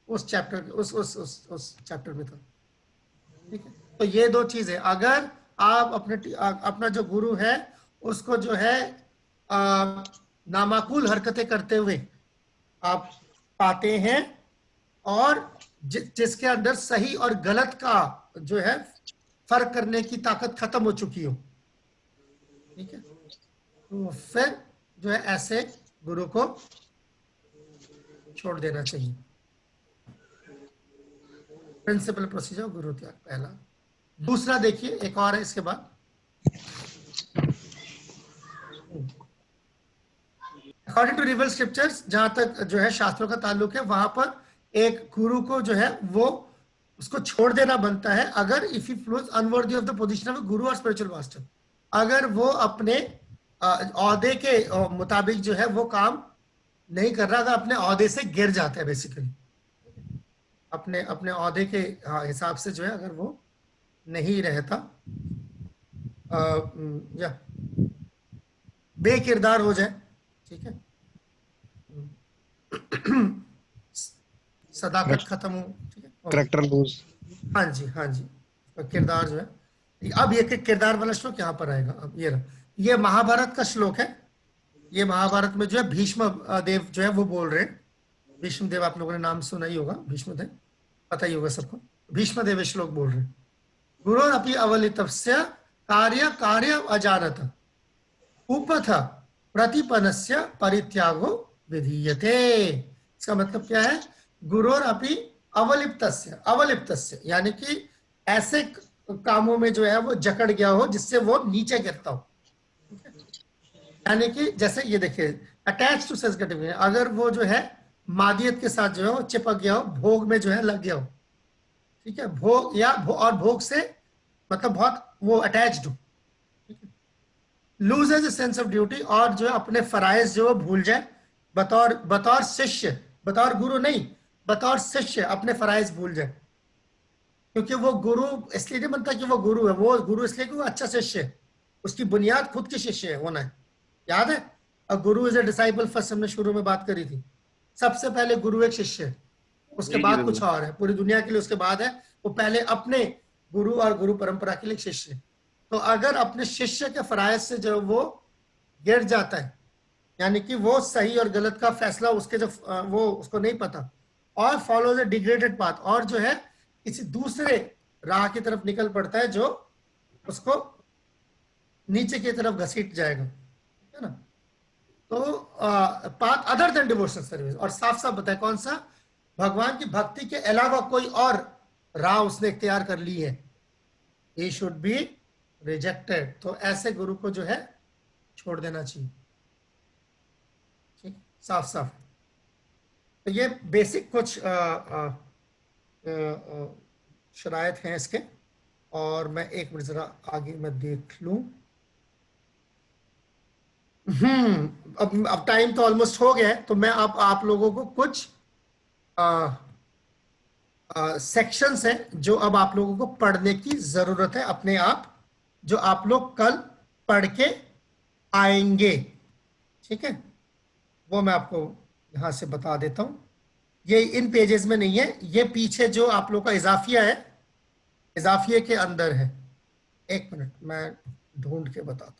उस चैप्टर उस चैप्टर में था। ठीक है, तो ये दो चीजें, अगर आप अपना जो गुरु है उसको जो है नामाकूल हरकतें करते हुए आप पाते हैं और जिसके अंदर सही और गलत का जो है फर्क करने की ताकत खत्म हो चुकी हो, ठीक है, तो फिर जो है ऐसे गुरु को छोड़ देना चाहिए। प्रिंसिपल प्रोसीजर गुरु त्याग पहला। दूसरा देखिए एक और है इसके बाद, अकॉर्डिंग टू रियल स्क्रिप्चर्स, जहां तक जो है शास्त्रों का ताल्लुक है, वहां पर एक गुरु को जो है वो उसको छोड़ देना बनता है अगर if he flows unworthy of the position of गुरु और स्पिरिचुअल मास्टर, अगर वो अपने औहदे के मुताबिक जो है वो काम नहीं कर रहा, अगर अपने औहदे से गिर जाता है, बेसिकली अपने औहदे के हिसाब से जो है अगर वो नहीं रहता या बेकिरदार हो जाए, ठीक है, सदाकत खत्म हो, ठीक है, करैक्टर लूज, हाँ जी हाँ जी, तो किरदार जो है, अब ये किरदार वाला श्लोक यहाँ पर आएगा। अब ये महाभारत का श्लोक है, ये महाभारत में जो है भीष्म देव जो है वो बोल रहे हैं। भीष्म देव आप लोगों ने नाम सुना ही होगा, भीष्म देव पता ही होगा सबको। भीष्म देव श्लोक बोल रहे हैं, गुरोरपि अवलितस्य कार्य कार्य अजानत उपथ प्रतिपन्नस्य परित्यागो विधीयते। इसका मतलब क्या है, गुरोरपि अवलिप्तस्य यानी कि ऐसे कामों में जो है वो जकड़ गया हो जिससे वो नीचे गिरता हो, यानी कि जैसे ये देखिए अटैच टू सेक्स एक्टिविटी, अगर वो जो है मादियत के साथ जो है वो चिपक गया हो, भोग में जो है लग गया हो, ठीक है, भोग या और भोग से मतलब बहुत वो अटैच्ड हो, loses the sense of duty, और जो है अपने फराइज जो भूल जाए, बतौर शिष्य, बतौर गुरु नहीं, बतौर शिष्य अपने फराइज भूल जाए, क्योंकि वो गुरु इसलिए नहीं बनता कि वो गुरु है, वो गुरु इसलिए कि वो अच्छा शिष्य है, उसकी बुनियाद खुद के शिष्य है होना है। याद है, अ गुरु इज अ डिसाइपल फर्स्ट, हमने शुरू में बात करी थी, सबसे पहले गुरु एक शिष्य है, उसके बाद कुछ और है, पूरी दुनिया के लिए उसके बाद है, वो पहले अपने गुरु और गुरु परंपरा के लिए शिष्य है। तो अगर अपने शिष्य के फराइज से जो वो गिर जाता है, यानी कि वो सही और गलत का फैसला उसके जो वो उसको नहीं पता, और फॉलोज अ डिग्रेडेड पाथ, और जो है किसी दूसरे राह की तरफ निकल पड़ता है जो उसको नीचे की तरफ घसीट जाएगा, है ना। तो path other than devotional service, और साफ साफ बताए कौन सा, भगवान की भक्ति के अलावा कोई और राह उसने इख्तियार कर ली है, he should be rejected। तो ऐसे गुरु को जो है छोड़ देना चाहिए, ठीक, साफ साफ। तो ये बेसिक कुछ शरायत हैं इसके, और मैं एक मिनट जरा आगे मैं देख लूं। अब टाइम तो ऑलमोस्ट हो गया है, तो मैं अब आप लोगों को कुछ सेक्शंस हैं जो अब आप लोगों को पढ़ने की जरूरत है अपने आप, जो आप लोग कल पढ़ के आएंगे, ठीक है, वो मैं आपको यहां से बता देता हूं। ये इन पेजेस में नहीं है, ये पीछे जो आप लोग का इजाफिया है, इजाफिये के अंदर है। एक मिनट मैं ढूंढ के बताता हूं।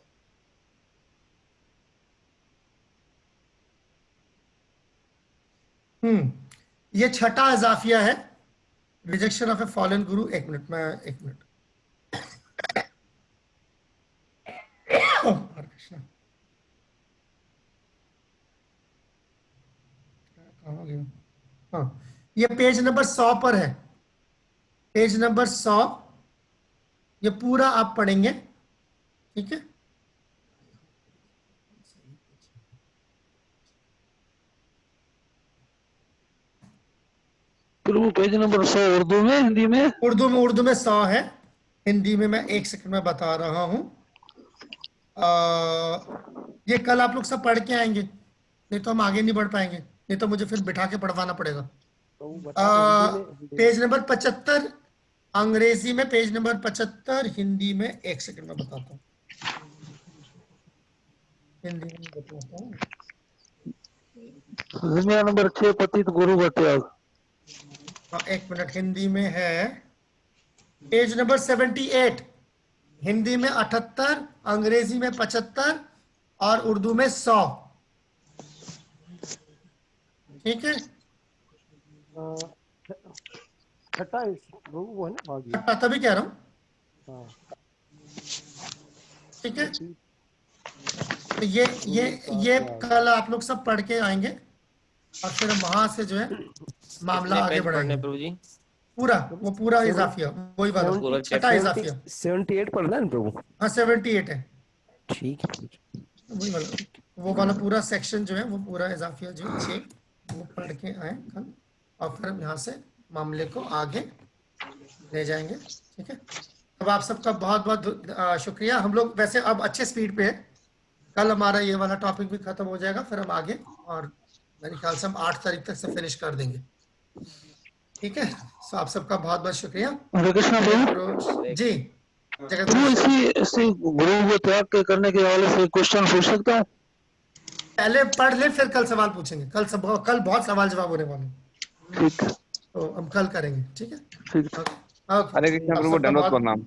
ये छठा इजाफिया है, रिजेक्शन ऑफ ए फॉलन गुरु। एक मिनट मैं एक मिनट हरे कृष्णा, कहाँ गया? हाँ, ये पेज नंबर 100 पर है, पेज नंबर 100, ये पूरा आप पढ़ेंगे, ठीक है। प्रभु पेज नंबर 100 उर्दू में, हिंदी में? उर्दू में 100 है, हिंदी में मैं 1 सेकंड में बता रहा हूं। ये कल आप लोग सब पढ़ के आएंगे, नहीं तो हम आगे नहीं बढ़ पाएंगे, नहीं तो मुझे फिर बिठा के पढ़वाना पड़ेगा। पेज नंबर 75 अंग्रेजी में, पेज नंबर 75 हिंदी में, 1 सेकंड में बताता हूँ, हिंदी में बताता हूँ। नंबर 6 पतित गुरु का त्याग। 1 मिनट, हिंदी में है पेज नंबर 78, हिंदी में 78, अंग्रेजी में 75 और उर्दू में 100, ठीक है। छठा वो है ना, छठा, तभी कह रहा हूँ, ठीक है। तो ये कल आप लोग सब पढ़ के आएंगे और फिर हम वहां से जो है मामला आगे बढ़ाएंगे। प्रभु जी पूरा, वो पूरा इजाफिया, वही वाला छठा इजाफिया 78 पढ़ना है प्रभु। हाँ 78 है, ठीक है, वही वाला, वो वाला पूरा सेक्शन जो है वो पूरा इजाफिया जो 6 वो पढ़ के आए कल, और फिर हम यहाँ से मामले को आगे ले जाएंगे, ठीक है। अब आप सबका बहुत बहुत शुक्रिया। हम लोग वैसे अब अच्छे स्पीड पे है, कल हमारा ये वाला टॉपिक भी खत्म हो जाएगा, फिर हम आगे, और मेरे ख्याल से हम 8 तारीख तक से फिनिश कर देंगे, ठीक है। तो आप सबका बहुत बहुत शुक्रिया। हरे कृष्णा प्रभु जी, इसी गुरु को त्याग के करने के हवाले से क्वेश्चन पूछ सकता हूँ? पहले पढ़ ले, फिर कल सवाल पूछेंगे, कल बहुत सवाल जवाब होने वाले हैं, ठीक है, तो हम कल करेंगे, ठीक है। ठीक है। हरे कृष्णा प्रभु, दंडवत प्रणाम।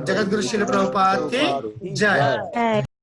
जगत गुरु श्री प्रभुपाद की जय।